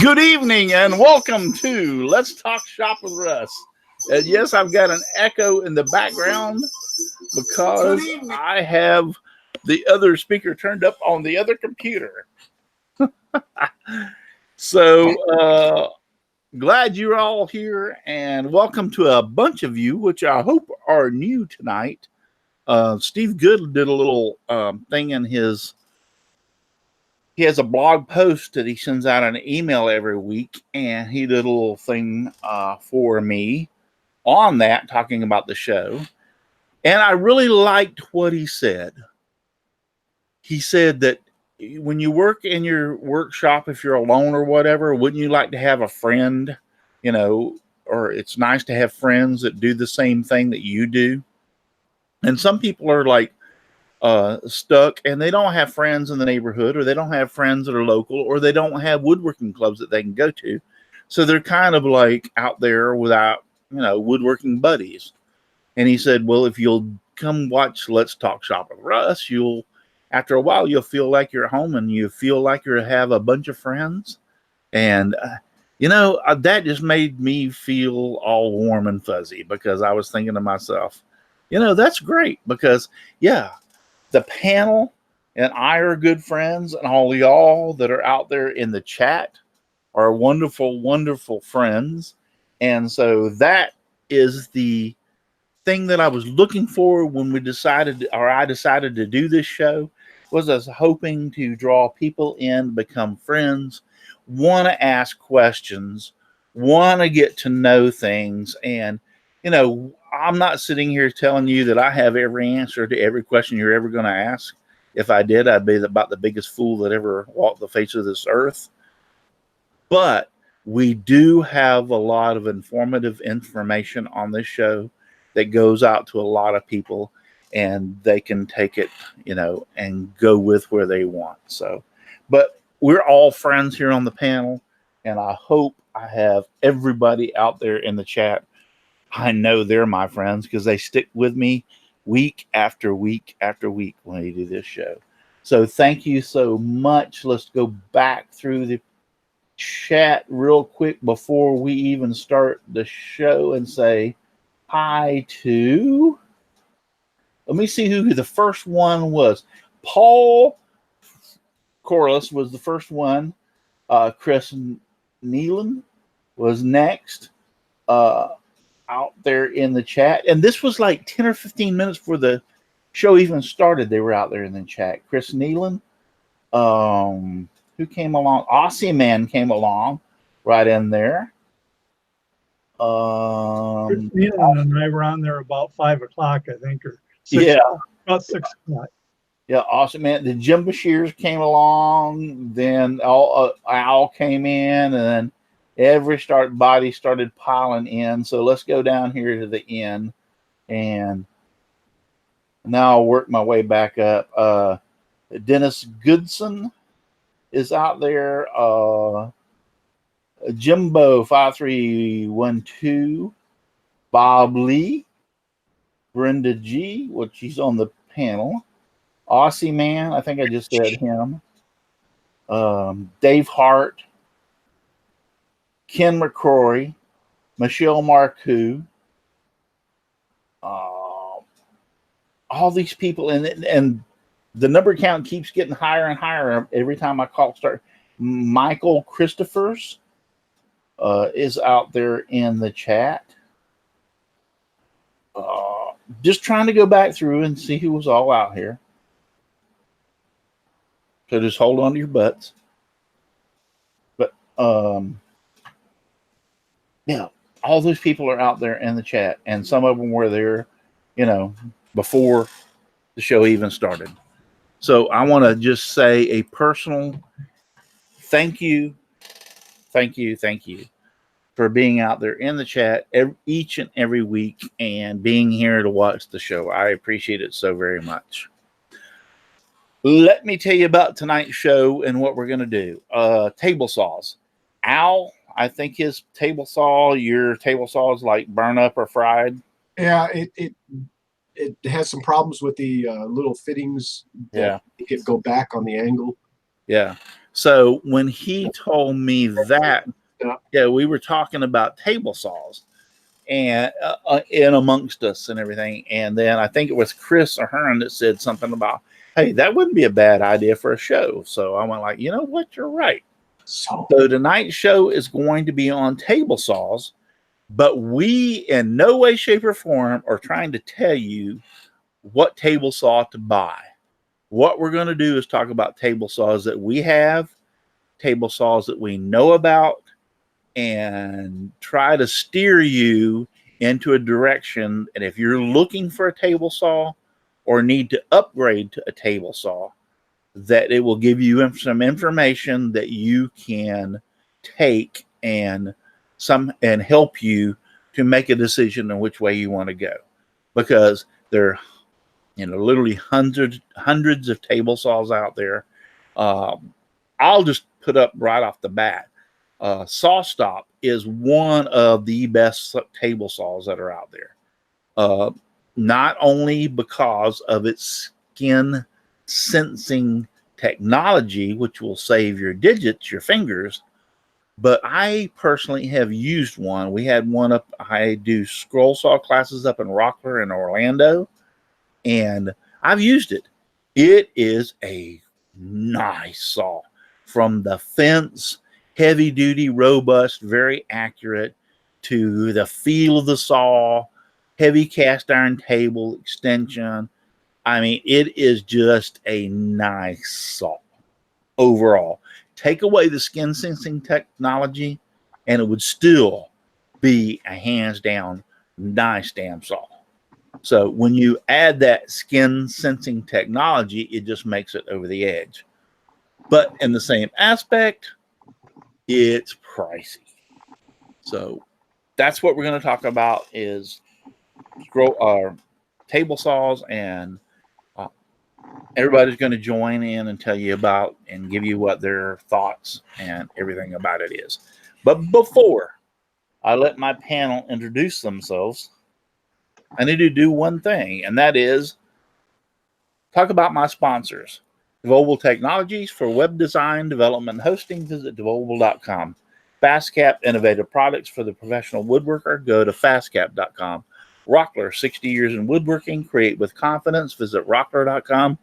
Good evening and welcome to Let's Talk Shop with Russ. And yes, I've got an echo in the background because I have the other speaker turned up on the other computer. So glad you're all here and welcome to a bunch of you, which I hope are new tonight. Steve Good did a little thing in his... He has a blog post that he sends out an email every week, and he did a little thing for me on that, talking about the show. And I really liked what he said. He said that when you work in your workshop, if you're alone or whatever, wouldn't you like to have a friend, you know, or it's nice to have friends that do the same thing that you do. And some people are like, stuck and they don't have friends in the neighborhood, or they don't have friends that are local, or they don't have woodworking clubs that they can go to. So they're kind of like out there without, you know, woodworking buddies. And he said, well, if you'll come watch Let's Talk Shop with Russ, you'll, after a while, you'll feel like you're at home and you feel like you have a bunch of friends. And, you know, that just made me feel all warm and fuzzy, because I was thinking to myself, you know, that's great, because, yeah, the panel and I are good friends, and all y'all that are out there in the chat are wonderful, wonderful friends. And so that is the thing that I was looking for when we decided, or I decided to do this show, was I was hoping to draw people in, become friends, want to ask questions, want to get to know things. And, you know, I'm not sitting here telling you that I have every answer to every question you're ever going to ask. If I did, I'd be about the biggest fool that ever walked the face of this earth. But we do have a lot of informative information on this show that goes out to a lot of people, and they can take it, you know, and go with where they want. So, but we're all friends here on the panel, and I hope I have everybody out there in the chat. I know they're my friends because they stick with me week after week after week when I do this show. So thank you so much. Let's go back through the chat real quick before we even start the show and say hi to... Let me see who the first one was. Paul Corliss was the first one. Chris Nealon was next. Out there in the chat, and this was like 10 or 15 minutes before the show even started. They were out there in the chat. Chris Nealon, who came along? Aussie Man came along right in there. Chris Nealon and I were on there about 5 o'clock, I think, or 6, yeah, about 6 o'clock. Yeah, awesome, man. The Jim Bashirs came along, then Al came in, and then body started piling in. So let's go down here to the end, and now I'll work my way back up. Dennis Goodson is out there. Jimbo 5312, Bob Lee, Brenda G, which she's on the panel. Aussie Man, I think I just said him. Dave Hart, Ken McCrory, Michelle Marcoux, all these people, and the number count keeps getting higher and higher every time I call start. Michael Christophers is out there in the chat. Just trying to go back through and see who was all out here. So just hold on to your butts. But yeah, all those people are out there in the chat, and some of them were there, you know, before the show even started. So I want to just say a personal thank you for being out there in the chat each and every week and being here to watch the show. I appreciate it so very much. Let me tell you about tonight's show and what we're going to do. Table saws. Al, I think his table saw, your table saw is like burn up or fried. Yeah, it has some problems with the little fittings that go back on the angle. Yeah. So when he told me that, we were talking about table saws and in amongst us and everything. And then I think it was Chris or Hearn that said something about, hey, that wouldn't be a bad idea for a show. So I went like, you know what? You're right. So tonight's show is going to be on table saws, but we in no way, shape, or form are trying to tell you what table saw to buy. What we're going to do is talk about table saws that we have, table saws that we know about, and try to steer you into a direction. And if you're looking for a table saw or need to upgrade to a table saw, that it will give you some information that you can take and help you to make a decision on which way you want to go, because there are literally hundreds of table saws out there. I'll just put up right off the bat, SawStop is one of the best table saws that are out there. Not only because of its skin sensing technology, which will save your digits, your fingers, but I personally have used one. We had one up. I do scroll saw classes up in Rockler in Orlando, and I've used it. It is a nice saw. From the fence, heavy duty, robust, very accurate, to the feel of the saw, heavy cast iron table extension. I mean, it is just a nice saw overall. Take away the skin sensing technology, and it would still be a hands down nice damn saw. So when you add that skin sensing technology, it just makes it over the edge. But in the same aspect, it's pricey. So that's what we're going to talk about is table saws, and everybody's going to join in and tell you about and give you what their thoughts and everything about it is. But before I let my panel introduce themselves, I need to do one thing, and that is talk about my sponsors. Devobal Technologies for web design, development, and hosting. Visit devobal.com. FastCap, innovative products for the professional woodworker. Go to fastcap.com. Rockler, 60 years in woodworking. Create with confidence. Visit rockler.com.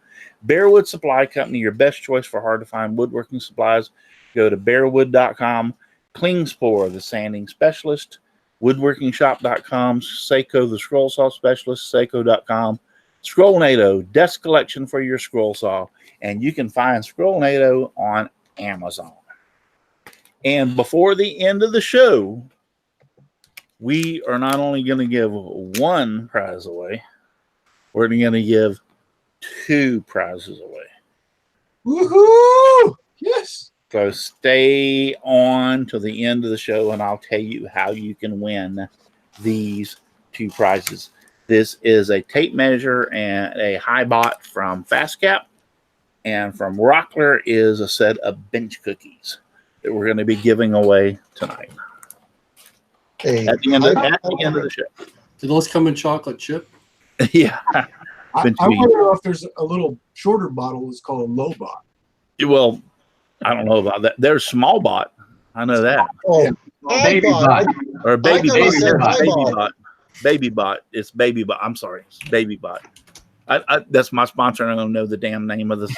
Bearwood Supply Company, your best choice for hard-to-find woodworking supplies. Go to bearwood.com. Klingspor, the sanding specialist. Woodworkingshop.com. Seiko, the scroll saw specialist. Seiko.com. Scrollnado, desk collection for your scroll saw. And you can find Scrollnado on Amazon. And before the end of the show, we are not only going to give one prize away, we're going to give 2 prizes away. Woohoo! Yes. So stay on till the end of the show, and I'll tell you how you can win these 2 prizes. This is a tape measure and a high bot from FastCap, and from Rockler is a set of bench cookies that we're going to be giving away tonight. At the end of the show. Do those come in chocolate chip? Yeah. I wonder if there's a little shorter bottle that's called a low bot. Well, I don't know about that. There's small bot. I know that. Oh, Baby bot. Or baby bot. bot. Baby bot. It's baby bot. I'm sorry. It's baby bot. That's my sponsor, and I don't know the damn name of this.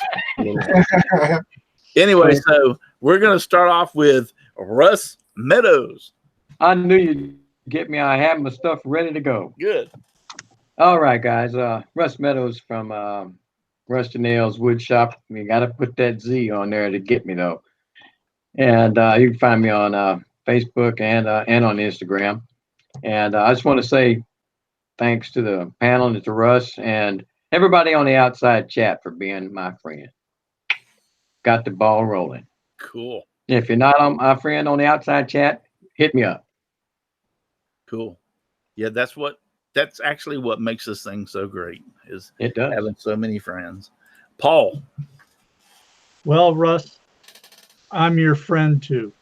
Anyway, so we're going to start off with Russ Meadows. I knew you'd get me. I have my stuff ready to go. Good. All right, guys. Russ Meadows from Rusty Nails Wood Shop. You got to put that Z on there to get me, though. And you can find me on Facebook and on Instagram. And I just want to say thanks to the panel and to Russ and everybody on the outside chat for being my friend. Got the ball rolling. Cool. If you're not on my friend on the outside chat, hit me up. Cool. Yeah, that's actually what makes this thing so great, is it does. Having so many friends. Paul. Well, Russ, I'm your friend too.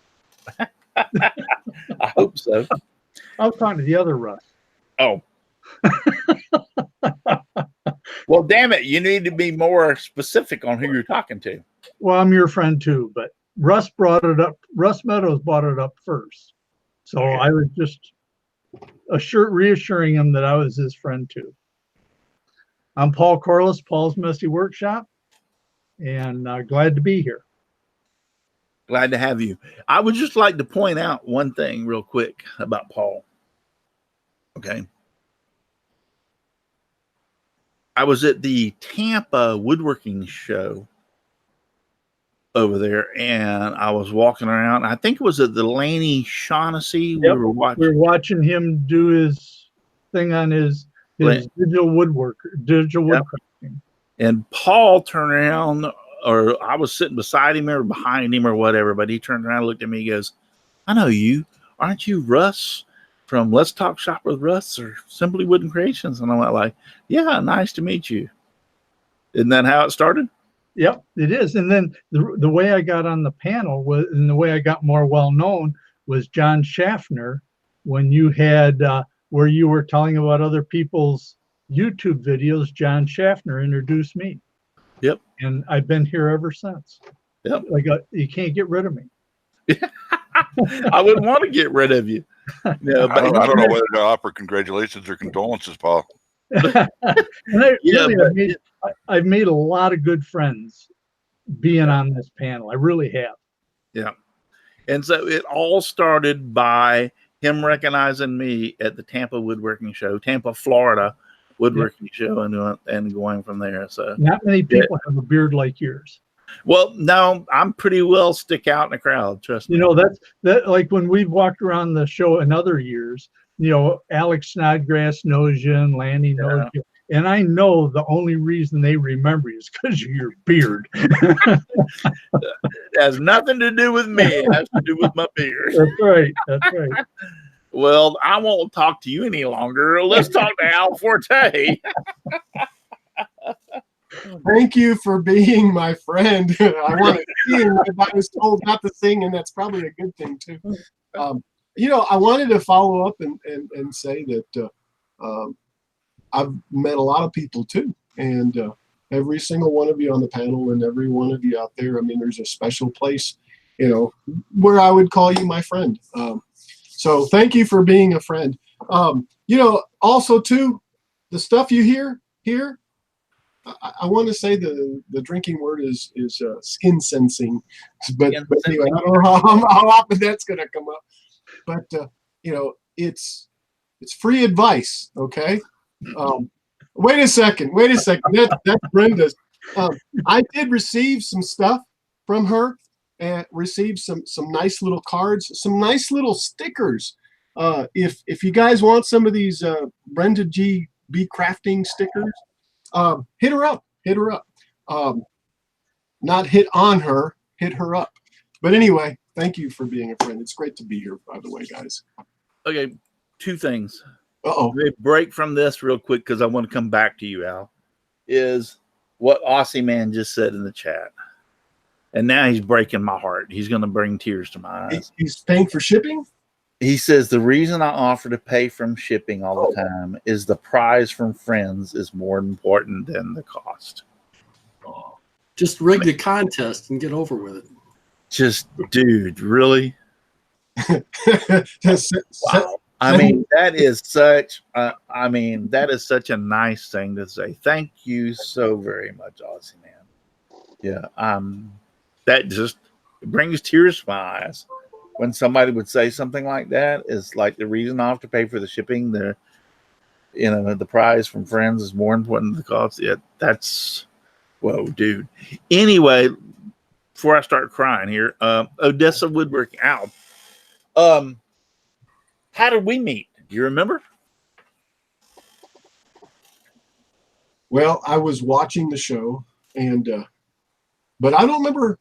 I hope so. I was talking to the other Russ. Oh. Well, damn it. You need to be more specific on who you're talking to. Well, I'm your friend too, but Russ brought it up. Russ Meadows brought it up first. So I was just reassuring him that I was his friend too. I'm Paul Corliss, Paul's Messy Workshop, and glad to be here. Glad to have you. I would just like to point out one thing real quick about Paul. Okay. I was at the Tampa woodworking show over there, and I was walking around. I think it was at the Laney Shaughnessy. Yep. We were watching him do his thing on his digital woodworking. And Paul turned around, or I was sitting beside him or behind him or whatever, but he turned around and looked at me. He goes, "I know you. Aren't you Russ from Let's Talk Shop with Russ or Simply Wooden Creations?" And I went like, "Yeah, nice to meet you." Isn't that how it started? Yep, it is. And then the way I got on the panel was, and the way I got more well known was John Schaffner, when you had where you were telling about other people's YouTube videos. John Schaffner introduced me. Yep. And I've been here ever since. Yep. You can't get rid of me. I wouldn't want to get rid of you. No, but I don't know whether to offer congratulations or condolences, Paul. I've made a lot of good friends being on this panel. I really have. Yeah. And so it all started by him recognizing me at the Tampa woodworking show, Tampa, Florida woodworking show, and going from there. So not many people have a beard like yours. Well, no, I'm pretty well stick out in the crowd. Trust me. You know, that like when we've walked around the show in other years, you know, Alex Snodgrass knows you and Lanny knows you. And I know the only reason they remember you is because of your beard. It has nothing to do with me. It has to do with my beard. That's right. That's right. Well, I won't talk to you any longer. Let's talk to Al Forte. Thank you for being my friend. I want to sing if I was told not to sing, and that's probably a good thing too. You know, I wanted to follow up and say that I've met a lot of people too, and every single one of you on the panel and every one of you out there, I mean, there's a special place, you know, where I would call you my friend. So thank you for being a friend. You know, also too, the stuff you hear here, I want to say the drinking word is skin sensing, but anyway, I don't know how often that's going to come up. But you know, it's free advice. Okay. Wait a second. That's Brenda's. I did receive some stuff from her and received some nice little cards, some nice little stickers. If you guys want some of these Brenda G. B. Crafting stickers, hit her up. Not hit on her, hit her up. But anyway, thank you for being a friend. It's great to be here, by the way, guys. Okay, two things. Uh-oh. Break from this real quick because I want to come back to you, Al, is what Aussie Man just said in the chat. And now he's breaking my heart. He's going to bring tears to my eyes. He's paying for shipping? He says, the reason I offer to pay from shipping all the time is the prize from friends is more important than the cost. Just rig the contest and get over with it. Just, dude, really? Wow. I mean, that is such a nice thing to say. Thank you so very much, Aussie Man. Yeah. That just brings tears to my eyes. When somebody would say something like that, is like the reason I have to pay for the shipping, the prize from friends is more important than the cost. Yeah, that's, whoa, dude. Anyway, before I start crying here, Odessa Woodworking, Al, how did we meet? Do you remember? Well, I was watching the show, but I don't remember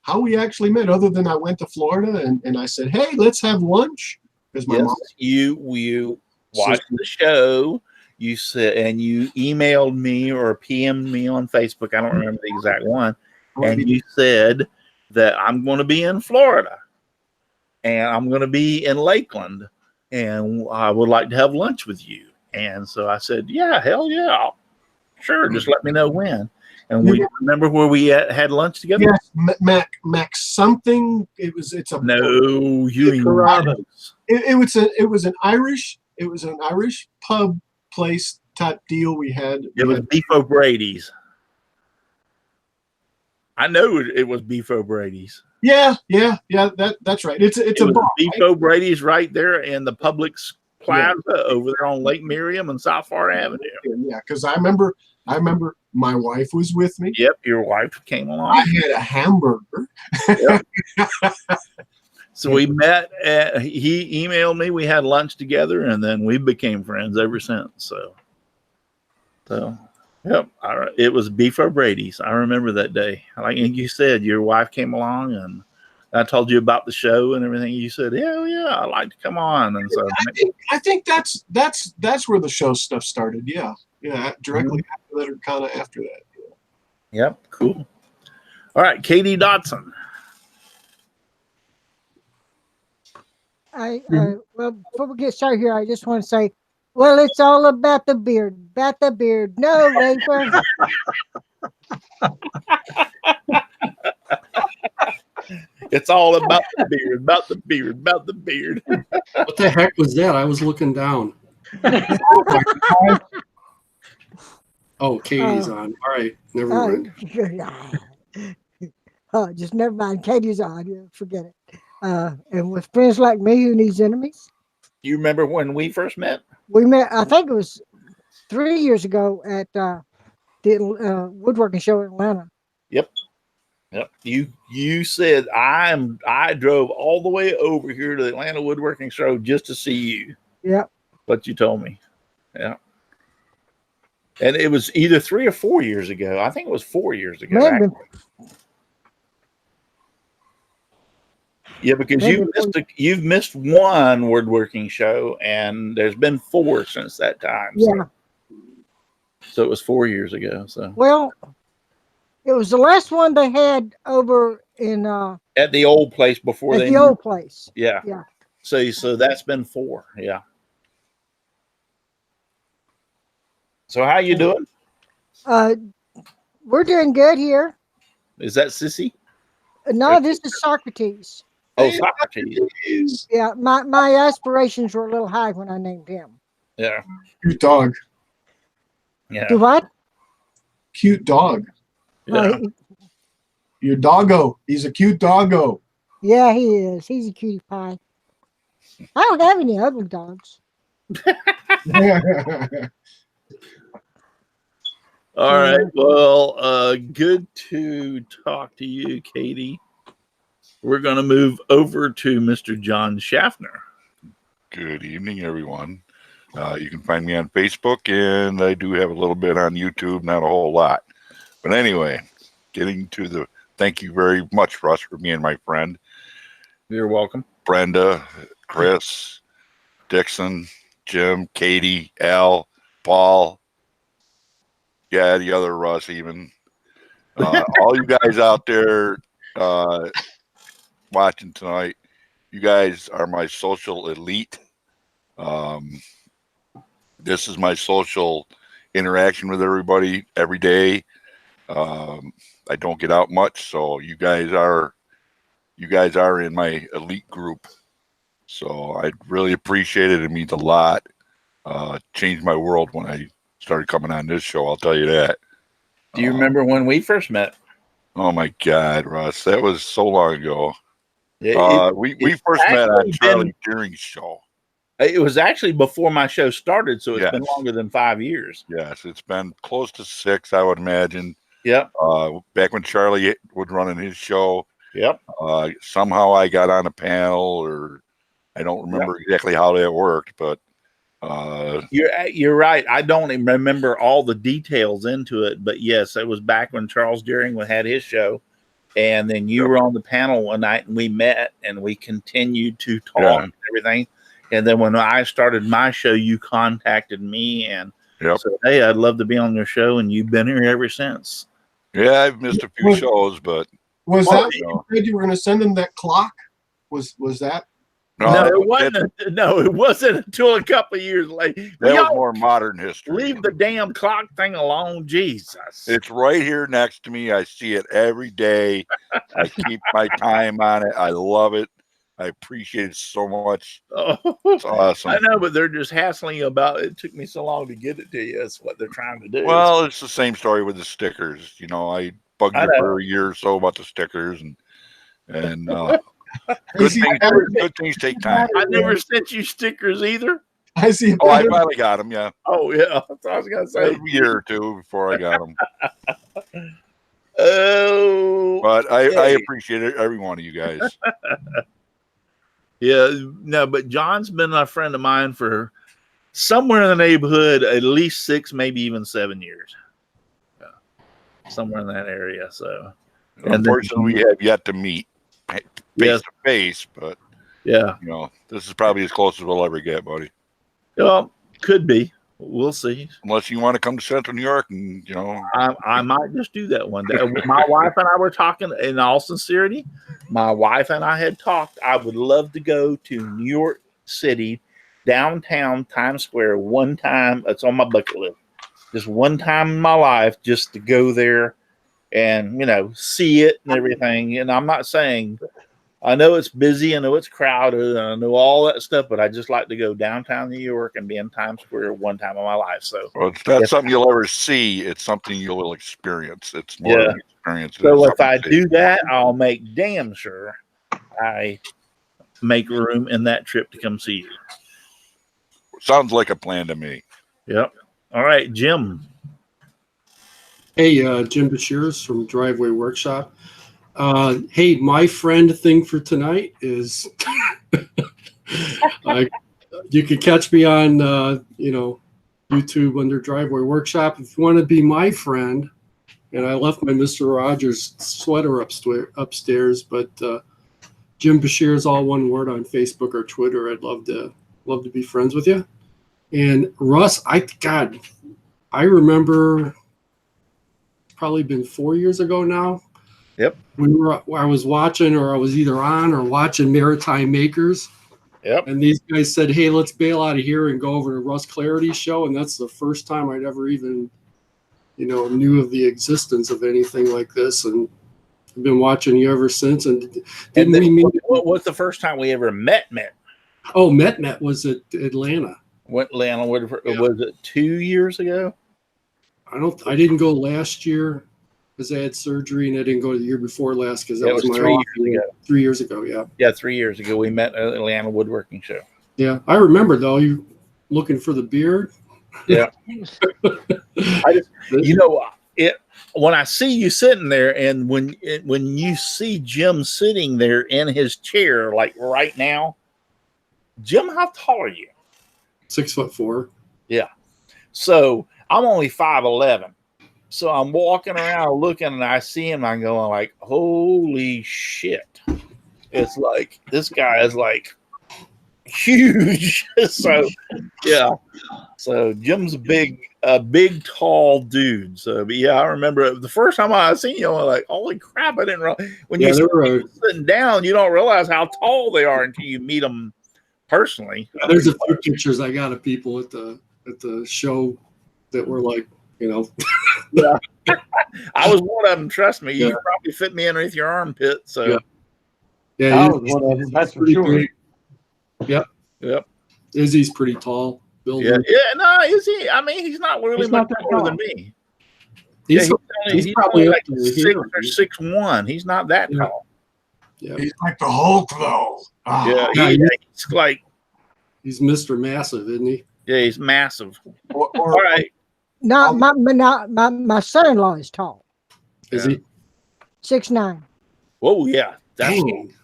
how we actually met, other than I went to Florida and I said, "Hey, let's have lunch." Because my mom, you watched the show. you said, and you emailed me or PM'd me on Facebook. I don't remember the exact one. And you said that I'm going to be in Florida and I'm going to be in Lakeland and I would like to have lunch with you. And so I said, yeah, hell yeah. Sure. Just let me know when. And we remember where we had lunch together? Yes, Mac something. It's a no, you it was an Irish pub place type deal we had. It was Beef O'Brady's. I know it was Beef O'Brady's. Yeah, that's right. It's a bar, Beef right? O'Brady's right there in the Publix Plaza over there on Lake Miriam and South Florida Avenue. Yeah, because I remember my wife was with me. Yep, your wife came along. I had a hamburger. Yep. So we met. He emailed me. We had lunch together, and then we became friends ever since. So yep. It was Beef O'Brady's. I remember that day. Like you said, your wife came along, and I told you about the show and everything. You said, yeah, I'd like to come on. And so I think that's where the show stuff started. Yeah, directly after that, or kind of after that. Yeah. Yep, cool. All right, Katie Dotson. Well, before we get started here, I just want to say, well, it's all about the beard. About the beard. No, Raper. It's all about the beard, about the beard, about the beard. What the heck was that? I was looking down. Oh, Katie's on. All right, never mind. Just never mind. Katie's on. Yeah, forget it. And with friends like me, who needs enemies? You remember when we first met? We met, I think it was 3 years ago at the woodworking show in Atlanta. Yep. You said I drove all the way over here to the Atlanta woodworking show just to see you. Yep. What you told me. Yeah. And it was either 3 or 4 years ago. I think it was 4 years ago. Yeah, because you've missed one woodworking show, and there's been 4 since that time. Yeah. So it was 4 years ago. So well, it was the last one they had over in at the old place before at the old place. Yeah. Yeah. So that's been 4. Yeah. So how you doing? We're doing good here. Is that Sissy? No, this is Socrates. Oh, Socrates. Yeah, my aspirations were a little high when I named him. Yeah. Cute dog. Yeah. Do what? Cute dog. Yeah. Your doggo. He's a cute doggo. Yeah, he is. He's a cutie pie. I don't have any ugly dogs. All right. Well, good to talk to you, Katie. We're going to move over to Mr. John Schaffner. Good evening, everyone. You can find me on Facebook, and I do have a little bit on YouTube, not a whole lot. But anyway, thank you very much, Russ, for being my friend. You're welcome. Brenda, Chris, Dixon, Jim, Katie, Al, Paul. Yeah, the other Russ even. All you guys out there watching tonight, you guys are my social elite. This is my social interaction with everybody every day. I don't get out much, so you guys are in my elite group. So I really appreciate it. It means a lot. Changed my world when I started coming on this show, I'll tell you that. Do you remember when we first met? Oh my God, Russ, that was so long ago. Yeah, we first met on Charlie Deering's show. It was actually before my show started, so it's been Yes. longer than 5 years. Yes, it's been close to 6, I would imagine. Yep. Back when Charlie was running his show. Yep. Somehow I got on a panel, or I don't remember exactly how that worked, but you're right. I don't even remember all the details into it, but yes, it was back when Charles Deering had his show, and then you were on the panel one night, and we met, and we continued to talk and everything. And then when I started my show, you contacted me, and Yep. So, hey, I'd love to be on your show, and you've been here ever since. Yeah, I've missed a few shows, but Was Well, that you what know. you said you were going to send them that clock? Was that? No, it wasn't. No, it wasn't until a couple of years later. That was Y'all more modern history. leave the damn clock thing alone, Jesus. It's right here next to me. I see it every day. I keep my time on it. I love it. I appreciate it so much. It's awesome. I know, but they're just hassling you about it. Took me so long to get it to you. That's what they're trying to do. Well, it's the same story with the stickers. You know, I bugged I you know. for a year or so about the stickers, and good things take time. I never sent you stickers either. I see. Oh, I finally got them. Yeah, Oh yeah, that's what I was gonna say. a year or two before I got them. Oh, But I hey. appreciate it, every one of you guys. Yeah, no, but John's been a friend of mine for somewhere in the neighborhood at least 6, maybe even 7 years. Yeah, somewhere in that area. So, and Unfortunately, we have yet to meet face Yes. to face, but yeah, you know, this is probably as close as we'll ever get, buddy. well, could be. We'll see. Unless you want to come to Central New York, and you know, I might just do that one day. My wife and I were talking, in all sincerity, my wife and I had talked. I would love to go to New York City, downtown Times Square one time. It's on my bucket list. Just one time in my life, just to go there and, you know, see it and everything. And I'm not saying, I know it's busy, I know it's crowded, and I know all that stuff, but I just like to go downtown New York and be in Times Square one time in my life. So, well, it's not something you'll ever see. It's something you will experience. It's more of an experience. than so if something I to see. do that, I'll make damn sure I make room in that trip to come see you. Sounds like a plan to me. Yep. All right, Jim. Hey, Jim Bashirs from Driveway Workshop. Hey, my friend thing for tonight is you can catch me on YouTube under Driveway Workshop. If you want to be my friend, and I left my Mr. Rogers sweater upstairs, but Jim Bashir is all one word on Facebook or Twitter. I'd love to be friends with you. And Russ, I remember it's probably been 4 years ago now. Yep. I was watching, or I was either on or watching Maritime Makers. Yep. And these guys said, hey, let's bail out of here and go over to Russ Clarity's show. And that's the first time I'd ever even, knew of the existence of anything like this. And I've been watching you ever since. And didn't we meet? What was the first time we ever met? Oh, Met was at Atlanta. Atlanta, Yeah. was it 2 years ago? I didn't go last year because I had surgery, and I didn't go the year before last because that was my 3 off years year. ago. 3 years ago, yeah. Yeah, 3 years ago we met at Atlanta Woodworking Show. Yeah, I remember though. You looking for the beard? Yeah. When I see you sitting there, and when you see Jim sitting there in his chair, like right now, Jim, how tall are you? 6'4". Yeah. So I'm only 5'11". So I'm walking around looking, and I see him. I'm going like, holy shit! It's like this guy is like huge. So yeah. So Jim's a big, tall dude. So but yeah, I remember the first time I seen you, I was like, holy crap! I didn't realize when you sitting down, you don't realize how tall they are until you meet them personally. Yeah, there's a few pictures I got of people at the show that were like, Yeah. I was one of them. Trust me, you probably fit me underneath your armpit. So yeah, I was one of them, that's for sure. Big. Yep. Izzy's pretty tall. Yeah. No, is he? I mean, he's not really much taller than me. He's probably like up to 6 here. or 6'1". He's not that tall. Yeah. He's like the Hulk, though. Yeah, he's like he's Mr. Massive, isn't he? Yeah, he's massive. Or, All right. No, my son-in-law is tall. Is he? 6'9". Whoa, yeah. Dang.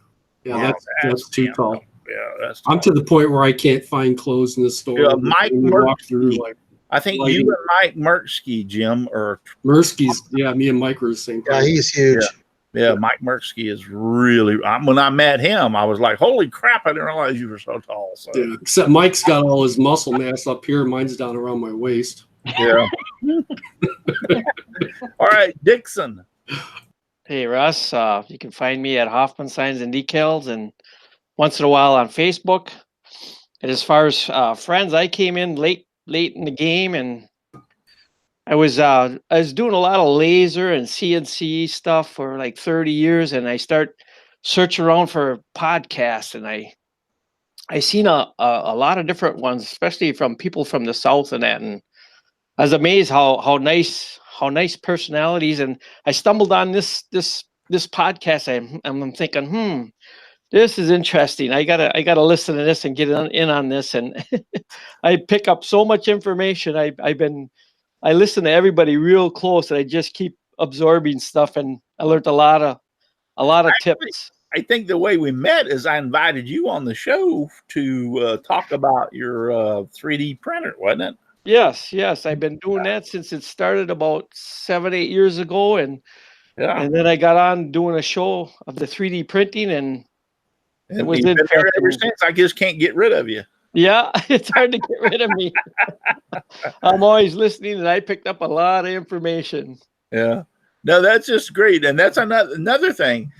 Yeah, that's too tall. Yeah, that's tall. I'm to the point where I can't find clothes in the store. Yeah, Mike Murphy. I think you and Mike Merksky, Jim, or Mursky's. Yeah, me and Mike were the same. Yeah, he's huge. Yeah, Mike Merksky is really. When I met him, I was like, "Holy crap! I didn't realize you were so tall." So. Yeah, except Mike's got all his muscle mass up here. Mine's down around my waist. Yeah. All right, Dixon. Hey, Russ, you can find me at Hoffman Signs and Decals and once in a while on Facebook. And as far as friends, I came in late in the game, and I was doing a lot of laser and CNC stuff for like 30 years, and I start searching around for podcasts, and I seen a lot of different ones, especially from people from the South and that, and I was amazed how nice personalities, and I stumbled on this podcast. I'm thinking, this is interesting. I gotta listen to this and get in on this, and I pick up so much information. I listen to everybody real close, and I just keep absorbing stuff, and I learned a lot of tips. I think the way we met is I invited you on the show to talk about your 3D printer, wasn't it? Yes. I've been doing that since it started about 7-8 years ago, and then I got on doing a show of the 3D printing, and it was you've been there ever interesting. since. I just can't get rid of you. Yeah, it's hard to get rid of me. I'm always listening, and I picked up a lot of information. Yeah. No, that's just great. And that's another thing.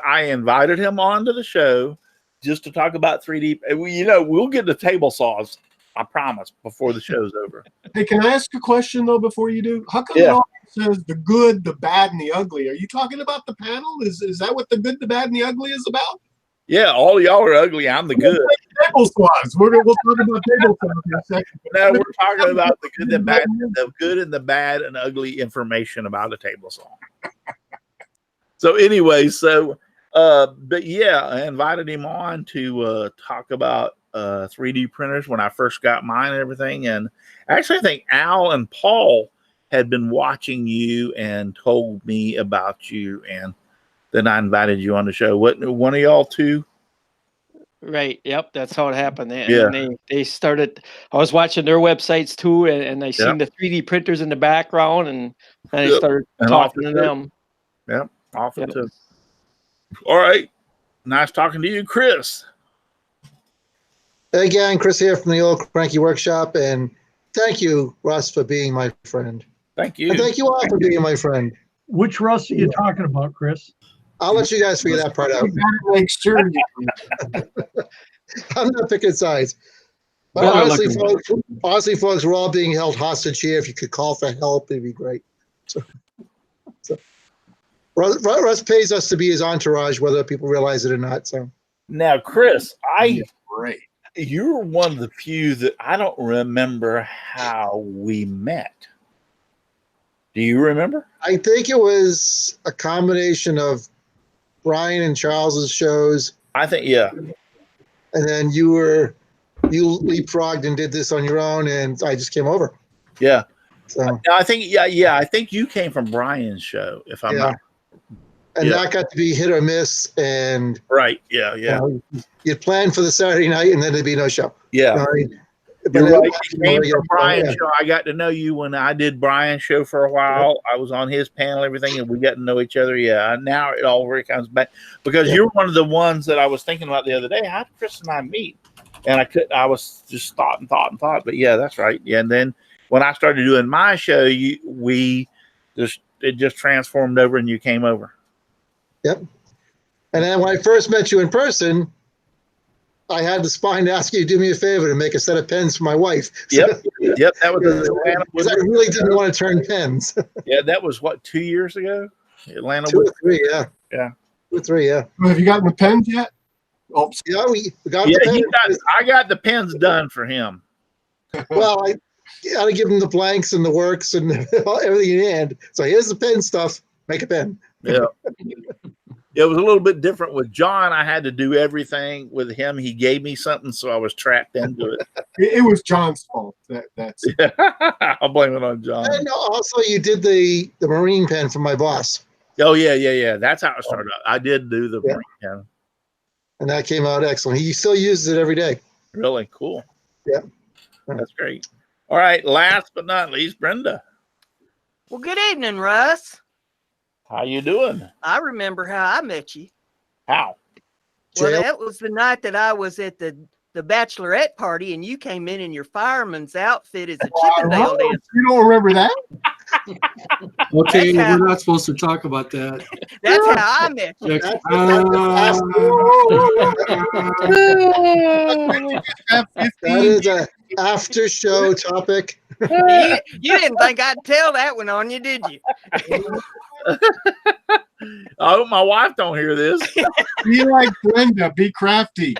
I invited him onto the show just to talk about 3D. We'll get the table saws, I promise, before the show's over. Hey, can I ask a question though before you do? How come it all says the good, the bad, and the ugly? Are you talking about the panel? Is that what the good, the bad, and the ugly is about? Yeah, all y'all are ugly. I'm the good. Table saws. We'll talk about table saws in a second. No, we're talking about the good, the bad, the good and the bad and ugly information about a table saw. So anyway, but yeah, I invited him on to talk about 3D printers when I first got mine and everything. And actually, I think Al and Paul had been watching you and told me about you, and then I invited you on the show. What, one of y'all two? Right. Yep. That's how it happened. And they started. I was watching their websites too, and I seen the 3D printers in the background, and I started talking to them. Yep. Often too. All right. Nice talking to you, Chris. Hey again, Chris here from the Old Cranky Workshop, and thank you, Russ, for being my friend. Thank you. And thank you all for being my friend. Which Russ are you talking about, Chris? I'll let you guys figure that part out. Make sure I'm not picking sides. But honestly, folks, we're all being held hostage here. If you could call for help, it'd be great. So Russ pays us to be his entourage, whether people realize it or not. So now, Chris, you're one of the few that I don't remember how we met. Do you remember? I think it was a combination of Brian and Charles's shows. I think, yeah. And then you leapfrogged and did this on your own, and I just came over. Yeah. So I think, I think you came from Brian's show, if I'm not. And that got to be hit or miss, and you'd plan for the Saturday night, and then there'd be no show. Yeah. You know what I mean? You're right. You came from Brian's show. I got to know you when I did Brian's show for a while. I was on his panel, everything, and we got to know each other. Yeah. Now it all really comes back because you're one of the ones that I was thinking about the other day. How did Chris and I meet? And I was just thought. But yeah, that's right. Yeah. And then when I started doing my show, it just transformed over, and you came over. Yep. And then when I first met you in person, I had the spine to ask you to do me a favor to make a set of pens for my wife. Yep. That was Atlanta. Because I really didn't want to turn pens. Yeah, that was what, 2 years ago? Atlanta. 2 or 3, yeah. Yeah. 2 or 3, yeah. Have you gotten the pens yet? Oh, yeah, we got the pens. I got the pens done for him. Well, I got to give him the blanks and the works and everything in hand. So here's the pen stuff. Make a pen. Yeah. It was a little bit different with John. I had to do everything with him. He gave me something, so I was trapped into it. It was John's fault. That's I'll blame it on John. And also, you did the marine pen for my boss. Oh yeah. That's how it started out. I did do the marine pen, and that came out excellent. He still uses it every day. Really cool. Yeah, that's great. All right, last but not least, Brenda. Well, good evening, Russ. How you doing? I remember how I met you. How? Well, that was the night that I was at the the bachelorette party, and you came in your fireman's outfit as a Chippendale dancer. You don't remember that? Okay, That's how- we're not supposed to talk about that. That's how I met you. That is a after show topic. You didn't think I'd tell that one on you, did you? I hope my wife don't hear this. Be like Brenda. Be crafty.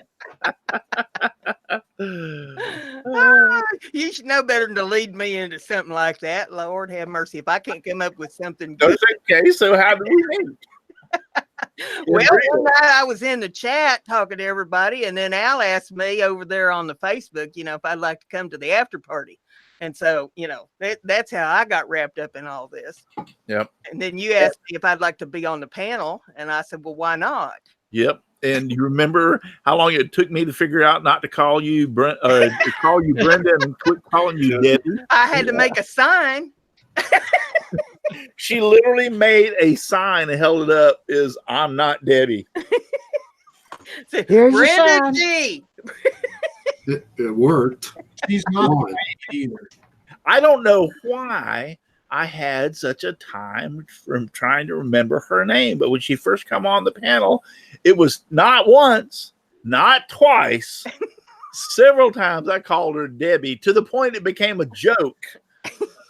You should know better than to lead me into something like that. Lord have mercy. If I can't come up with something good. Okay, so how do we meet? Well, one night I was in the chat talking to everybody, and then Al asked me over there on the Facebook, if I'd like to come to the after party. And so, that's how I got wrapped up in all this. Yep. And then you asked me if I'd like to be on the panel, and I said, well, why not? Yep. And you remember how long it took me to figure out not to call you to call you Brenda and quit calling you Debbie? I had to make a sign. She literally made a sign and held it up as "I'm not Debbie." Said, Here's your Brenda sign. G. It worked. She's not Come on. either. I don't know why I had such a time from trying to remember her name, but when she first come on the panel, it was not once, not twice, several times I called her Debbie, to the point it became a joke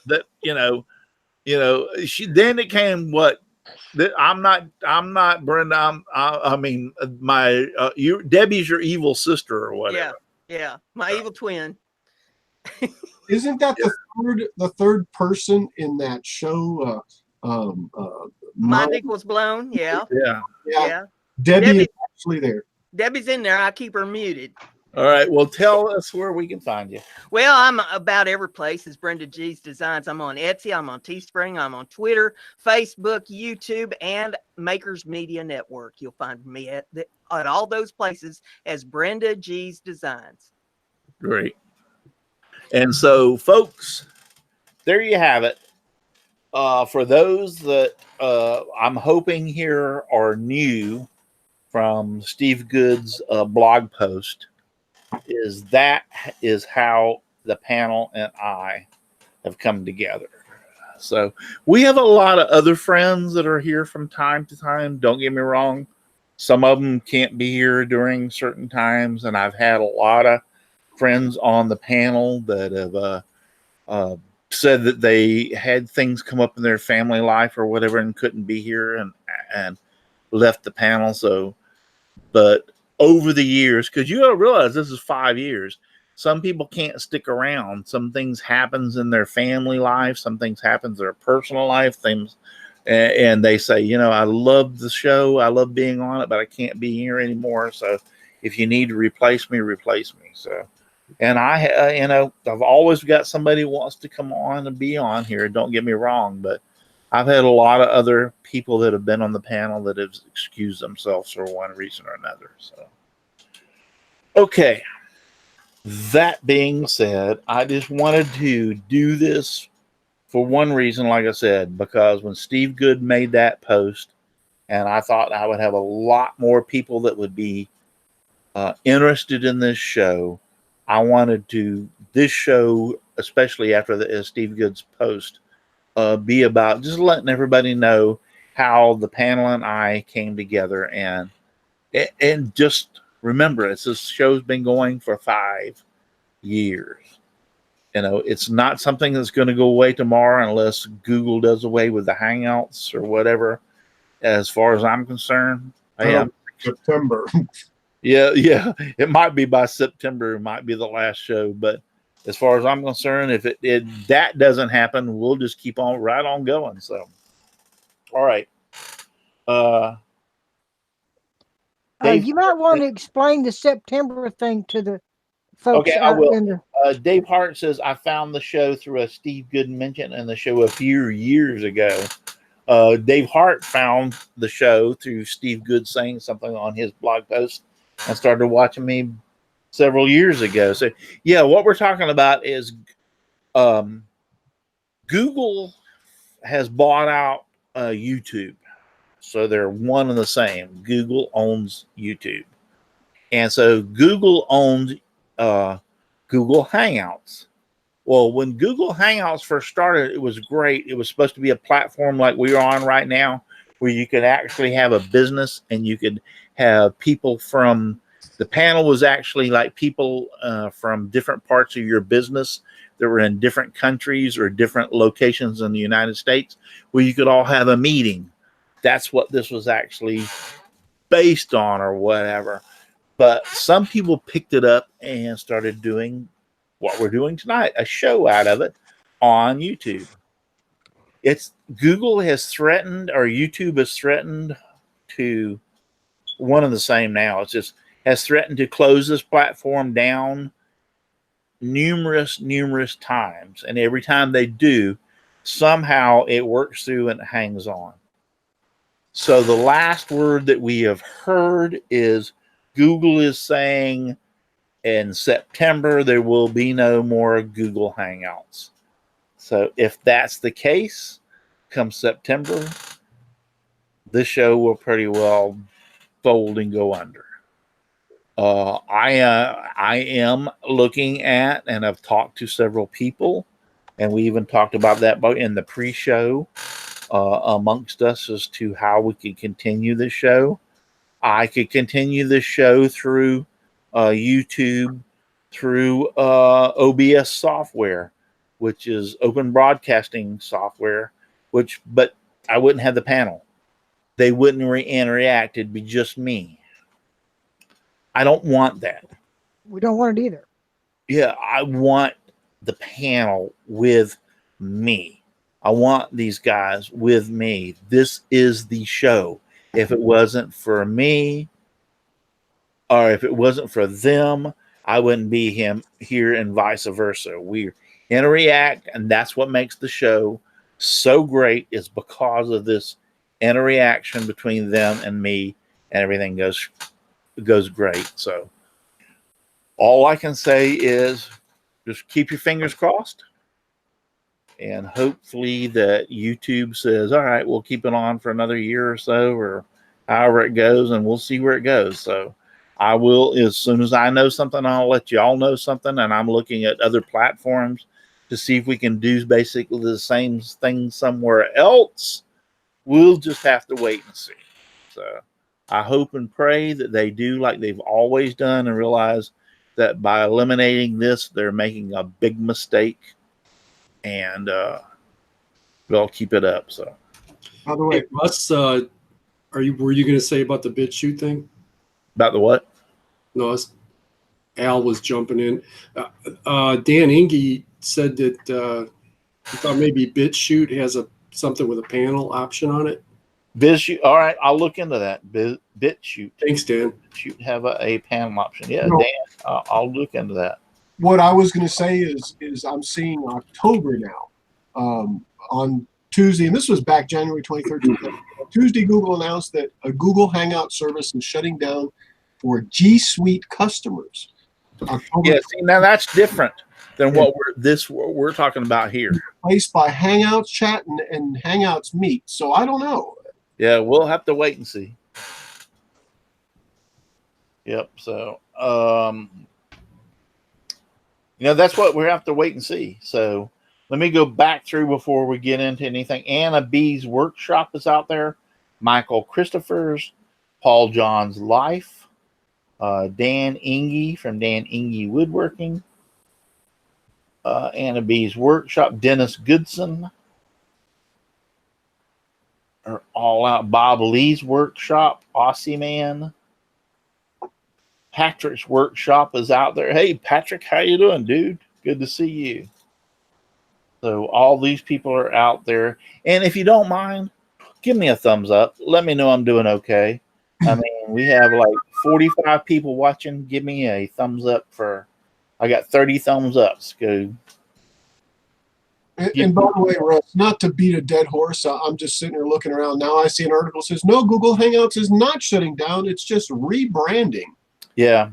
that she then it came what that I'm not Brenda. Debbie's your evil sister or whatever. Yeah, my evil twin. Isn't that the third person in that show? Mind equals blown. Yeah. Yeah. Debbie is actually there. Debbie's in there. I keep her muted. All right. Well, tell us where we can find you. Well, I'm about every place as Brenda G's Designs. I'm on Etsy. I'm on Teespring. I'm on Twitter, Facebook, YouTube, and Makers Media Network. You'll find me at all those places as Brenda G's Designs. Great. And so, folks, there you have it. For those that I'm hoping here are new from Steve Good's blog post, that is how the panel and I have come together. So we have a lot of other friends that are here from time to time. Don't get me wrong. Some of them can't be here during certain times. And I've had a lot of friends on the panel that have said that they had things come up in their family life or whatever and couldn't be here and left the panel. So, but over the years, because you gotta realize this is 5 years, some people can't stick around. Some things happens in their family life, some things happens in their personal life, things, and they say, I love the show, I love being on it, but I can't be here anymore. So if you need to replace me. So, and I've always got somebody who wants to come on and be on here. Don't get me wrong, but I've had a lot of other people that have been on the panel that have excused themselves for one reason or another. So, okay. That being said, I just wanted to do this for one reason, like I said, because when Steve Good made that post, and I thought I would have a lot more people that would be interested in this show, I wanted this show, especially after the Steve Good's post, be about just letting everybody know how the panel and I came together, and just remember, this show's been going for 5 years. It's not something that's going to go away tomorrow unless Google does away with the Hangouts or whatever. As far as I'm concerned, September. Yeah, it might be by September. It might be the last show, but as far as I'm concerned, if that doesn't happen, we'll just keep on right on going. So, all right. Dave, You might want to explain the September thing to the folks. Okay, I will. Dave Hart says, I found the show through a Steve Good mention in the show a few years ago. Dave Hart found the show through Steve Good saying something on his blog post and started watching me several years ago. So, yeah, what we're talking about is Google has bought out YouTube. So they're one and the same. Google owns YouTube. And so Google owns Google Hangouts. Well, when Google Hangouts first started, it was great. It was supposed to be a platform like we're on right now, where you could actually have a business and you could have people from the panel was actually like people from different parts of your business that were in different countries or different locations in the United States, where you could all have a meeting. That's what this was actually based on or whatever. But some people picked it up and started doing what we're doing tonight, a show out of it on YouTube. It's Google has threatened, or YouTube has threatened to one and the same now. It's just has threatened to close this platform down numerous times. And every time they do, somehow it works through and it hangs on. So the last word that we have heard is Google is saying in September there will be no more Google Hangouts. So if that's the case, come September, this show will pretty well fold and go under. I am looking at, and I've talked to several people, and we even talked about that in the pre-show amongst us as to how we could continue the show. I could continue this show through YouTube, through OBS software, which is open broadcasting software, but I wouldn't have the panel. They wouldn't interact. It'd be just me. I don't want that. We don't want it either. Yeah, I want the panel with me. I want these guys with me. This is the show. If it wasn't for me, or if it wasn't for them, I wouldn't be here, and vice versa. We interact, and that's what makes the show so great, is because of this interaction between them and me, and everything goes great. So all I can say is just keep your fingers crossed, and hopefully that YouTube says, all right, we'll keep it on for another year or so, or however it goes, and we'll see where it goes. So I will, as soon as I know something, I'll let you all know something. And I'm looking at other platforms to see if we can do basically the same thing somewhere else. We'll just have to wait and see. So I hope and pray that they do like they've always done, and realize that by eliminating this, they're making a big mistake, and they'll keep it up. So, by the way, hey, Russ, were you going to say about the BitChute thing? About the what? No, Al was jumping in. Dan Inge said that he thought maybe BitChute has something with a panel option on it. BitChute. All right, I'll look into that. BitChute. Thanks, Dan. BitChute have a panel option. Yeah, no, Dan, I'll look into that. What I was going to say is I'm seeing October now on Tuesday, and this was back January 23rd. Tuesday, Google announced that a Google Hangout service is shutting down for G Suite customers. Yeah, see, now that's different than what we're talking about here. Replaced by Hangouts Chat and Hangouts Meet. So I don't know. Yeah, we'll have to wait and see. Yep. So, that's what we have to wait and see. So let me go back through before we get into anything. Anna B's workshop is out there. Michael Christopher's, Paul John's Life, Dan Inge from Dan Inge Woodworking, Anna B's workshop, Dennis Goodson, are all out. Bob Lee's workshop, Aussie Man. Patrick's workshop is out there. Hey, Patrick, how you doing, dude? Good to see you. So all these people are out there. And if you don't mind, give me a thumbs up. Let me know I'm doing okay. I mean, we have like 45 people watching. Give me a thumbs up I got 30 thumbs ups. Go. And by the way, Russ, not to beat a dead horse, I'm just sitting here looking around. Now I see an article that says, no, Google Hangouts is not shutting down. It's just rebranding. Yeah.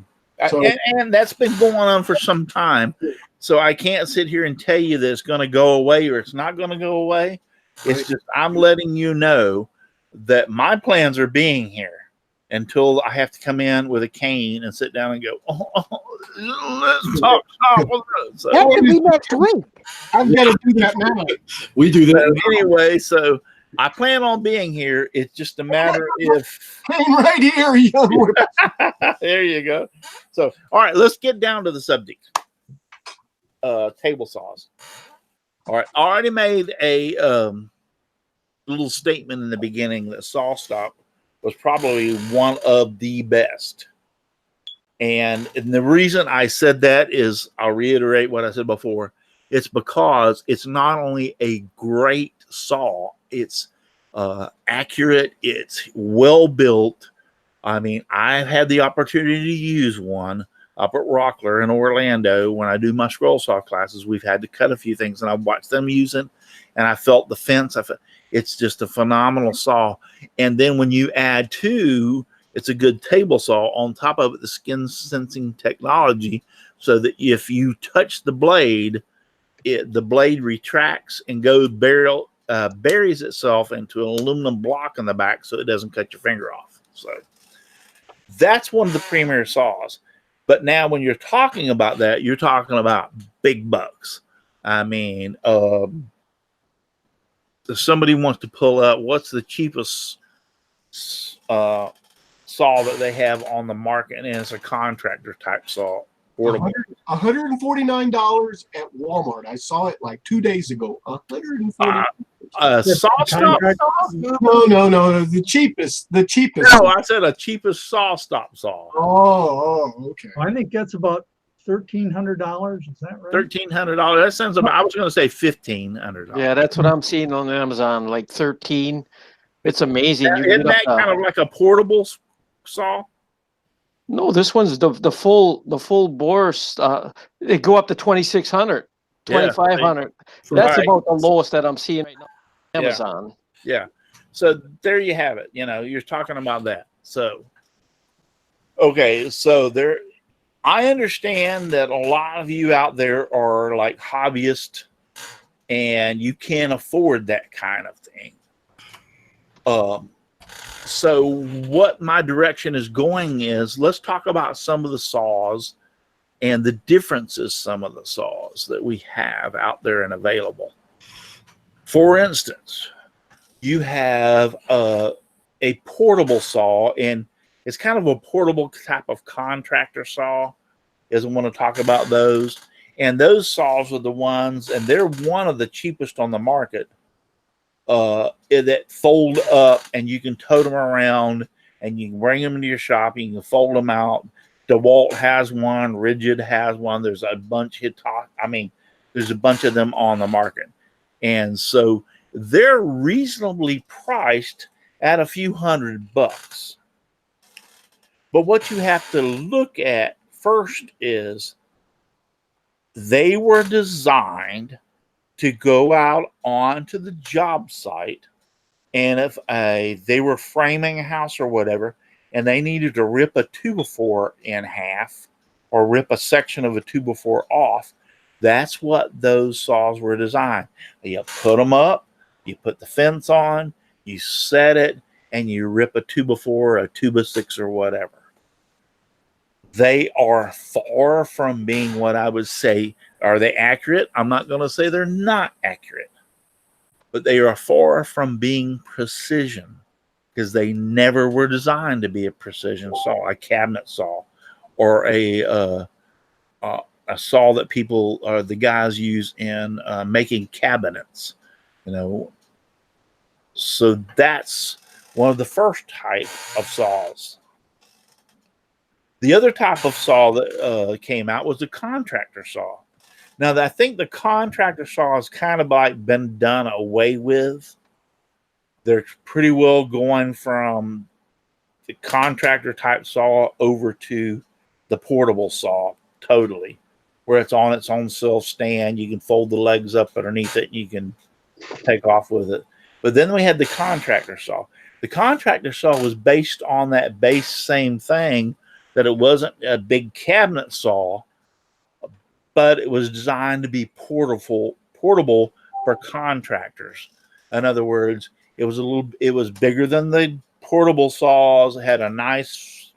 So, and that's been going on for some time. So I can't sit here and tell you that it's going to go away or it's not going to go away. It's just I'm letting you know that my plans are being here. until I have to come in with a cane and sit down and go, let's talk. So, That could be next week. I've got to do that now. We do that. so anyway, so I plan on being here. It's just a matter if Hang right here, young whip. there you go. So, all right, let's get down to the subject. Table saws. All right, I already made a little statement in the beginning that saw stop was probably one of the best. And the reason I said that is, I'll reiterate what I said before. It's because it's not only a great saw, it's accurate, it's well built. I mean, I've had the opportunity to use one up at Rockler in Orlando. When I do my scroll saw classes, we've had to cut a few things, and I've watched them use it, and I felt the fence. It's just a phenomenal saw. And then when you add to, it's a good table saw on top of it, the skin sensing technology, so that if you touch the blade, the blade retracts and buries itself into an aluminum block in the back, so it doesn't cut your finger off. So that's one of the premier saws. But now when you're talking about that, you're talking about big bucks. I mean, if somebody wants to pull up, what's the cheapest saw that they have on the market? And it's a contractor type saw. $149 at Walmart. I saw it like 2 days ago. $149. Saw stop. No. The cheapest. No, I said a cheapest saw stop saw. Oh, okay. I think that's about $1,300. Is that right? $1,300. That sounds about. I was going to say $1,500. Yeah, that's what I'm seeing on Amazon, like 13. It's amazing. Isn't that kind of like a portable saw? No, this one's the full bore. They go up to 2,600, 2,500. That's Right. about the lowest that I'm seeing right now on Amazon. Yeah. So there you have it. You know, you're talking about that. So, okay. So I understand that a lot of you out there are like hobbyists and you can't afford that kind of thing. So what my direction is going is, let's talk about some of the saws and the differences, some of the saws that we have out there and available. For instance, you have a portable saw, and it's kind of a portable type of contractor saw. Isn't want to talk about those. And those saws are the ones, and they're one of the cheapest on the market, that fold up and you can tote them around and you can bring them into your shop. You can fold them out. DeWalt has one. Rigid has one. There's a bunch. There's a bunch of them on the market. And so they're reasonably priced at a few $100. But what you have to look at first is they were designed to go out onto the job site, and if they were framing a house or whatever, and they needed to rip a 2x4 in half or rip a section of a 2x4 off, that's what those saws were designed. You put them up, you put the fence on, you set it, and you rip a 2x4, a 2x6, or whatever. They are far from being what I would say. Are they accurate? I'm not going to say they're not accurate, but they are far from being precision, because they never were designed to be a precision saw, a cabinet saw, or a saw that people or the guys use in making cabinets. You know, so that's one of the first type of saws. The other type of saw that came out was the contractor saw. Now, I think the contractor saw has kind of like been done away with. They're pretty well going from the contractor type saw over to the portable saw totally, where it's on its own self stand. You can fold the legs up underneath it. And you can take off with it. But then we had the contractor saw. The contractor saw was based on that base same thing, that it wasn't a big cabinet saw, but it was designed to be portable for contractors. In other words, it was bigger than the portable saws. It had a nice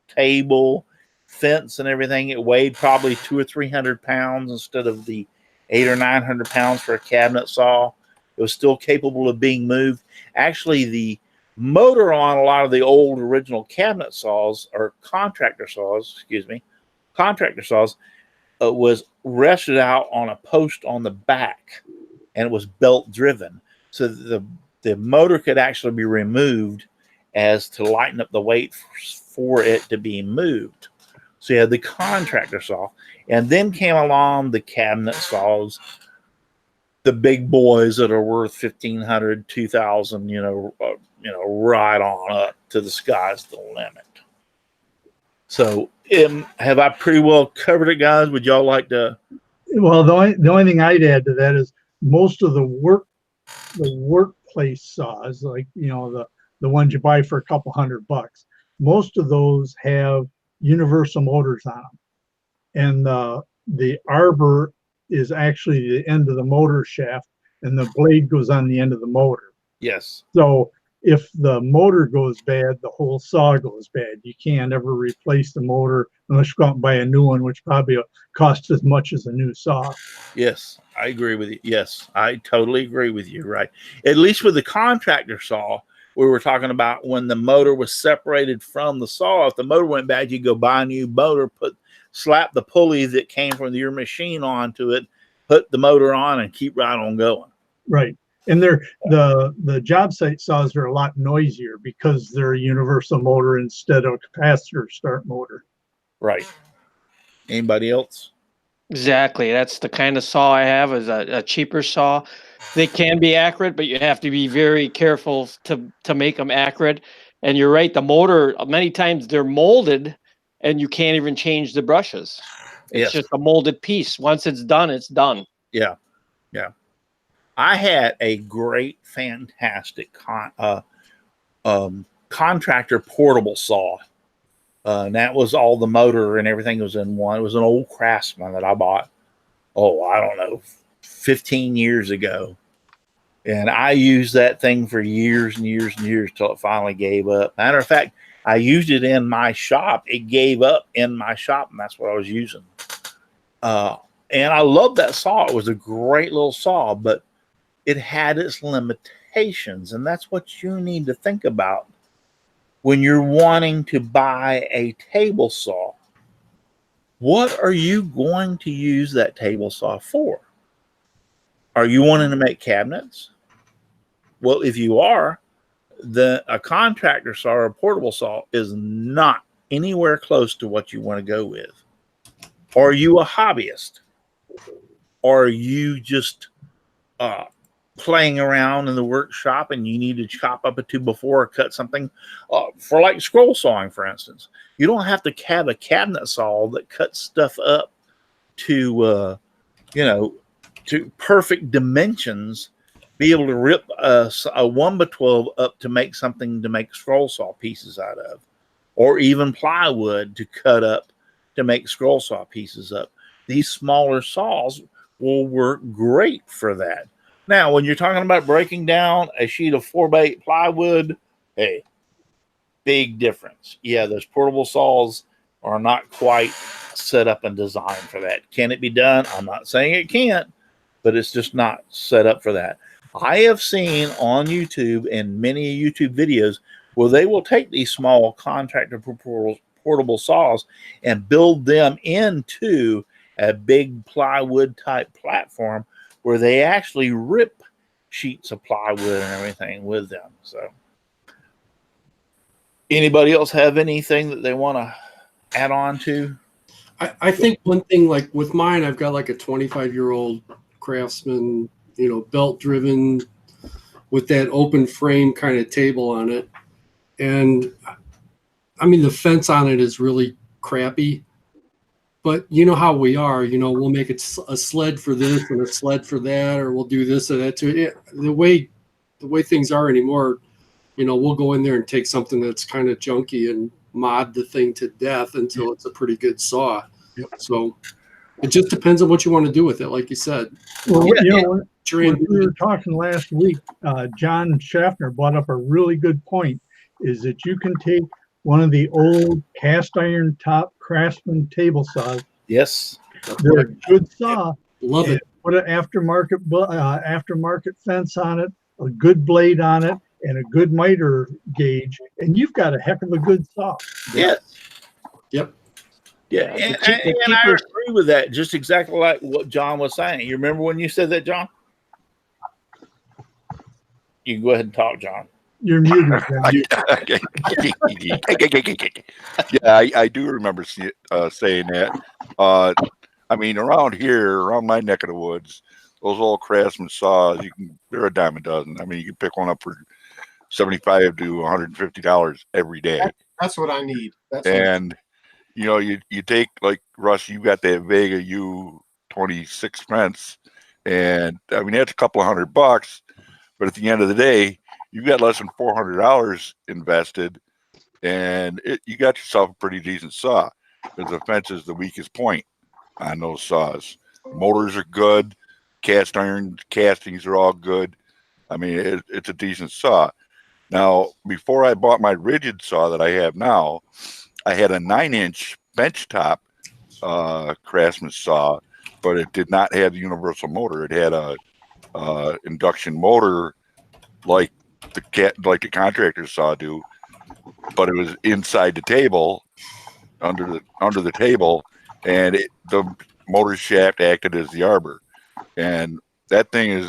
table, fence, and everything. It weighed probably 200 or 300 pounds instead of the 800 or 900 pounds for a cabinet saw. It was still capable of being moved. Actually, the motor on a lot of the old original cabinet saws, or contractor saws, was rested out on a post on the back, and it was belt driven. So the motor could actually be removed as to lighten up the weight for it to be moved. So you had the contractor saw, and then came along the cabinet saws, the big boys that are worth 1,500, 2,000, right on up to the sky's the limit. So have I pretty well covered it, guys? Would y'all like to? Well, the only thing I'd add to that is most of the workplace saws, like the ones you buy for a couple $100, most of those have universal motors on them, and the arbor is actually the end of the motor shaft, and the blade goes on the end of the motor. Yes. So if the motor goes bad, the whole saw goes bad. You can't ever replace the motor unless you go out and buy a new one, which probably costs as much as a new saw. Yes, I agree with you. Yes, I totally agree with you. Right. At least with the contractor saw, we were talking about when the motor was separated from the saw. If the motor went bad, you go buy a new motor, slap the pulley that came from your machine onto it, put the motor on, and keep right on going. Right. And the job site saws are a lot noisier because they're a universal motor instead of a capacitor start motor. Right. Anybody else? Exactly. That's the kind of saw I have, is a cheaper saw. They can be accurate, but you have to be very careful to make them accurate. And you're right, the motor, many times they're molded and you can't even change the brushes. It's just a molded piece. Once it's done, it's done. Yeah. Yeah. I had a great, fantastic contractor portable saw. And that was all the motor and everything was in one. It was an old Craftsman that I bought, I don't know, 15 years ago. And I used that thing for years and years and years till it finally gave up. Matter of fact, I used it in my shop. It gave up in my shop, and that's what I was using. And I loved that saw. It was a great little saw, but it had its limitations. And that's what you need to think about when you're wanting to buy a table saw. What are you going to use that table saw for? Are you wanting to make cabinets? Well, if you are, a contractor saw or a portable saw is not anywhere close to what you want to go with. Are you a hobbyist? Or are you just playing around in the workshop and you need to chop up a 2x4 or cut something for like scroll sawing, for instance? You don't have to have a cabinet saw that cuts stuff up to to perfect dimensions, be able to rip a 1x12 up to make something to make scroll saw pieces out of, or even plywood to cut up to make scroll saw pieces up. These smaller saws will work great for that. Now, when you're talking about breaking down a sheet of 4x8 plywood, hey, big difference. Yeah, those portable saws are not quite set up and designed for that. Can it be done? I'm not saying it can't, but it's just not set up for that. I have seen on YouTube and many YouTube videos where they will take these small contractor portable saws and build them into a big plywood type platform where they actually rip sheets of plywood and everything with them. So anybody else have anything that they want to add on to? I think one thing, like with mine, I've got like a 25-year-old Craftsman, belt driven with that open frame kind of table on it. And I mean, the fence on it is really crappy, but you know how we are, we'll make it a sled for this and a sled for that, or we'll do this or that too. The way things are anymore, we'll go in there and take something that's kind of junky and mod the thing to death until it's a pretty good saw. Yep. So it just depends on what you want to do with it, like you said. Well, when we were talking last week, John Schaffner brought up a really good point. is that you can take one of the old cast iron top Craftsman table saws. Yes. They're a good saw. Love and it. Put an aftermarket fence on it, a good blade on it, and a good miter gauge, and you've got a heck of a good saw. Yes. Yep. Yeah, The and I cheapest- agree with that. Just exactly like what John was saying. You remember when you said that, John? You can go ahead and talk, John. You're muted. Yeah, I do remember saying that. I mean, around here, around my neck of the woods, those old Craftsman saws, they're a dime a dozen. I mean, you can pick one up for $75 to $150 every day. That's what I need. And you know, you take, like, Russ, you got that Vega U26 fence, and I mean that's a couple of $100, but at the end of the day, you got less than $400 invested, and you got yourself a pretty decent saw, because the fence is the weakest point on those saws. Motors are good, cast iron castings are all good. I mean, it's a decent saw. Now, before I bought my rigid saw that I have now, I had a 9-inch benchtop Craftsman saw, but it did not have the universal motor. It had a induction motor like the contractor saw do, but it was inside the table, under the table, and the motor shaft acted as the arbor. And that thing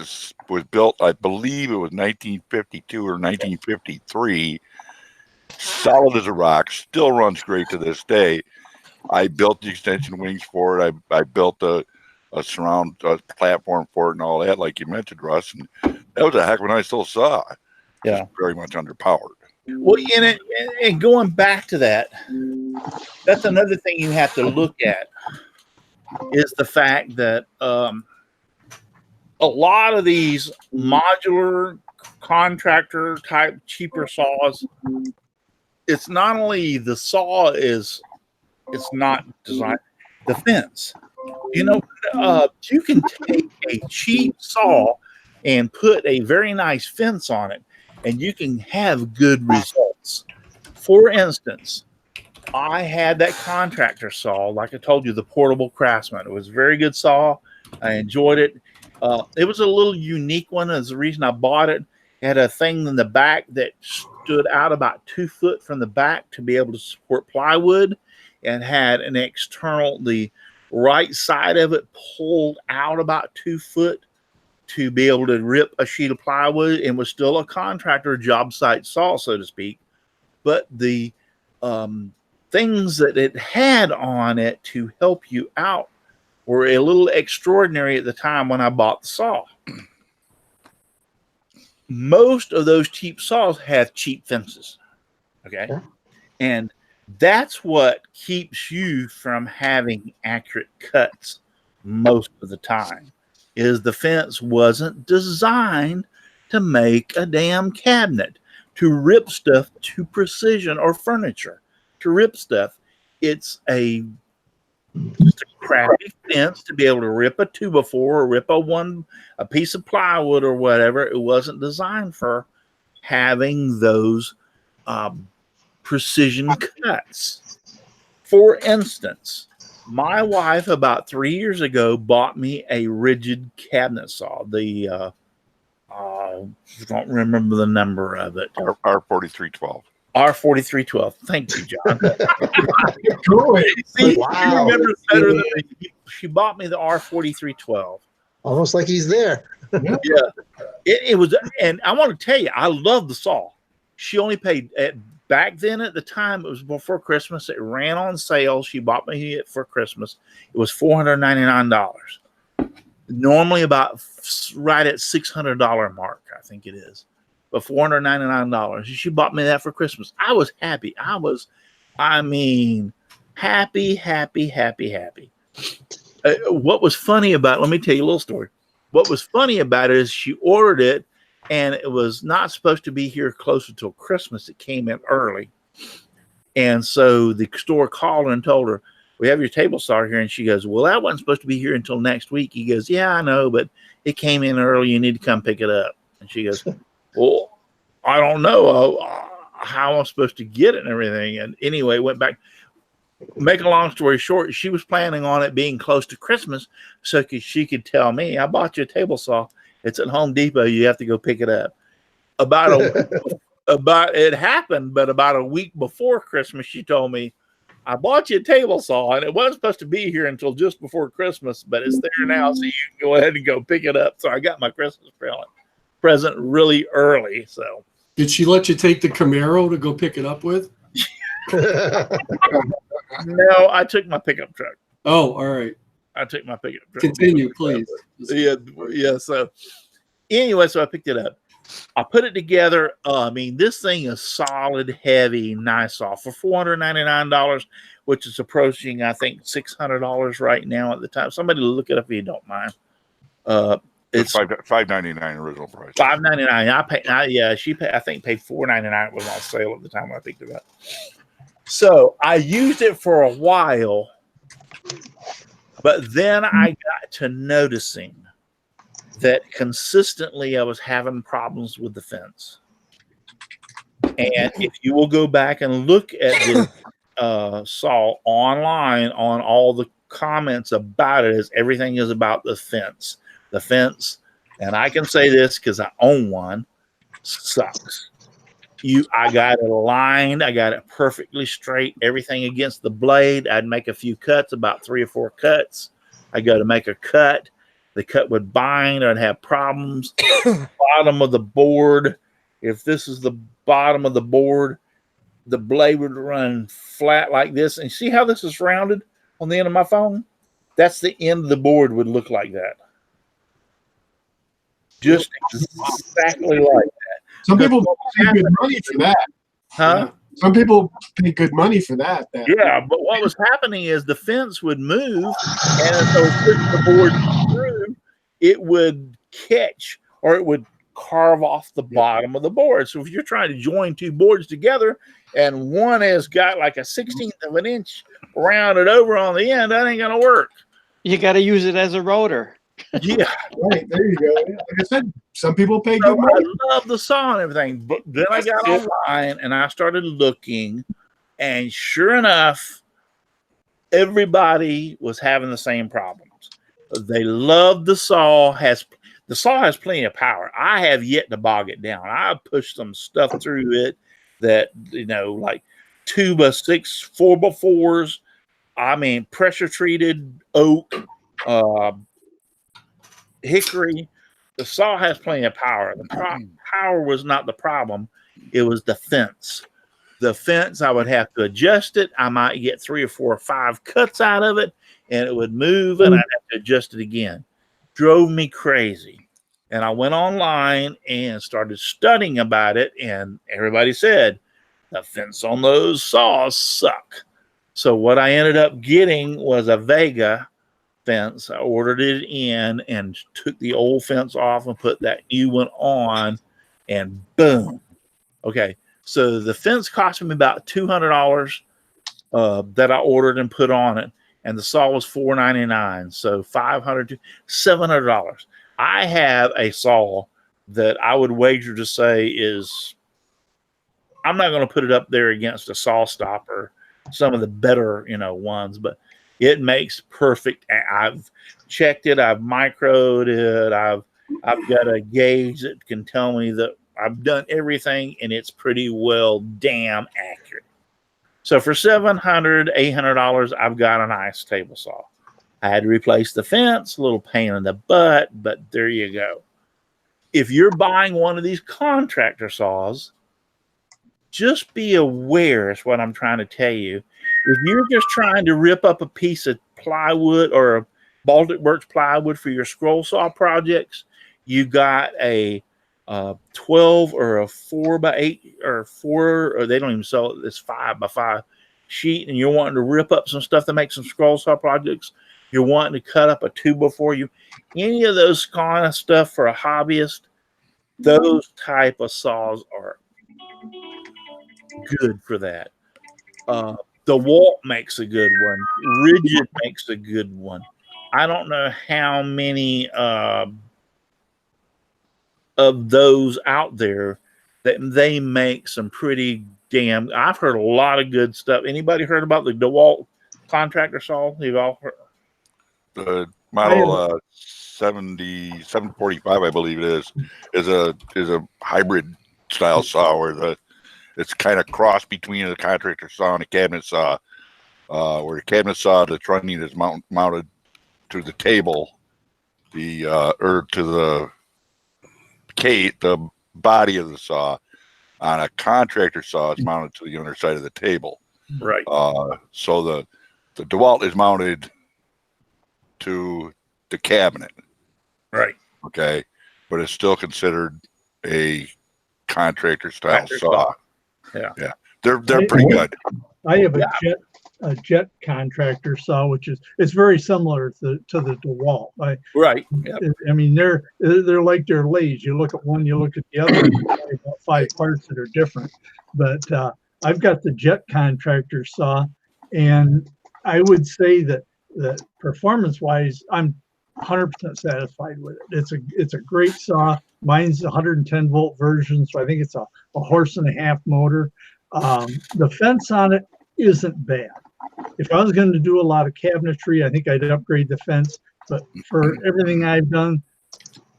was built, I believe it was 1952 or 1953. Solid as a rock, still runs great to this day. I built the extension wings for it. I built a surround platform for it and all that, like you mentioned, Russ. And that was a heck of a nice little saw. Yeah. Just very much underpowered. Well, and going back to that, that's another thing you have to look at, is the fact that a lot of these modular contractor type cheaper saws, it's not only the saw it's not designed, the fence. You know, you can take a cheap saw and put a very nice fence on it, and you can have good results. For instance, I had that contractor saw, like I told you, the portable Craftsman. It was a very good saw. I enjoyed it. It was a little unique one. That's the reason I bought it. It had a thing in the back that stood out about 2 foot from the back to be able to support plywood, and had an external, the right side of it pulled out about 2 foot to be able to rip a sheet of plywood, and was still a contractor job site saw, so to speak. But the things that it had on it to help you out were a little extraordinary at the time when I bought the saw. Most of those cheap saws have cheap fences. Okay. Yeah. And that's what keeps you from having accurate cuts most of the time, is the fence wasn't designed to make a damn cabinet, to rip stuff to precision, or furniture to rip stuff. It's just a crappy fence to be able to rip a 2x4 or rip a piece of plywood or whatever. It wasn't designed for having those precision cuts. For instance, my wife about 3 years ago bought me a rigid cabinet saw. I don't remember the number of it. R4312. R4312. Thank you, John. See, Wow. she remembers better than me. She bought me the R4312. Almost like he's there. Yeah, it was, and I want to tell you, I love the saw. She only paid back then at the time. It was before Christmas. It ran on sale. She bought me it for Christmas. It was $499. Normally about right at $600 mark, I think it is. But $499. She bought me that for Christmas. I was happy. Happy. What was funny about it, let me tell you a little story. What was funny about it is she ordered it, and it was not supposed to be here closer till Christmas. It came in early. And so the store called her and told her, "We have your table saw here." And she goes, "Well, that wasn't supposed to be here until next week." He goes, "Yeah, I know, but it came in early. You need to come pick it up." And she goes, "Well, I don't know. how I'm supposed to get it and everything. And anyway, went back. Make a long story short, she was planning on it being close to Christmas so she could tell me, I bought you a table saw. It's at Home Depot. You have to go pick it up. It happened, but about a week before Christmas, she told me, I bought you a table saw, and it wasn't supposed to be here until just before Christmas, but it's there now, so you can go ahead and go pick it up. So I got my Christmas present really early. So Did she let you take the Camaro to go pick it up with? no, I took my pickup truck. Oh, all right. I took my pickup truck. Continue, please. Yeah. So anyway, so I picked it up. I put it together. I mean, this thing is solid, heavy, nice saw for $499, which is approaching, I think, $600 right now at the time. Somebody look it up if you don't mind. It's $599 original price. $599. She paid. I think paid $499. It was on sale at the time when I picked it up. So I used it for a while, but then I got to noticing that consistently I was having problems with the fence. And if you will go back and look at the saw online, on all the comments about it, everything is about the fence. The fence, and I can say this because I own one, sucks. I got it aligned. I got it perfectly straight. Everything against the blade. I'd make a few cuts, about 3 or 4 cuts. I go to make a cut. The cut would bind. I'd have problems. Bottom of the board. If this is the bottom of the board, the blade would run flat like this. And see how this is rounded on the end of my phone? That's the end of the board would look like that. Just exactly like that. Some people pay good money for that. Huh? Some people pay good money for that. Yeah, but what was happening is the fence would move, and as I was pushing the board through, it would catch, or it would carve off the bottom of the board. So if you're trying to join 2 boards together, and one has got like a 16th of an inch rounded over on the end, that ain't gonna work. You got to use it as a rotor. Yeah, right. There you go. Like I said, some people pay good money. I love the saw and everything, but then I got online and I started looking, and sure enough, everybody was having the same problems. They loved the saw. The saw has plenty of power. I have yet to bog it down. I pushed some stuff through it that, like 2x6, 4x4s. I mean, pressure treated oak, hickory. The saw has plenty of power. The power was not the problem. It was the fence. The fence, I would have to adjust it. I might get 3 or 4 or 5 cuts out of it, and it would move, and I'd have to adjust it again. Drove me crazy. And I went online and started studying about it, and everybody said, the fence on those saws suck. So what I ended up getting was a Vega fence. I ordered it in and took the old fence off and put that new one on, and boom. Okay, so the fence cost me about $200 that I ordered and put on it, and the saw was $499, so $500 to $700. I have a saw that I would wager to say is, I'm not going to put it up there against a saw stopper, some of the better ones, but it makes perfect. I've checked it. I've microed it. I've got a gauge that can tell me that I've done everything, and it's pretty well damn accurate. So for $700, $800, I've got a nice table saw. I had to replace the fence, a little pain in the butt, but there you go. If you're buying one of these contractor saws, just be aware, is what I'm trying to tell you. If you're just trying to rip up a piece of plywood or a Baltic Works plywood for your scroll saw projects, you got a 12 or a 4x8 or 4, or they don't even sell it, this 5x5 sheet, and you're wanting to rip up some stuff to make some scroll saw projects, you're wanting to cut up a 2x4, any of those kind of stuff for a hobbyist, those type of saws are good for that. The Walt makes a good one. Rigid makes a good one. I don't know how many of those out there, they make some pretty damn. I've heard a lot of good stuff. Anybody heard about the DeWalt contractor saw? You've all heard? The model 745, I believe it is a hybrid style saw where it's kind of cross between a contractor saw and a cabinet saw. Where the cabinet saw, the trunnion is mounted to the table, or to the body of the saw. On a contractor saw, it's mounted to the underside of the table. Right. So the DeWalt is mounted to the cabinet. Right. Okay. But it's still considered a contractor style saw. Yeah. Yeah. They're pretty good. I have a jet contractor saw, it's very similar to the DeWalt. Right. Yep. I mean, they're like their lathes. You look at one, you look at the other, about 5 parts that are different. But I've got the jet contractor saw, and I would say that performance-wise, I'm 100% satisfied with it. It's a great saw. Mine's 110 volt version, so I think it's a 1.5 horse motor. The fence on it isn't bad. If I was going to do a lot of cabinetry, I think I'd upgrade the fence. But for everything I've done,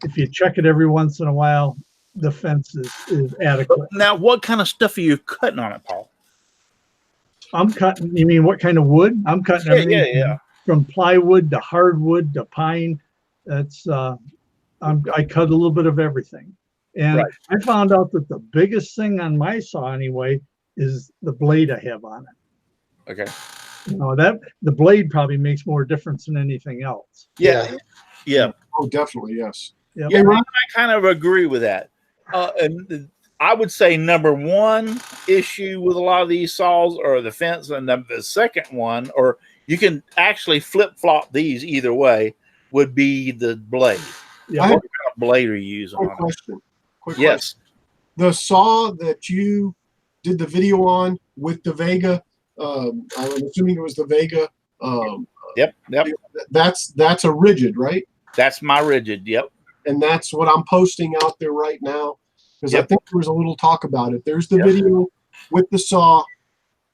if you check it every once in a while, the fence is adequate. Now, what kind of stuff are you cutting on it, Paul? I'm cutting. You mean what kind of wood? I'm cutting everything from plywood to hardwood to pine. That's I cut a little bit of everything. And I found out that the biggest thing on my saw anyway is the blade I have on it. Okay. You know, that the blade probably makes more difference than anything else. Yeah. Oh, definitely, yes. Yep. Yeah, I kind of agree with that. And I would say number one issue with a lot of these saws are the fence, and the second one, or you can actually flip-flop these either way, would be the blade. Yeah. What kind of blade are you using? Quick question. Yes. The saw that you did the video on with the Vega, I'm assuming it was the Vega. Yep. That's a rigid, right? That's my rigid. Yep. And that's what I'm posting out there right now, because I think there was a little talk about it. There's the video with the saw,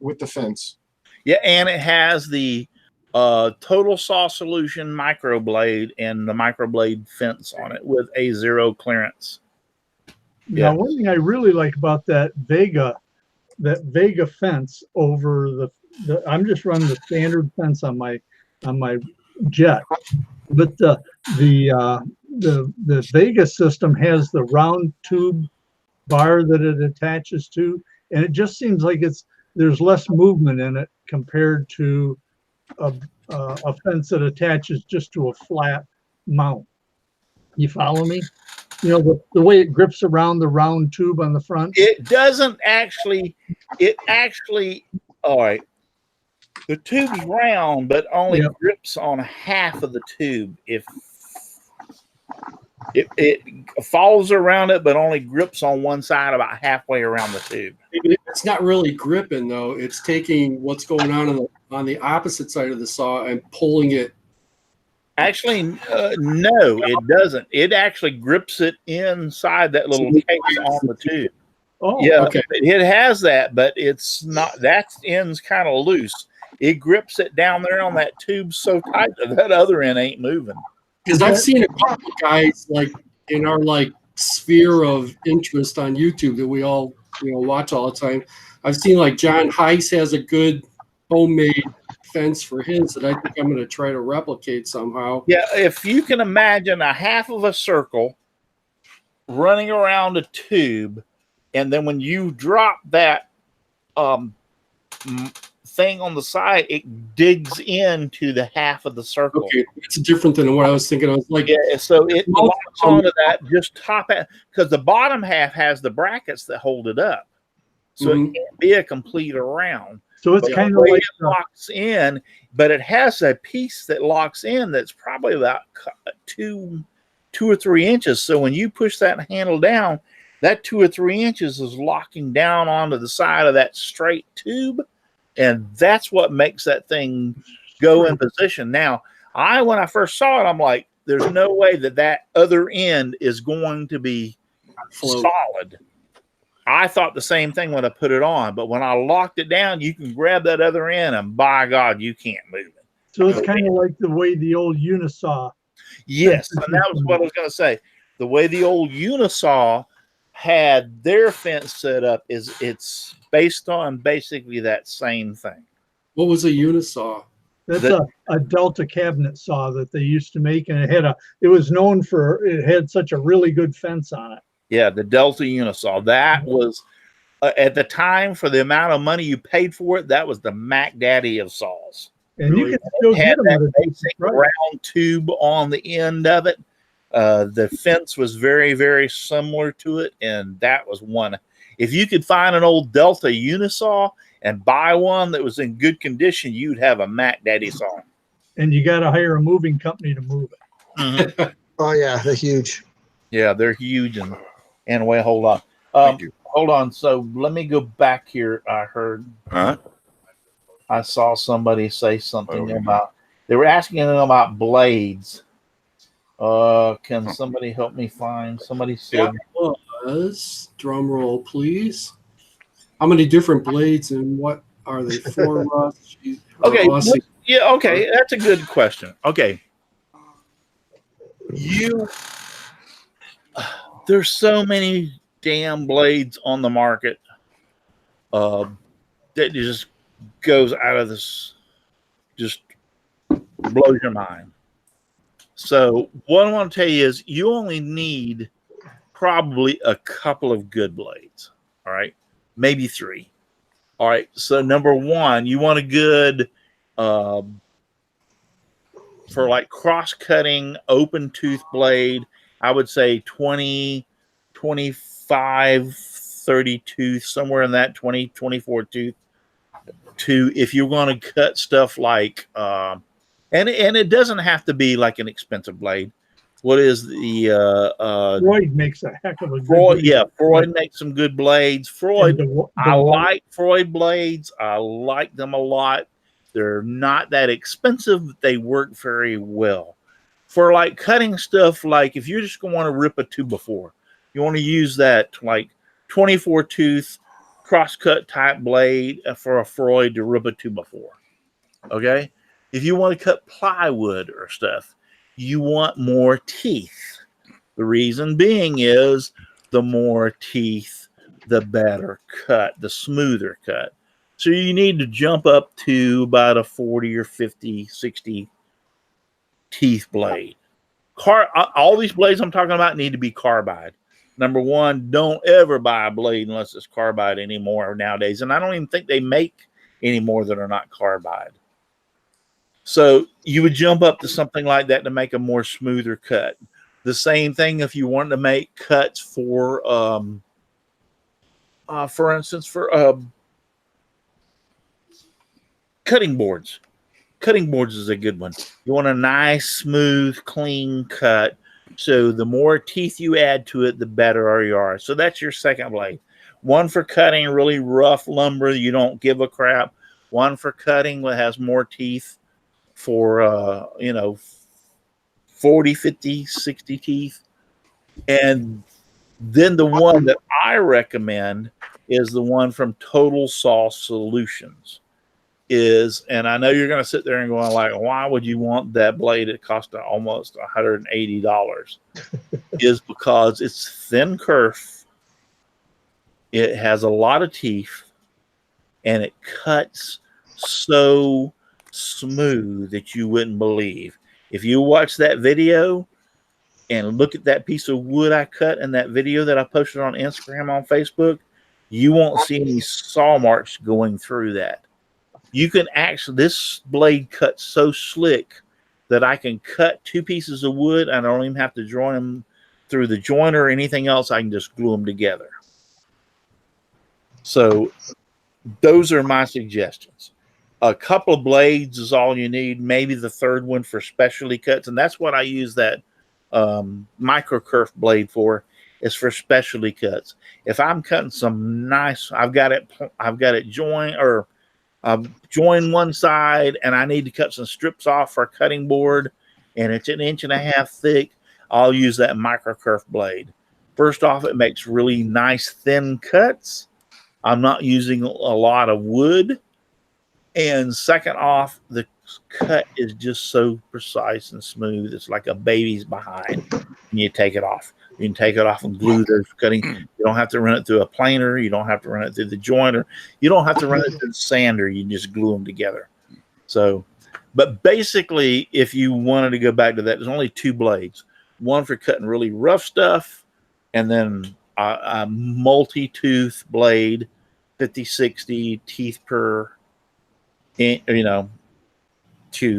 with the fence. Yeah, and it has the total saw solution microblade and the microblade fence on it with a 0 clearance. Now, one thing I really like about that Vega fence over the I'm just running the standard fence on my jet, but the Vega system has the round tube bar that it attaches to, and it just seems like there's less movement in it compared to a fence that attaches just to a flat mount. You follow me? You know, the way it grips around the round tube on the front. It doesn't actually. It actually. All right. The tube's round, but only grips on half of the tube. If it follows around it, but only grips on one side about halfway around the tube. It's not really gripping though. It's taking what's going on the opposite side of the saw and pulling it. Actually, no, it doesn't. It actually grips it inside that little case on the tube. Oh, yeah, okay. It has that, but it's not. That end's kind of loose. It grips it down there on that tube so tight that other end ain't moving. Because I've seen a couple of guys like in our sphere of interest on YouTube that we all watch all the time. I've seen like John Heiss has a good homemade fence for his that I think I'm going to try to replicate somehow. Yeah, if you can imagine a half of a circle running around a tube, and then when you drop that thing on the side, it digs into the half of the circle. Okay, it's different than what I was thinking. I was like, yeah, so it locks onto that just top it, because the bottom half has the brackets that hold it up, so it can't be a complete around. So it's kind of like it locks in, but it has a piece that locks in that's probably about 2 or 3 inches. So when you push that handle down, that 2 or 3 inches is locking down onto the side of that straight tube, and that's what makes that thing go in position. Now, when I first saw it, I'm like, there's no way that other end is going to be solid. I thought the same thing when I put it on, but when I locked it down, you can grab that other end, and by God, you can't move it. So it's kind of like the way the old Unisaw. Yes, and that was what I was going to say. The way the old Unisaw had their fence set up is it's based on basically that same thing. What was a unisaw? That's a Delta cabinet saw that they used to make, and it was known for, it had such a really good fence on it. Yeah, the Delta Unisaw. That was at the time, for the amount of money you paid for it, that was the Mac Daddy of saws. And really, you can still had get them that at a basic decent price. round tube on the end of it. The fence was very, very similar to it, and that was one. If you could find an old Delta Unisaw and buy one that was in good condition, you'd have a Mac Daddy saw. And you got to hire a moving company to move it. Mm-hmm. Oh yeah, they're huge. Yeah, they're huge. And wait, hold on. Hold on. So let me go back here. I heard. I saw somebody say something about. They were asking about blades. Can somebody help me find? Somebody said. That was, drum roll, please. How many different blades and what are they for, Russ? Okay. Yeah. Okay. That's a good question. Okay. There's so many damn blades on the market that just goes out of this, just blows your mind. So what I want to tell you is you only need probably a couple of good blades. All right. Maybe 3. All right. So number 1, you want a good for like cross-cutting open tooth blade. I would say 20, 25, 30 tooth, somewhere in that 20, 24 tooth. To if you're going to cut stuff like and it doesn't have to be like an expensive blade. What is the Freud makes a heck of a good Freud? Yeah, Freud makes some good blades. Freud, I like Freud blades. I like them a lot. They're not that expensive, but they work very well for like cutting stuff. Like if you're just going to rip a 2x4, you want to use that like 24 tooth cross-cut type blade for a Freud to rip a 2x4. Okay, if you want to cut plywood or stuff, you want more teeth. The reason being is the more teeth, the better cut, the smoother cut. So you need to jump up to about a 40 or 50, 60 teeth blade. All these blades I'm talking about need to be carbide. Number 1, don't ever buy a blade unless it's carbide anymore nowadays. And I don't even think they make any more that are not carbide. So you would jump up to something like that to make a more smoother cut. The same thing if you wanted to make cuts for instance, for cutting boards. Cutting boards is a good one. You want a nice, smooth, clean cut. So the more teeth you add to it, the better you are. So that's your second blade. One for cutting really rough lumber. You don't give a crap. One for cutting that has more teeth for, 40, 50, 60 teeth. And then the one that I recommend is the one from Total Saw Solutions. And I know you're going to sit there and going like, why would you want that blade? It cost almost $180. Is because it's thin kerf. It has a lot of teeth and it cuts so smooth that you wouldn't believe. If you watch that video and look at that piece of wood I cut in that video that I posted on Instagram, on Facebook, you won't see any saw marks going through that. You can actually, this blade cuts so slick that I can cut 2 pieces of wood. I don't even have to join them through the joiner or anything else. I can just glue them together. So those are my suggestions. A couple of blades is all you need. Maybe the third one for specialty cuts. And that's what I use that micro kerf blade for, is for specialty cuts. If I'm cutting some nice, I've got it joined, or join one side and I need to cut some strips off for a cutting board and it's 1.5 inches thick, I'll use that micro kerf blade. First off, it makes really nice thin cuts. I'm not using a lot of wood. And second off, the cut is just so precise and smooth. It's like a baby's behind when you take it off. You can take it off and glue those cutting. You don't have to run it through a planer. You don't have to run it through the jointer. You don't have to run it through the sander. You just glue them together. So, but basically, if you wanted to go back to that, there's only two blades. One for cutting really rough stuff, and then a multi-tooth blade, 50-60 teeth per, to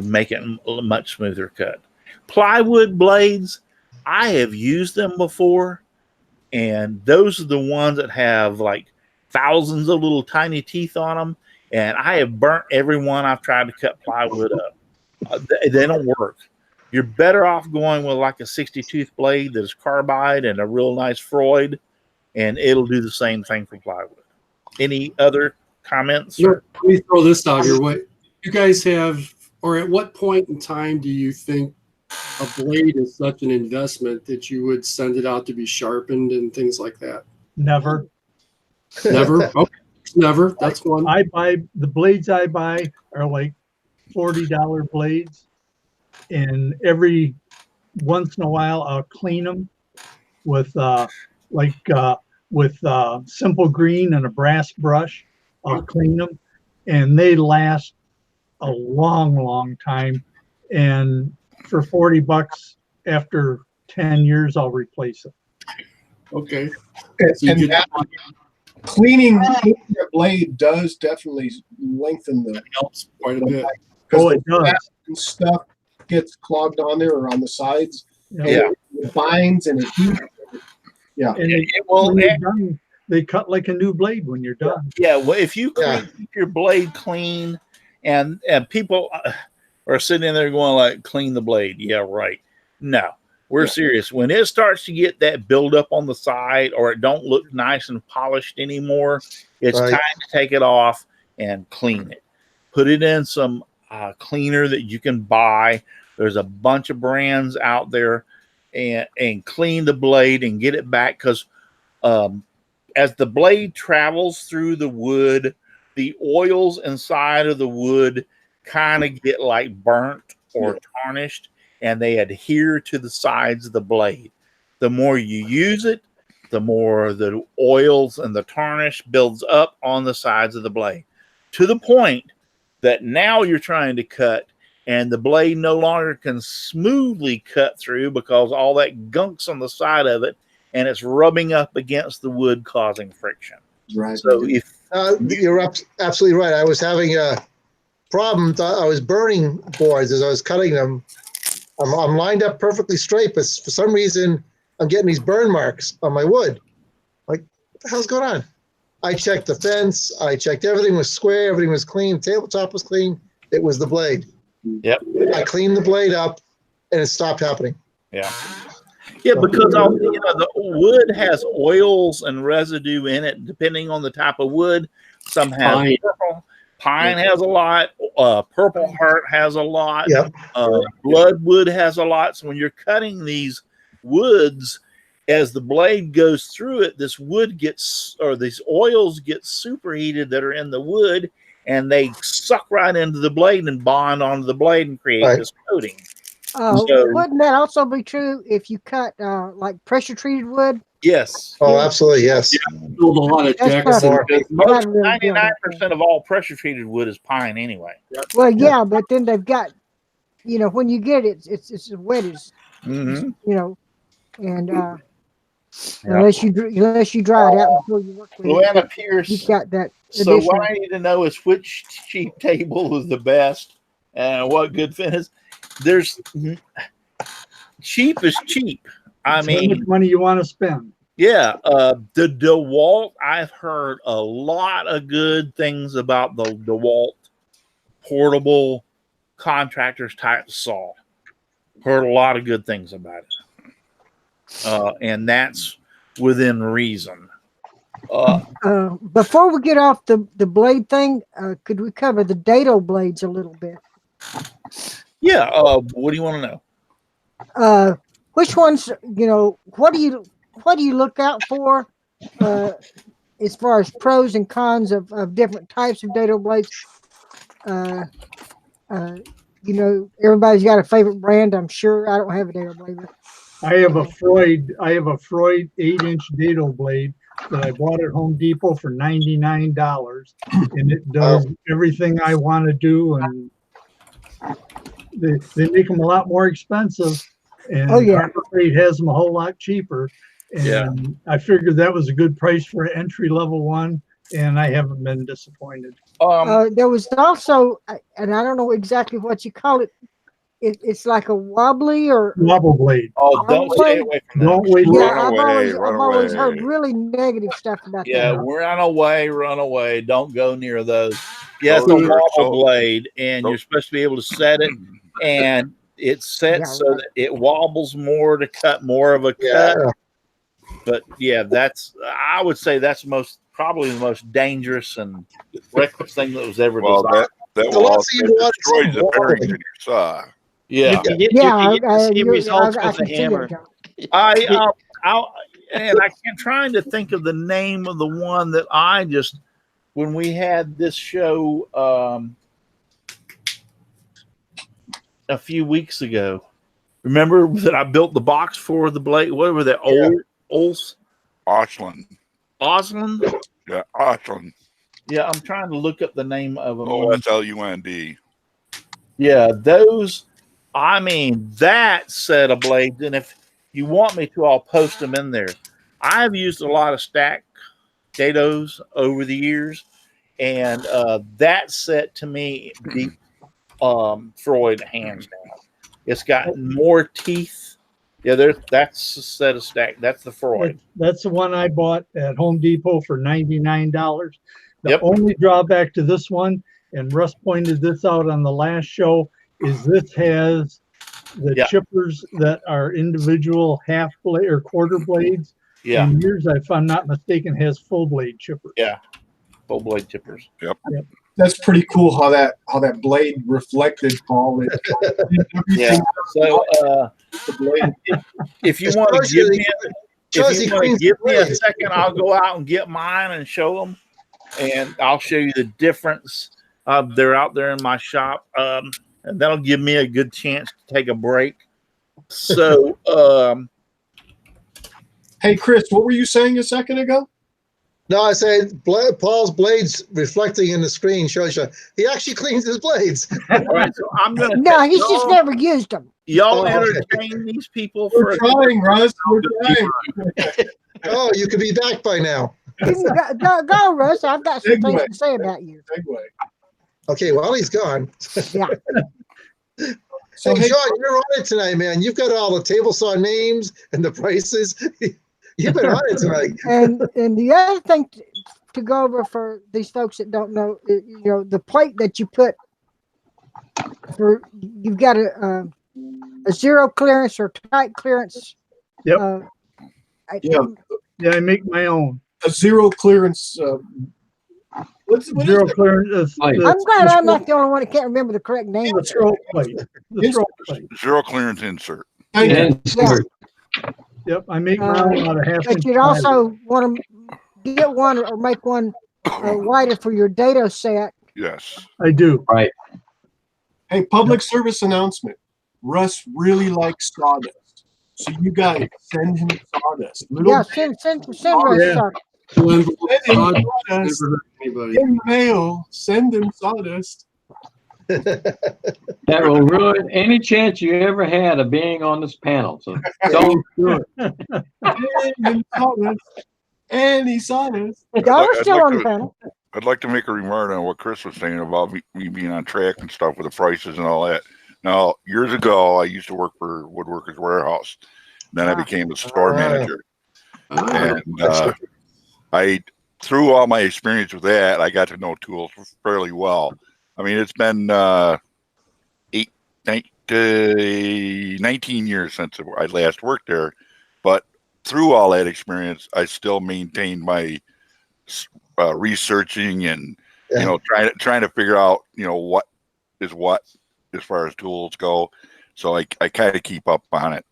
make it a much smoother cut. Plywood blades, I have used them before, and those are the ones that have like thousands of little tiny teeth on them, and I have burnt every one I've tried to cut plywood up. They don't work. You're better off going with like a 60 tooth blade that is carbide and a real nice Freud, and it'll do the same thing for plywood. Any other comments? Let me throw this out here. What you guys have, or at what point in time do you think a blade is such an investment that you would send it out to be sharpened and things like that? Never. Never? Okay. Never. That's one. I buy the blades I buy are like $40 blades, and every once in a while I'll clean them with simple green and a brass brush. I'll clean them, and they last a long time. And for $40 after 10 years, I'll replace it. Okay. And that, cleaning your blade does definitely lengthen the helps quite a bit. Oh, it does. And stuff gets clogged on there or on the sides. Yeah. It binds and it heats. Yeah. And they cut like a new blade when you're done. Yeah. Well, if you keep your blade clean, and people are sitting there going like, clean the blade. Yeah, right. No, we're serious. When it starts to get that buildup on the side, or it don't look nice and polished anymore, it's time to take it off and clean it. Put it in some cleaner that you can buy. There's a bunch of brands out there, and clean the blade and get it back, because as the blade travels through the wood, the oils inside of the wood kind of get like burnt or tarnished, and they adhere to the sides of the blade. The more you use it, the more the oils and the tarnish builds up on the sides of the blade, to the point that now you're trying to cut and the blade no longer can smoothly cut through because all that gunk's on the side of it, and it's rubbing up against the wood, causing friction. Right. So if you're absolutely right. I was having a problem. I was burning boards as I was cutting them. I'm lined up perfectly straight, but for some reason I'm getting these burn marks on my wood. Like, what the hell's going on? I checked the fence. I checked everything was square. Everything was clean. Tabletop was clean. It was the blade. Yep. I cleaned the blade up, and it stopped happening. Yeah. Yeah, because the wood has oils and residue in it, depending on the type of wood. Some have Pine. purple. Pine has a lot. Purple heart has a lot. Yep. Bloodwood has a lot. So when you're cutting these woods, as the blade goes through it, this wood gets, or these oils get superheated that are in the wood, and they suck right into the blade and bond onto the blade and create this coating. Wouldn't that also be true if you cut like pressure treated wood? Yes. Oh, absolutely. Yes. Build a lot of decks. Most 99% of all pressure treated wood is pine anyway. Well, yeah, but then they've got, when you get it, it's as wet as, and unless you dry it out before you work with Luana it, Pierce. you've got that. So what I need to know is which cheap table is the best and what good fit is. There's cheap is cheap. I mean, how much money you want to spend. Yeah. The DeWalt, I've heard a lot of good things about the DeWalt portable contractors type saw. Heard a lot of good things about it. And that's within reason. Before we get off the blade thing, could we cover the dado blades a little bit? Yeah. What do you want to know? Which ones, what do you what do you look out for as far as pros and cons of different types of dado blades? Uh, you know, everybody's got a favorite brand. I'm sure I don't have a dado blade. I have a Freud 8-inch dado blade that I bought at Home Depot for $99, and it does everything I want to do. And they make them a lot more expensive, and Harbor Freight has them a whole lot cheaper. And I figured that was a good price for an entry level one, and I haven't been disappointed. There was also, and I don't know exactly what you call it. It's like a wobbly or wobble blade. Oh, don't stay away from that. Don't wait. Yeah, I've always heard really negative stuff about that. Yeah, run away. Don't go near those. Yeah, it's a wobble blade, and you're supposed to be able to set it, and it's set so that it wobbles more to cut more of a cut. But yeah, I would say that's probably the most dangerous and reckless thing that was ever designed. That destroys the bearings in your saw. Yeah, you can get the same results with the hammer. And I'm trying to think of the name of the one that when we had this show a few weeks ago. Remember that I built the box for the blade? What were they? Osland. Yeah, Osland. Yeah, I'm trying to look up the name of them. OSLUND. Yeah, those. I mean, that set of blades, and if you want me to, I'll post them in there. I've used a lot of stack dados over the years, and that set to me beat Freud hands down. It's got more teeth. Yeah, that's a set of stack. That's the Freud. That's the one I bought at Home Depot for $99. The only drawback to this one, and Russ pointed this out on the last show, is this has the chippers that are individual half blade or quarter blades. Yeah. And yours, if I'm not mistaken, has full blade chippers. Yeah. Full blade chippers. Yep. That's pretty cool how that blade reflected, Paul. Yeah. So if you want to give me a second, I'll go out and get mine and show them, and I'll show you the difference. They're out there in my shop, and that'll give me a good chance to take a break. So, hey, Chris, what were you saying a second ago? No, I said Paul's blades reflecting in the screen shows you he actually cleans his blades. All right, so I'm gonna. No, he's just never used them. Y'all entertain these people We're trying, Russ. We're trying. Oh, you could be back by now. Go, Russ. I've got some things to say about you. Okay, well, he's gone. Yeah. So, hey, John, you're on it tonight, man. You've got all the table saw names and the prices. You've been on it tonight. And the other thing to go over for these folks that don't know, you know, the plate that you put for, you've got a zero clearance or tight clearance. Yep. I make my own. A zero clearance. What zero clearance. I'm glad I'm not the only one that can't remember the correct name. The throw plate. The throw plate. Zero clearance insert. Yep, I make my own out of half. But you'd also want to get one or make one wider for your dado set. Yes, I do. Right. Hey, public service announcement. Russ really likes sawdust, so you guys send him sawdust. Send Russ sawdust. In the mail, send him sawdust. That will ruin any chance you ever had of being on this panel. So don't do it. Any sawdust. Y'all are still on the panel. I'd like to make a remark on what Chris was saying about me being on track and stuff with the prices and all that. Now, years ago, I used to work for Woodworkers Warehouse. Then I became a store manager. And through all my experience with that, I got to know tools fairly well. I mean, it's been 19 years since I last worked there, but through all that experience, I still maintained my researching and trying to figure out what is what as far as tools go. So I kind of keep up on it.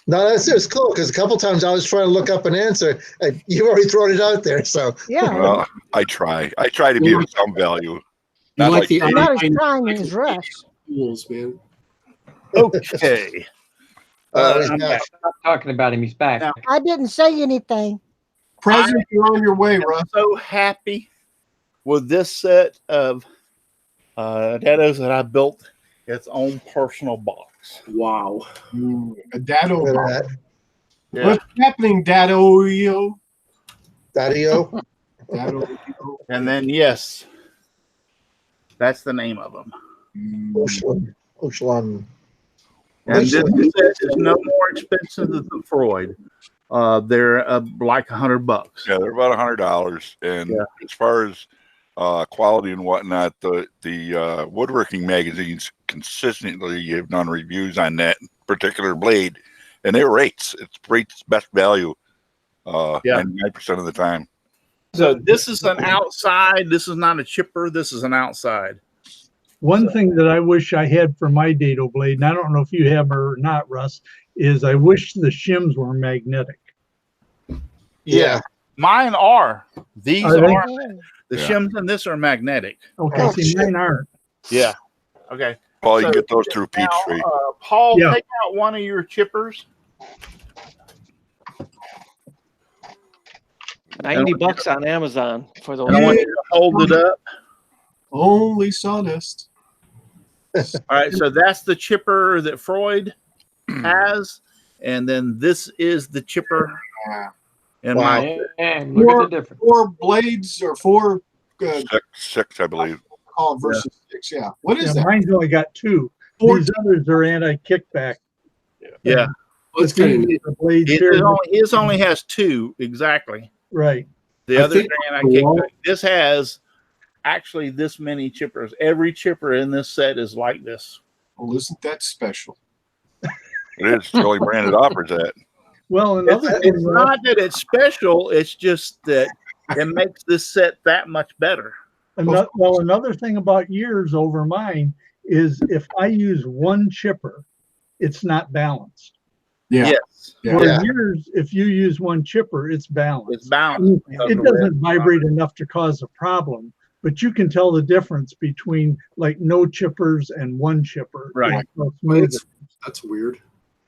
No, it's cool because a couple times I was trying to look up an answer, and you've already thrown it out there. So Yeah. Well, I try to be of some value. You Not like like the Dave. Not as I- trying as Russ. tools, man. Okay. he's I'm back. back. Stop talking about him. He's back. Now- I didn't say anything. Presents are on your way, I'm Russ. so happy with this set of dados that I built its own personal box. Wow. A Dado. Look at that. Yeah. What's happening, Dado? Daddy-o. Dado. And then, yes, that's the name of them. Oshlan. And this set is no more expensive than the Freud. They're like $100. Yeah, they're about $100. And Yeah. as far as quality and whatnot, the woodworking magazines consistently have done reviews on that particular blade, and it rates. It rates best value 99% of the time. So this is an outside. This is not a chipper. This is an outside. One thing that I wish I had for my dado blade, and I don't know if you have or not, Russ, is I wish the shims were magnetic. Yeah. Mine are. These Are they? are. The Yeah. shims in this are magnetic. Okay, Oh, see, shit. mine aren't. Yeah. Okay. Paul, you can So get those through now, Peachtree. Paul, Yeah. take out one of your chippers. $90 on Amazon for those. And I want you to hold it up. Only sawdust. All right. So that's the chipper that Freud has. And then this is the chipper. And Wow. my, And look at the difference. 4 blades or 4 Six, I believe. call versus 6. Yeah. What is Yeah, that? mine's only got 2. 4 These others are anti-kickback. yeah. Well, it's kind of neat. The blades His here, only has 2. Exactly. right. The I other think thing I the kicked wall- back. This has actually this many chippers. Every chipper in this set is like this. Well, isn't that special? It is the only brand that offers that. Well, another thing, It's Russ, not that it's special. It's just that it makes this set that much better. another thing about yours over mine is if I use one chipper, it's not balanced. Yeah. Yes, Yeah. Where Yeah. yours, if you use one chipper, it's balanced. it's balanced. It doesn't vibrate enough to cause a problem, but you can tell the difference between like no chippers and one chipper. Right. How smooth it is. That's weird.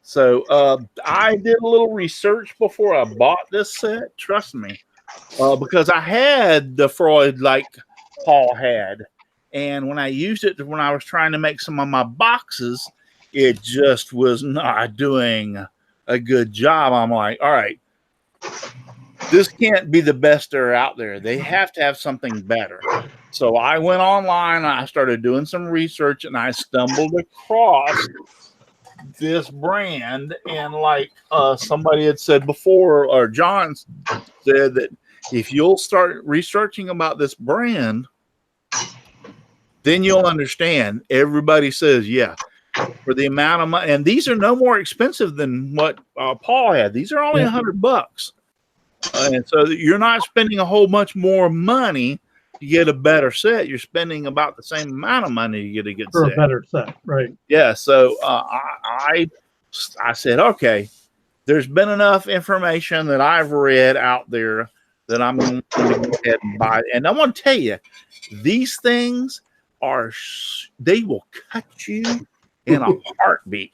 So I did a little research before I bought this set. Trust me, because I had the Freud like Paul had, and when I used it when I was trying to make some of my boxes, it just was not doing a good job. I'm like, all right, this can't be the best they're out there. They have to have something better. So I went online and I started doing some research, and I stumbled across this brand, and like somebody had said before, or John said that if you'll start researching about this brand, then you'll understand. Everybody says, yeah, for the amount of money, and these are no more expensive than what Paul had. These are only $100, and so you're not spending a whole bunch more money to get a better set. You're spending about the same amount of money to get a good For set. a better set, right? Yeah, so I said, okay, there's been enough information that I've read out there that I'm going to go ahead and buy. And I'm going to tell you, these things they will cut you in a heartbeat.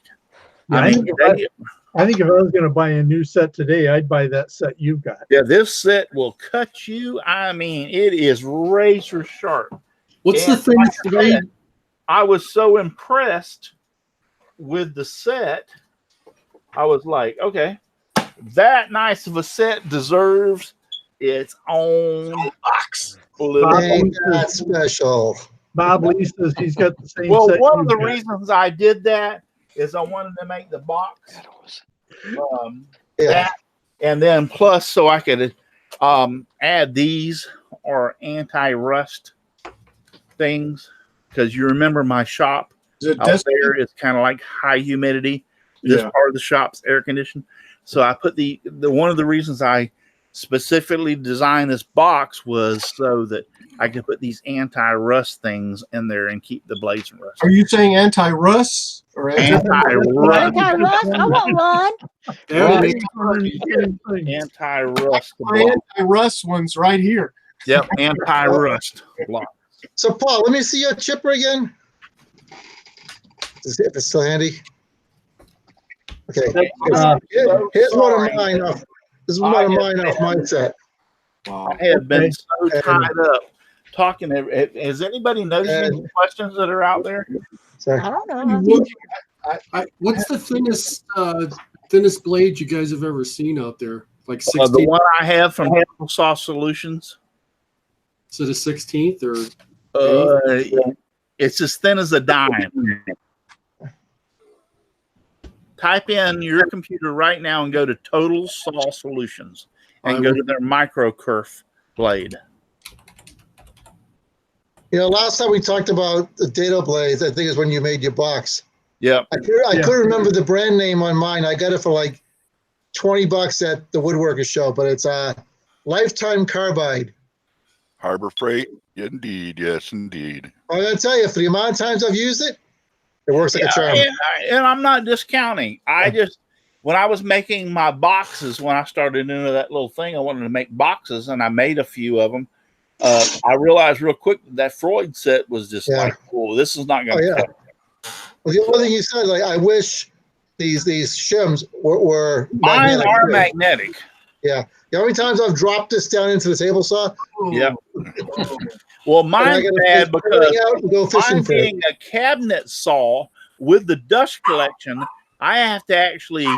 I mean, I think if I was going to buy a new set today, I'd buy that set you've got. yeah, this set will cut you. I mean, it is razor sharp. What's And the thing like I today? said, I was so impressed with the set. I was like, okay, that nice of a set deserves its own box. Ain't that special? Bob Lee says he's got the same Well, set. one of you've the got. reasons I did that is I wanted to make the box Yeah. that, and then plus so I could add these or anti-rust things, because you remember my shop Is it out there is kind of like high humidity. This Yeah. part of the shop's air conditioned, so I put the one of the reasons I specifically designed this box was so that I could put these anti-rust things in there and keep the blades from rusting. Are you saying anti-Russ or Anti-rust. Anti-rust? I want one. Daddy, Anti-rust My anti-Russ one's right here. Yep, anti-rust block. So Paul, let me see your chipper again. If it's still handy. Okay. Here's one of mine off. This is one of mine off my set. I have been so tied up talking. Has anybody noticed any questions that are out there? I don't know. What's the thinnest blade you guys have ever seen out there? Like 16? The one I have from Table Solutions. Is it a 16th or? It's as thin as a dime. Type in your computer right now and go to Total Saw Solutions and go to their micro kerf blade. You know, last time we talked about the dado blades, I think is when you made your box. Yep. I couldn't remember the brand name on mine. I got it for like $20 at the Woodworker show, but it's a Lifetime Carbide. Harbor Freight, indeed, yes, indeed. I'm gonna tell you, for the amount of times I've used it, it works like a charm. And I'm not discounting. When I was making my boxes, when I started into that little thing, I wanted to make boxes, and I made a few of them. I realized real quick that Freud set was just like, "Oh, this is not going to cut." Well, the other thing you said, like, I wish these shims were mine magnetic. are magnetic. Yeah. The only times I've dropped this down into the table saw. Yeah. Well, mine's bad because mine being a cabinet saw with the dust collection, I have to actually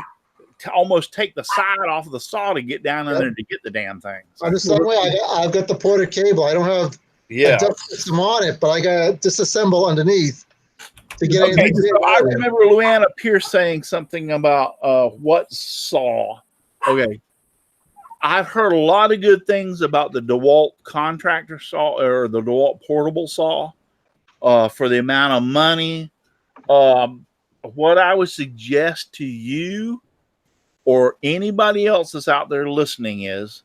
almost take the side off of the saw to get down in there to get the damn thing. I'm the same way. I've got the Porter cable. I don't have a dust system on it, but I got to disassemble underneath to get anything. So I remember Luana Pierce saying something about what saw. Okay. I've heard a lot of good things about the DeWalt contractor saw or the DeWalt portable saw for the amount of money. What I would suggest to you or anybody else that's out there listening is,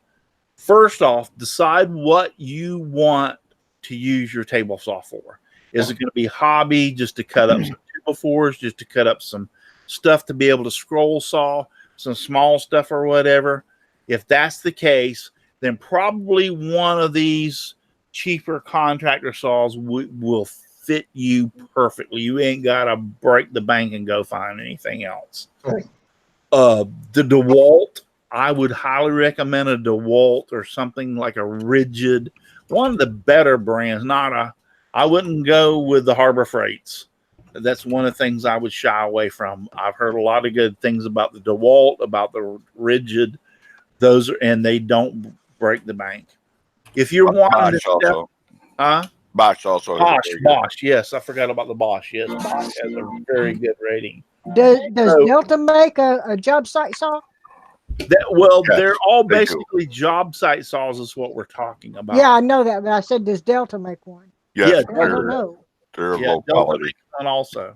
first off, decide what you want to use your table saw for. Is it going to be hobby, just to cut up some 2x4s, just to cut up some stuff to be able to scroll saw, some small stuff or whatever? If that's the case, then probably one of these cheaper contractor saws will fit you perfectly. You ain't got to break the bank and go find anything else. Right. The DeWalt, I would highly recommend a DeWalt or something like a Rigid, one of the better brands. I wouldn't go with the Harbor Freights. That's one of the things I would shy away from. I've heard a lot of good things about the DeWalt, about the Rigid. And they don't break the bank. If you're wanting to Bosch also. Bosch, yes, I forgot about the Bosch. Yes, Bosch has a very good rating. Does Delta make a job site saw? They're all basically job site saws is what we're talking about. Yeah, I know that, but I said, does Delta make one? Yes, I don't know. They're low quality. One also,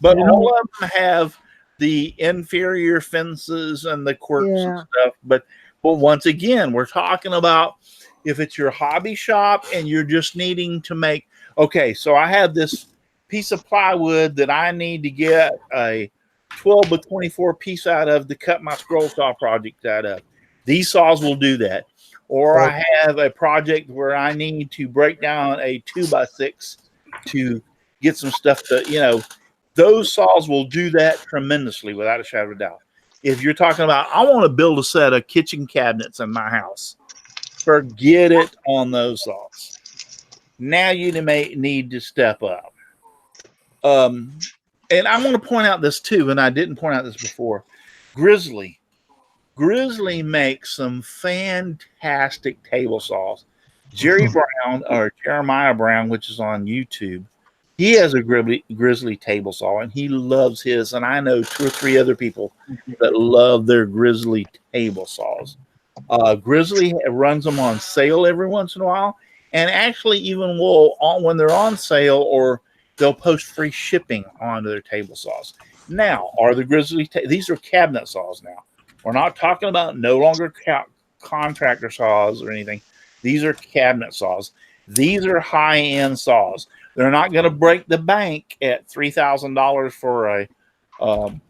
but all of them have the inferior fences and the quirks and stuff. But once again, we're talking about if it's your hobby shop and you're just needing to make, okay, so I have this piece of plywood that I need to get a 12 by 24 piece out of to cut my scroll saw project out of. These saws will do that. Or I have a project where I need to break down a 2x6 to get some stuff to, those saws will do that tremendously without a shadow of a doubt. If you're talking about, I want to build a set of kitchen cabinets in my house, forget it on those saws. Now you may need to step up. And I want to point out this too, and I didn't point out this before. Grizzly makes some fantastic table saws. Jerry Brown, or Jeremiah Brown, which is on YouTube, he has a Grizzly table saw, and he loves his. And I know 2 or 3 other people that love their Grizzly table saws. Grizzly runs them on sale every once in a while, and actually even when they're on sale, or they'll post free shipping onto their table saws. Now, are the Grizzly these are cabinet saws now. We're not talking about no longer contractor saws or anything. These are cabinet saws. These are high-end saws. They're not going to break the bank at $3,000 for a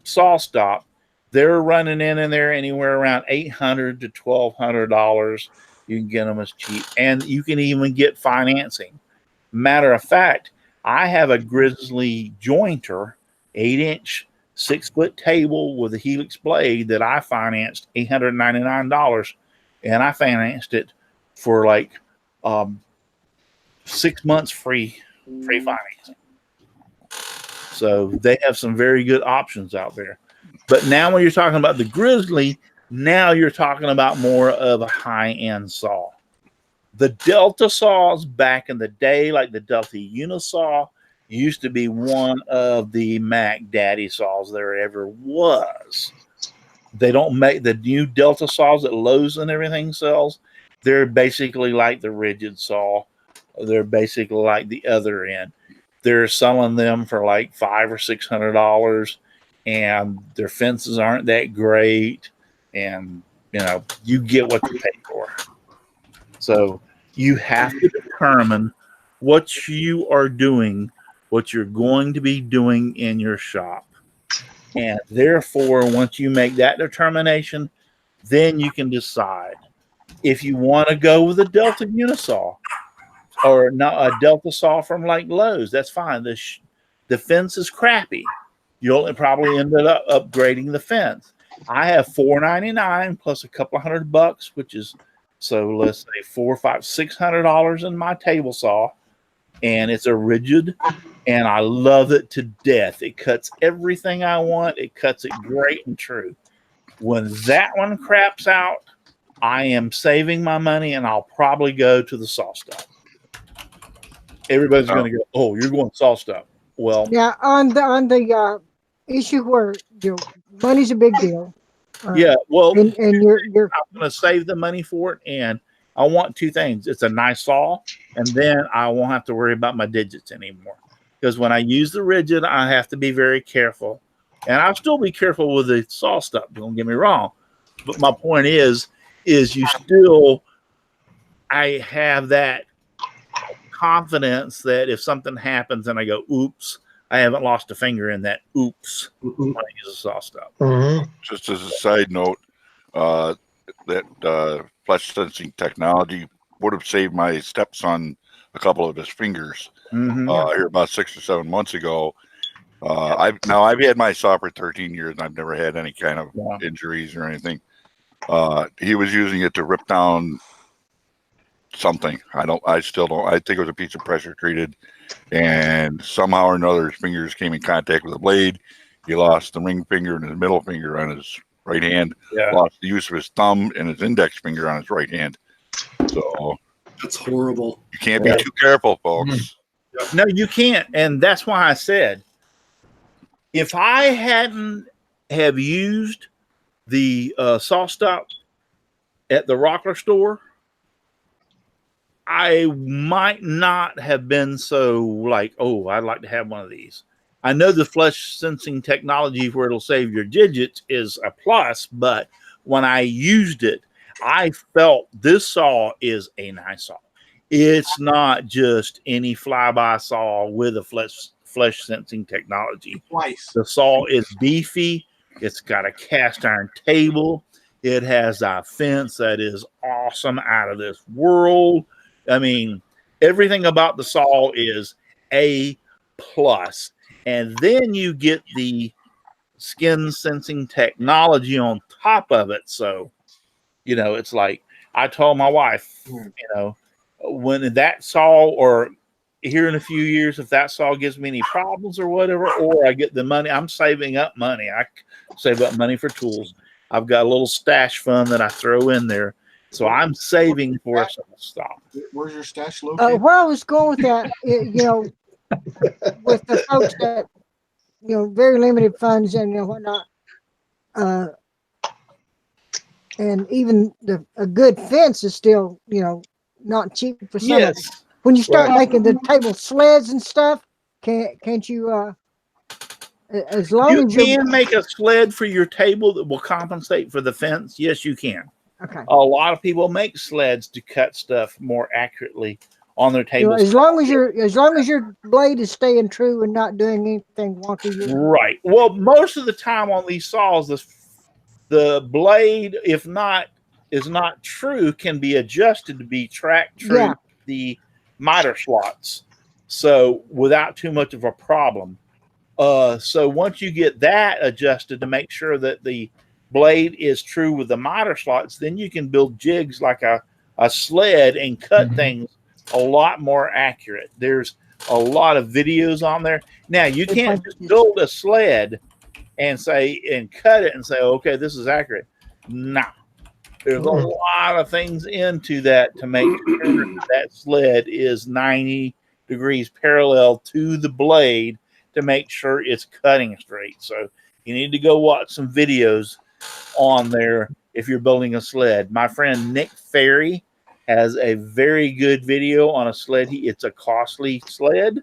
saw stop. They're running in there anywhere around $800 to $1,200. You can get them as cheap, and you can even get financing. Matter of fact, I have a Grizzly jointer, 8-inch, 6-foot table with a helix blade that I financed $899, and I financed it for like 6 months free financing. So they have some very good options out there. But now when you're talking about the Grizzly, now you're talking about more of a high-end saw. The Delta saws back in the day, like the Delta Unisaw, used to be one of the Mac Daddy saws there ever was. They don't make the new Delta saws that Lowe's and everything sells. They're basically like the rigid saw. They're basically like the other end. They're selling them for like $500 or $600, and their fences aren't that great. And you know, you get what you pay for. So you have to determine what you are doing, what you're going to be doing in your shop. And therefore, once you make that determination, then you can decide if you want to go with a Delta Unisaw or not a Delta saw from like Lowe's. That's fine. The fence is crappy. You'll probably end up upgrading the fence. I have $499 plus a couple $100, which is, so let's say $400, $500, $600 in my table saw, and it's a rigid, and I love it to death. It cuts everything I want. It cuts it great and true. When that one craps out, I am saving my money, and I'll probably go to the saw stop. Everybody's going to go, oh, you're going saw stop. Well, yeah, on the issue where money's a big deal. Yeah, well, and you're I'm going to save the money for it, and I want two things. It's a nice saw, and then I won't have to worry about my digits anymore. Because when I use the rigid, I have to be very careful, and I'll still be careful with the saw stuff. Don't get me wrong, but my point is you still, I have that confidence that if something happens and I go, oops, I haven't lost a finger in that oops when I use a saw stop. Just as a side note, that flesh sensing technology would have saved my stepson a couple of his fingers. Here about 6 or 7 months ago. I've had my saw for 13 years and I've never had any kind of injuries or anything. He was using it to rip down something. I still don't. I think it was a piece of pressure treated, and somehow or another his fingers came in contact with the blade. He lost the ring finger and his middle finger on his right hand. Lost the use of his thumb and his index finger on his right hand. So that's horrible. You can't be too careful, folks. No, you can't, and that's why I said if I hadn't have used the saw stop at the Rockler store, I might not have been so like, oh, I'd like to have one of these. I know the flesh sensing technology where it'll save your digits is a plus, but when I used it, I felt this saw is a nice saw. It's not just any flyby saw with a flesh sensing technology. The saw is beefy. It's got a cast iron table. It has a fence that is awesome, out of this world. I mean, everything about the saw is A plus. And then you get the skin sensing technology on top of it. So, you know, it's like I told my wife, you know, when that saw, or here in a few years, if that saw gives me any problems or whatever, or I get the money, I'm saving up money. I save up money for tools. I've got a little stash fund that I throw in there. So I'm saving for some stuff. Where's your stash located? Where I was going with that, you know, with the folks that, you know, very limited funds and whatnot, and even a good fence is still, you know, not cheap for some. Yes. When you start making the table sleds and stuff, can't you? As long as you can make a sled for your table that will compensate for the fence, yes, you can. Okay. A lot of people make sleds to cut stuff more accurately on their You know, tables. as long as your blade is staying true and not doing anything wonky, you're Right. Well, most of the time on these saws, the blade, if not is not true, can be adjusted to be track true Yeah. to the miter slots. So without too much of a problem. So once you get that adjusted to make sure that the blade is true with the miter slots, then you can build jigs like a sled and cut things a lot more accurate. There's a lot of videos on there. Now you can't just build a sled and cut it and say, okay, this is accurate. Nah. There's a lot of things into that to make sure that sled is 90 degrees parallel to the blade to make sure it's cutting straight. So you need to go watch some videos on there if you're building a sled. My friend Nick Ferry has a very good video on a sled. It's a costly sled,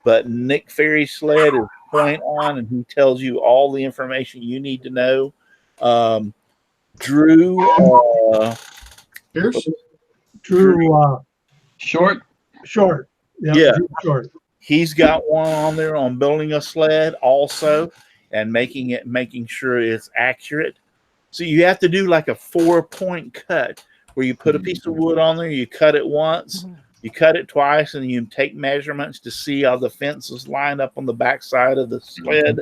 but Nick Ferry's sled is point on, and he tells you all the information you need to know. Drew Pierce? Drew Short. Short. Yeah. Drew Short. He's got one on there on building a sled also and making sure it's accurate. So you have to do like a 4-point cut where you put a piece of wood on there, you cut it once, you cut it twice, and you take measurements to see how the fence is lined up on the back side of the sled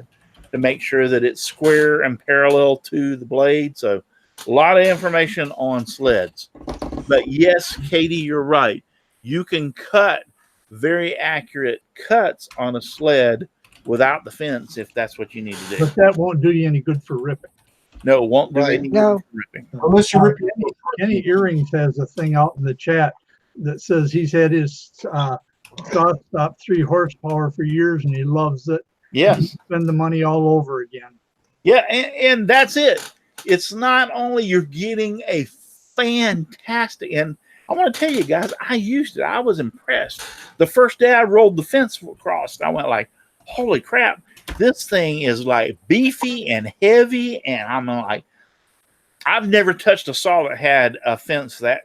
to make sure that it's square and parallel to the blade. So a lot of information on sleds. But yes, Katie, you're right. You can cut very accurate cuts on a sled without the fence if that's what you need to do. But that won't do you any good for ripping. No, it won't do Right. any No. good for ripping. Unless you're ripping. Kenny Earrings has a thing out in the chat that says he's had his saw stop 3 horsepower for years and he loves it. Yes. Spend the money all over again. Yeah, and that's it. It's not only you're getting a fantastic, and I want to tell you guys, I used it. I was impressed. The first day I rolled the fence across, I went like, holy crap, this thing is like beefy and heavy. And I'm like, I've never touched a saw that had a fence that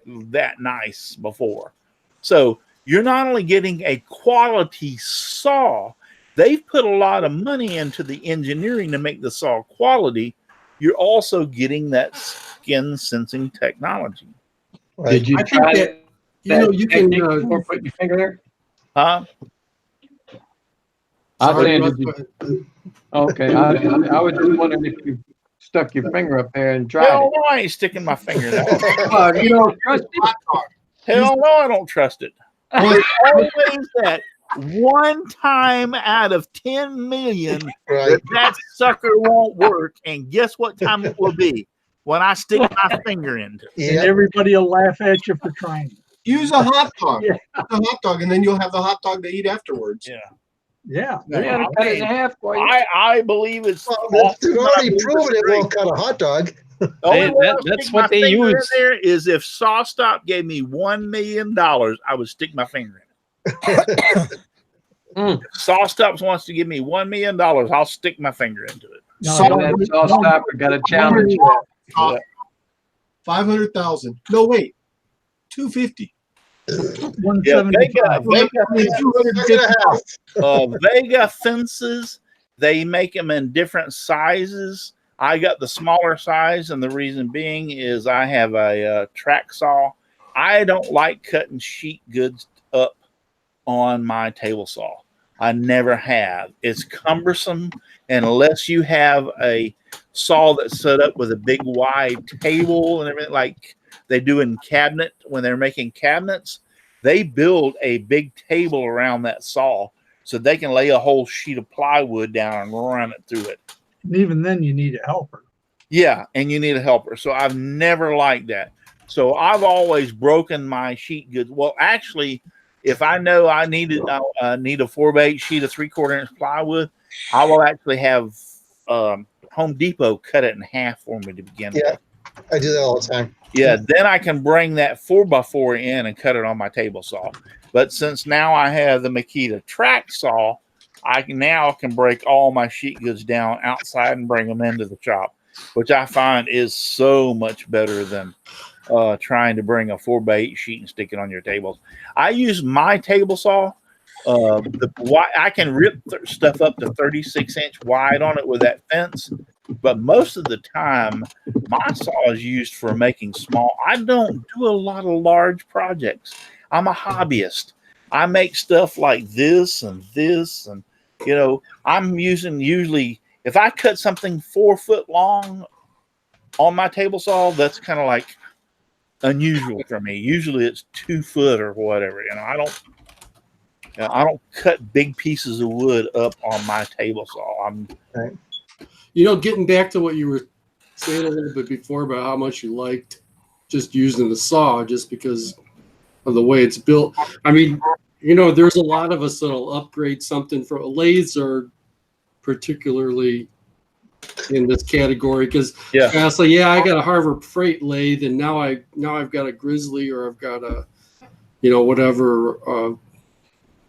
nice before. So you're not only getting a quality saw, they've put a lot of money into the engineering to make the saw quality. You're also getting that skin sensing technology. Right. Did you I think try that, you know, you can. or put your finger there? Huh? I'm Sorry, saying, Russ, did you, but, okay. I was just wondering if you stuck your finger up there and tried Hell it. no, I ain't sticking my finger there. You don't trust it? Hell no, I don't trust it. There's always that one time out of 10 million Right. that sucker won't work. And guess what time it will be? When I stick my finger into it. And Yeah. everybody will laugh at you for trying. Use a hot dog. Yeah. Use a hot dog, and then you'll have the hot dog to eat afterwards. Yeah. Yeah. You gotta cut it in half for you. I believe it's Well, they've already proven it won't cut a hot dog. The only way I'll that's stick what my they finger use. in there is if SawStop gave me $1 million, I would stick my finger in it. If SawStop wants to give me $1 million, I'll stick my finger into it. No, So- That's all stop. We got a challenge. 500,000. No, wait. 250. Yeah, 175. Vega fences, they make them in different sizes. I got the smaller size, and the reason being is I have a track saw. I don't like cutting sheet goods up on my table saw. I never have. It's cumbersome, and unless you have a saw that's set up with a big wide table and everything like they do in cabinet when they're making cabinets, they build a big table around that saw so they can lay a whole sheet of plywood down and run it through it. And even then, you need a helper. Yeah, and you need a helper. So I've never liked that. So I've always broken my sheet goods. Well, actually, if I know I need a 4x8 sheet of 3/4 inch plywood, I will actually have Home Depot cut it in half for me to begin with. Yeah, I do that all the time. Yeah, then I can bring that 4x4 in and cut it on my table saw. But since now I have the Makita track saw, I can break all my sheet goods down outside and bring them into the shop. which I find is so much better than trying to bring a 4x8 sheet and stick it on your tables. I use my table saw. I can rip stuff up to 36-inch wide on it with that fence, but most of the time, my saw is used for making small. I don't do a lot of large projects. I'm a hobbyist. I make stuff like this, and I'm using usually if I cut something 4 foot long on my table saw, that's kind of like unusual for me. Usually it's 2 foot or whatever. I don't cut big pieces of wood up on my table saw. Getting back to what you were saying a little bit before about how much you liked just using the saw just because of the way it's built. I mean, there's a lot of us that'll upgrade something for lathes are particularly in this category because I got a Harbor Freight lathe and now I've got a Grizzly or I've got a whatever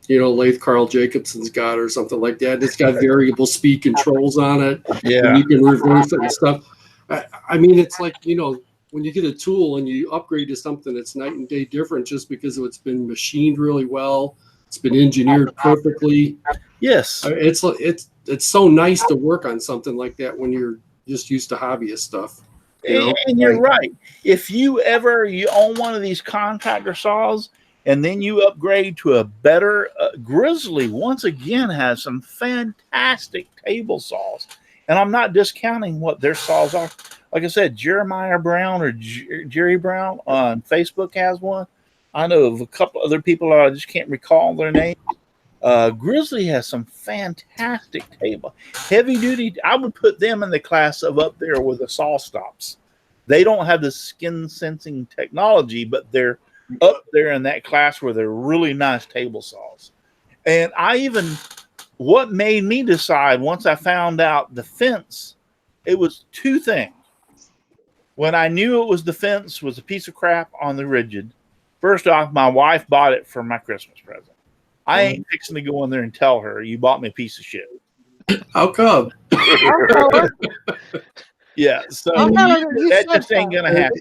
lathe Carl Jacobson's got or something like that. It's got variable speed controls on it. Yeah, and you can reverse it and stuff. I mean, it's like when you get a tool and you upgrade to something that's night and day different just because it's been machined really well, it's been engineered perfectly. Yes, it's so nice to work on something like that when you're just used to hobbyist stuff. And you're right. If you own one of these contractor saws and then you upgrade to a better Grizzly, once again has some fantastic table saws. And I'm not discounting what their saws are. Like I said, Jeremiah Brown or Jerry Brown on Facebook has one. I know of a couple other people. I just can't recall their names. Grizzly has some fantastic table. Heavy duty, I would put them in the class of up there with the saw stops. They don't have the skin sensing technology, but they're up there in that class where they're really nice table saws. And what made me decide once I found out the fence, it was 2 things. When I knew it was the fence was a piece of crap on the rigid, first off, my wife bought it for my Christmas present. I ain't fixing to go in there and tell her you bought me a piece of shit. How come? Yeah, so that just ain't gonna happen.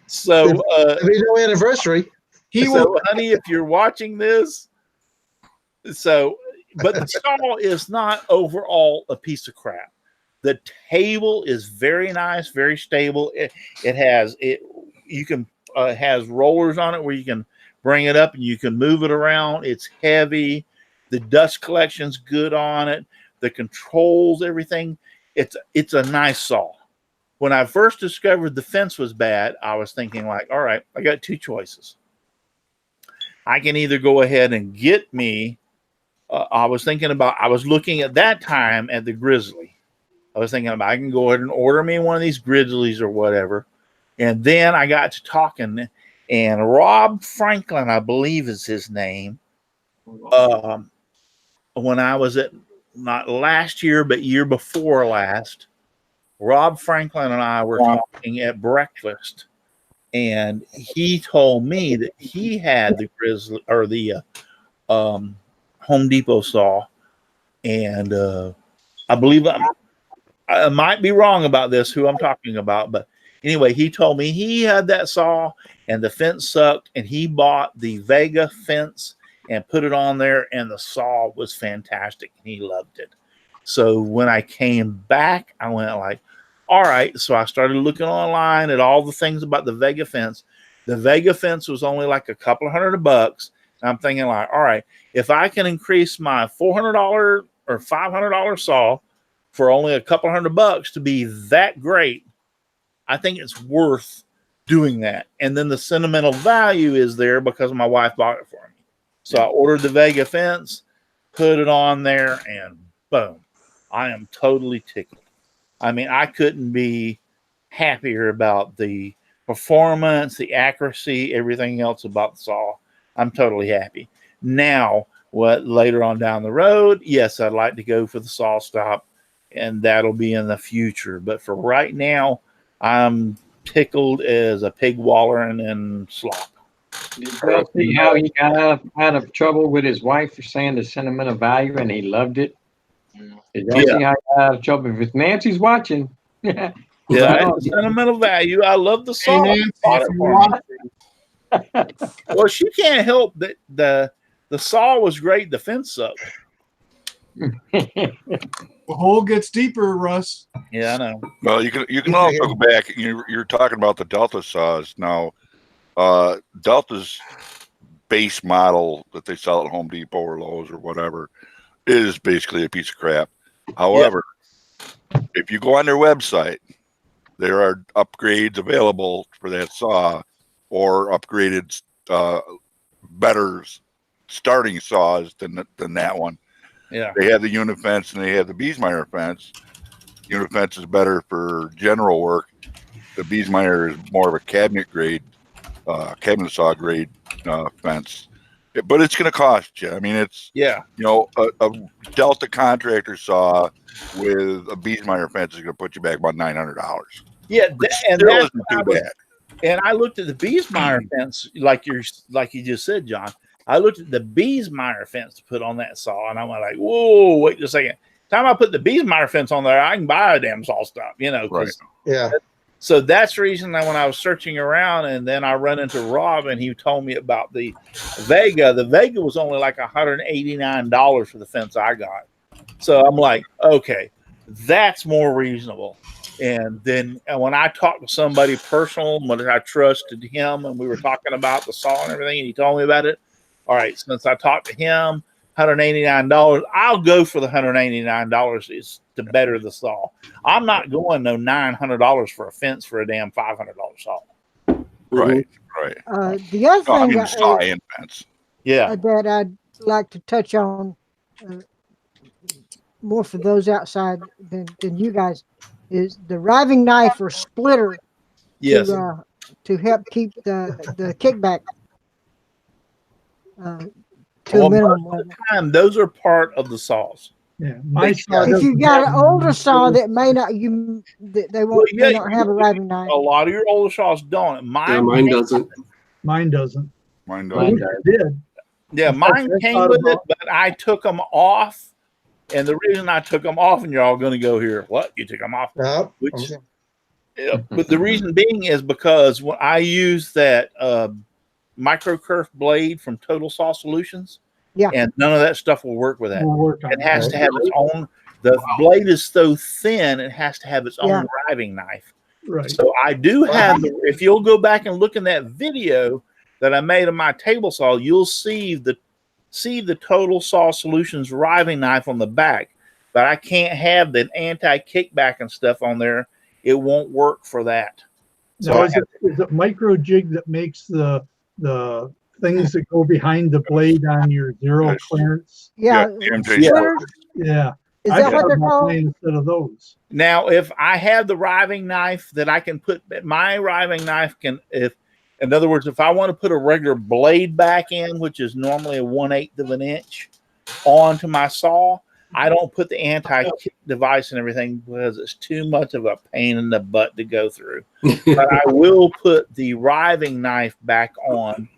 So there'll be no anniversary. Honey, if you're watching this, but the saw is not overall a piece of crap. The table is very nice, very stable. It has rollers on it where you can bring it up and you can move it around. It's heavy. The dust collection's good on it. The controls, everything. It's a nice saw. When I first discovered the fence was bad, I was thinking like, all right, I got 2 choices. I can either go ahead and get me. I was looking at that time at the Grizzly. I was thinking about I can go ahead and order me one of these Grizzlies or whatever. And then I got to talking, and Rob Franklin, I believe is his name. When I was at not last year, but year before last, Rob Franklin and I were talking at breakfast, and he told me that he had the Grizzly or the Home Depot saw, and I believe I might be wrong about this, who I'm talking about, but anyway, he told me he had that saw and the fence sucked, and he bought the Vega fence and put it on there, and the saw was fantastic, and he loved it. So when I came back, I went like, all right. So I started looking online at all the things about the Vega fence. The Vega fence was only like a couple of $100. And I'm thinking like, all right, if I can increase my $400 or $500 saw for only a couple of $100 to be that great, I think it's worth doing that. And then the sentimental value is there because my wife bought it for me. So I ordered the Vega fence, put it on there, and boom, I am totally tickled. I mean, I couldn't be happier about the performance, the accuracy, everything else about the saw. I'm totally happy. Now, what later on down the road, yes, I'd like to go for the saw stop, and that'll be in the future. But for right now, I'm tickled as a pig wallering in slop. Did you see how he got out of trouble with his wife for saying the sentimental value and he loved it? Did y'all see how he got out of trouble? If Nancy's watching, Yeah, Right it's sentimental value. I love the Hey, saw. Nancy, Bought if it you for want, me. Well, she can't help that the saw was great. The fence sucked. the hole gets deeper, Russ. Yeah, I know. Well, you can also go back. You're talking about the Delta saws now. Delta's base model that they sell at Home Depot or Lowe's or whatever is basically a piece of crap. However, if you go on their website, there are upgrades available for that saw, or upgraded, better starting saws than that one. Yeah. They have the unit fence and they have the Biesmeyer fence. Unit fence is better for general work. The Biesmeyer is more of a cabinet saw grade fence. But it's going to cost you. I mean, it's Yeah. a Delta contractor saw with a Biesmeyer fence is going to put you back about $900. Yeah, Which and still that's isn't what I too was- bad. And I looked at the Biesmeyer fence, like you just said, John. I looked at the Biesmeyer fence to put on that saw, and I went like, "Whoa, wait just a second." Time I put the Biesmeyer fence on there, I can buy a damn saw stop, Right. Yeah. So that's the reason that when I was searching around, and then I run into Rob, and he told me about the Vega. The Vega was only like $189 for the fence I got. So I'm like, okay, that's more reasonable. And then when I talked to somebody personal, when I trusted him, and we were talking about the saw and everything, and he told me about it. All right, since I talked to him, $189, I'll go for the $189 is to better the saw. I'm not going no $900 for a fence for a damn $500 saw. Right. The other No, I thing mean, the saw and fence. Yeah. that I'd like to touch on more for those outside than you guys is the riving knife or splitter Yes. to help keep the kickback to Well, a minimum most of level. the time, those are part of the saws. Yeah, my saw If you doesn't got have an older saw any- that may not they Well, won't yeah, may not have a riving knife. A lot of your older saws don't. Mine doesn't. Mine doesn't. Mine I wish doesn't. it did. Yeah, In fact, mine I came thought with it, about- but I took them off. And the reason I took them off, and you're all going to go here, what? You took them off? No. Which, yeah, but the reason being is because when I use that micro kerf blade from Total Saw Solutions, Yeah. and none of that stuff will work with that. We'll work on It has that. to have its own. The blade is so thin, it has to have its Yeah. own riving knife. Right. So I do have. If you'll go back and look in that video that I made of my table saw, you'll see the Total Saw Solutions riving knife on the back. But I can't have the anti-kickback and stuff on there. It won't work for that. Now, is it micro jig that makes the things that go behind the blade on your zero Yes. clearance? Yeah, TMJ splitters. Yeah. Is I that what have they're called? mine instead of those. Now, if I have the riving knife that I can put, my riving knife can, in other words, if I want to put a regular blade back in, which is normally a 1/8 of an inch, onto my saw, I don't put the anti-kick device and everything because it's too much of a pain in the butt to go through. But I will put the riving knife back on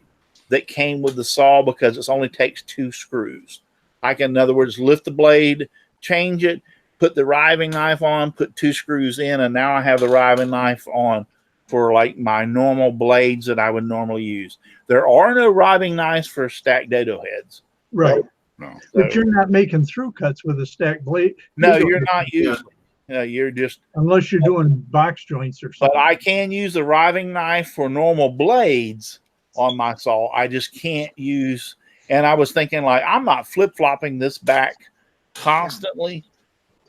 that came with the saw because it only takes 2 screws. I can, in other words, lift the blade, change it, put the riving knife on, put 2 screws in, and now I have the riving knife on for like my normal blades that I would normally use. There are no riving knives for stacked dado heads. Right. No. But you're not making through cuts with a stacked blade. No, you're not using. You're just, unless you're doing box joints or something. but I can use the riving knife for normal blades on my saw. I just can't use, and I was thinking like, I'm not flip-flopping this back constantly.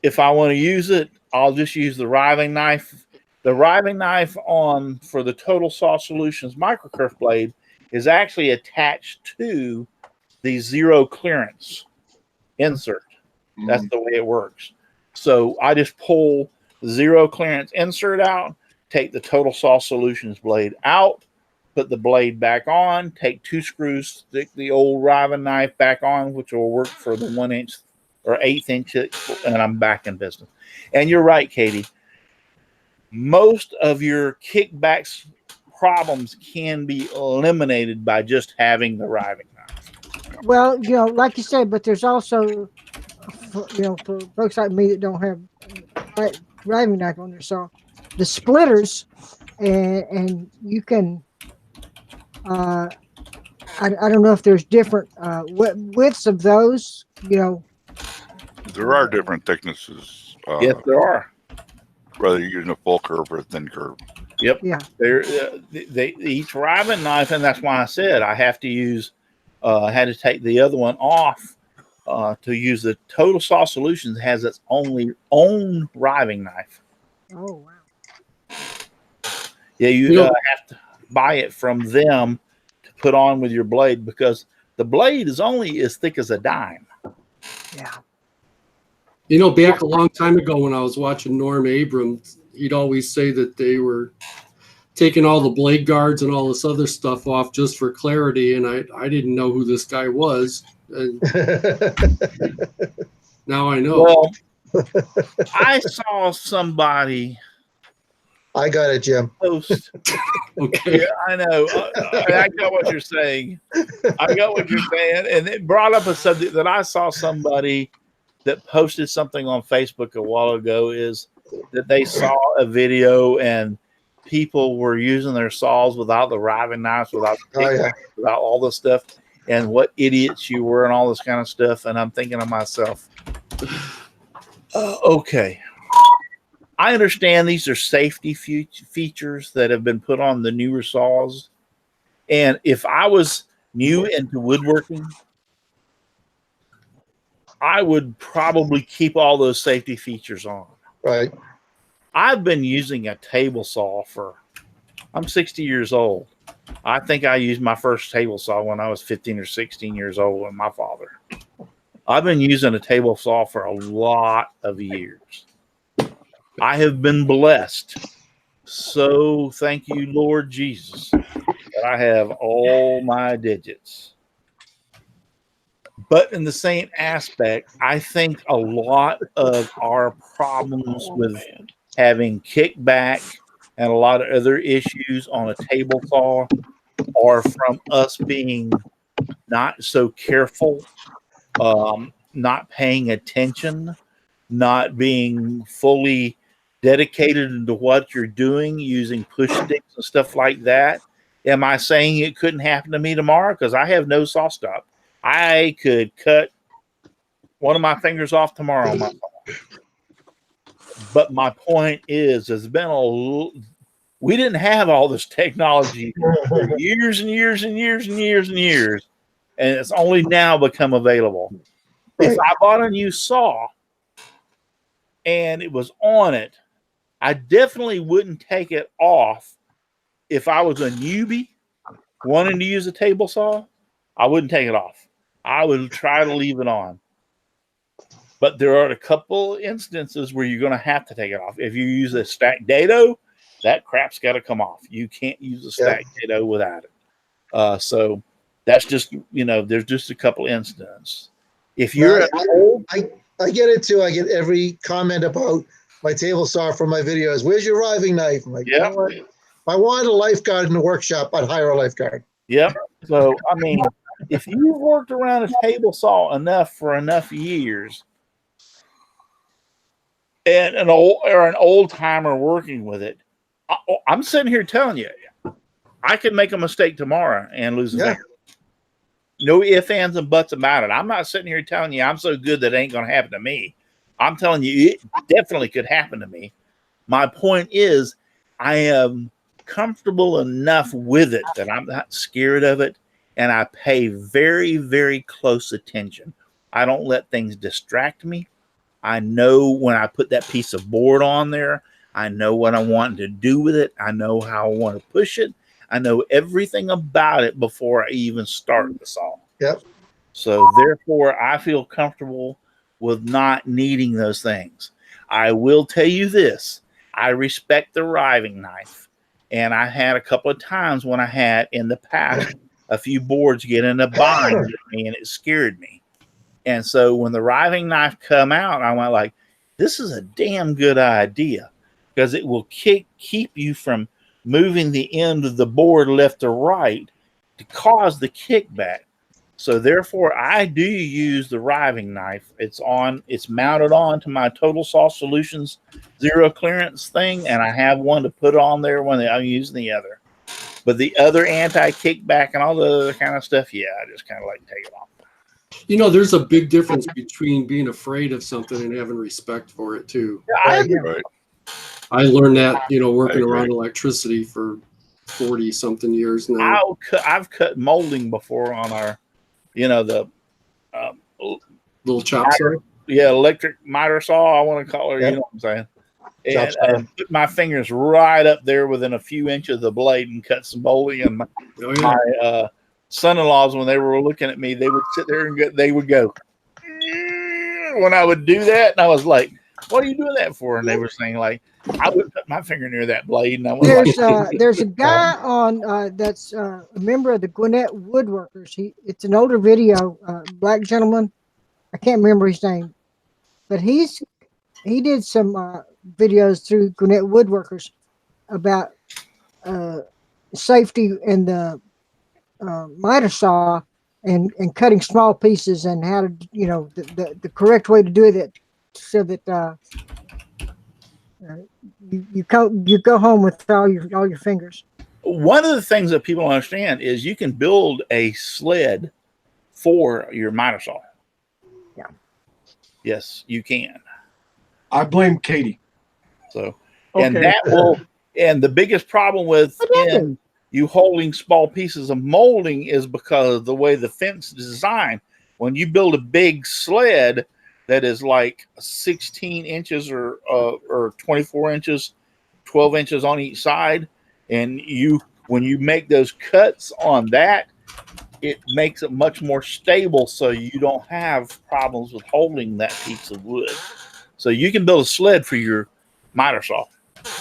If I want to use it, I'll just use the riving knife. The riving knife for the Total Saw Solutions micro kerf blade is actually attached to the zero clearance insert. That's the way it works. So I just pull the zero clearance insert out, take the Total Saw Solutions blade out, put the blade back on, take 2 screws, stick the old riving knife back on, which will work for the 1 inch or 1/8 inch, and I'm back in business. And you're right, Katie. Most of your kickbacks problems can be eliminated by just having the riving knife. Well, like you said, but there's also, for folks like me that don't have driving knife on their saw. The splitters, and you can. I don't know if there's different widths of those. You know. There are different thicknesses. Yes, there are. Whether you're using a full curve or a thin curve. Yep. Yeah. They each riving knife, and that's why I said I have to use. I had to take the other one off to use the Total Saw Solutions. Has its own riving knife. Oh wow. Yeah, you have to buy it from them to put on with your blade because the blade is only as thick as a dime. Yeah. You know, back a long time ago when I was watching Norm Abrams, he'd always say that they were taking all the blade guards and all this other stuff off just for clarity, and I didn't know who this guy was. And now I know. Well, I saw somebody. I got it, Jim. Post. Okay. Yeah, I know. I got what you're saying. I got what you're saying, and it brought up a subject that I saw somebody that posted something on Facebook a while ago. Is that they saw a video and people were using their saws without the riving knives, without without all this stuff, and what idiots you were, and all this kind of stuff. And I'm thinking to myself, okay. I understand these are safety features that have been put on the newer saws. And if I was new into woodworking, I would probably keep all those safety features on. Right. I've been using a table saw I'm 60 years old. I think I used my first table saw when I was 15 or 16 years old with my father. I've been using a table saw for a lot of years. I have been blessed. So thank you, Lord Jesus, that I have all my digits. But in the same aspect, I think a lot of our problems with having kickback and a lot of other issues on a table saw are from us being not so careful, not paying attention, not being fully dedicated into what you're doing, using push sticks and stuff like that. Am I saying it couldn't happen to me tomorrow? Because I have no saw stop. I could cut one of my fingers off tomorrow on my saw. But my point is, there's been we didn't have all this technology for years and years and years and years and years, and it's only now become available. Right. If I bought a new saw and it was on it, I definitely wouldn't take it off. If I was a newbie wanting to use a table saw, I wouldn't take it off. I would try to leave it on. But there are a couple instances where you're going to have to take it off. If you use a stacked dado, that crap's got to come off. You can't use a stacked dado without it. So that's just, there's just a couple instances. If you're I get it too. I get every comment about my table saw from my videos. Where's your riving knife? I'm like, you know what? If I wanted a lifeguard in the workshop, I'd hire a lifeguard. Yep. So, I mean, if you've worked around a table saw enough for enough years, and an old timer working with it, I'm sitting here telling you, I could make a mistake tomorrow and lose a finger. No ifs, ands, and buts about it. I'm not sitting here telling you I'm so good that it ain't going to happen to me. I'm telling you, it definitely could happen to me. My point is, I am comfortable enough with it that I'm not scared of it, and I pay very, very close attention. I don't let things distract me. I know when I put that piece of board on there, I know what I want to do with it. I know how I want to push it. I know everything about it before I even start the saw. Yep. So therefore, I feel comfortable with not needing those things. I will tell you this. I respect the riving knife. And I had a couple of times when I had in the past a few boards get in a bind with me, and it scared me. And so when the riving knife come out, I went like, this is a damn good idea, because it will keep you from moving the end of the board left or right to cause the kickback. So therefore, I do use the riving knife. It's mounted on to my Total Saw Solutions zero clearance thing, and I have one to put on there when I'm using the other. But the other anti-kickback and all the other kind of stuff, yeah, I just kind of like take it off. You know, there's a big difference between being afraid of something and having respect for it too. Right. I learned that, you know, working I agree. around electricity for 40 something years now. I've cut molding before on our, you know, the Little chop saw. electric miter saw, I want to call her, Yep. you know what I'm saying? Chop saw. And put my fingers right up there within a few inches of the blade and cut some molding. And Oh, yeah. my son-in-laws, when they were looking at me, they would sit there and they would go when I would do that, and I was like, "What are you doing that for?" And they were saying like, "I would put my finger near that blade." And I was There's a guy on that's a member of the Gwinnett Woodworkers. It's an older video, black gentleman. I can't remember his name, but he did some videos through Gwinnett Woodworkers about safety in the miter saw and cutting small pieces and how to, you know, the correct way to do it so that you go home with all your fingers. one of the things that people don't understand is you can build a sled for your miter saw. Yeah. Yes, you can. I blame Katie. So, and Okay. that will, and the biggest problem with you holding small pieces of molding is because of the way the fence is designed. When you build a big sled that is like 16 inches or 24 inches, 12 inches on each side, and when you make those cuts on that, it makes it much more stable, so you don't have problems with holding that piece of wood. So you can build a sled for your miter saw.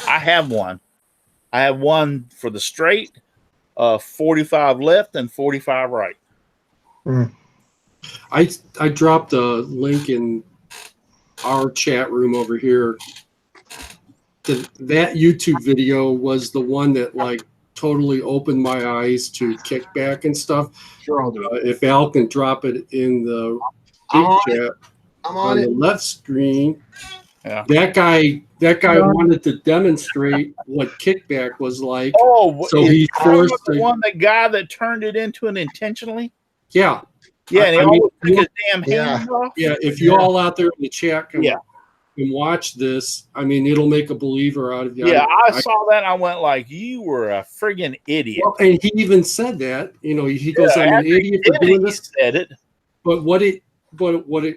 I have one. I have one for the straight, 45 left and 45 right. I dropped a link in our chat room over here. That YouTube video was the one that like totally opened my eyes to kickback and stuff. Sure, I'll do it. If Al can drop it in the big chat I'm on on the it. left screen. Yeah. That guy wanted to demonstrate what kickback was like. Oh, so he forced the guy that turned it into an intentionally. Yeah. Yeah, and he I mean, always took his damn hands off. Yeah, if you all out there in the chat can watch this, I mean, it'll make a believer out of you. Yeah, I saw that. And I went like, "You were a friggin' idiot." Well, and he even said that. You know, he goes, "I'm an idiot for doing this." He said it. But what it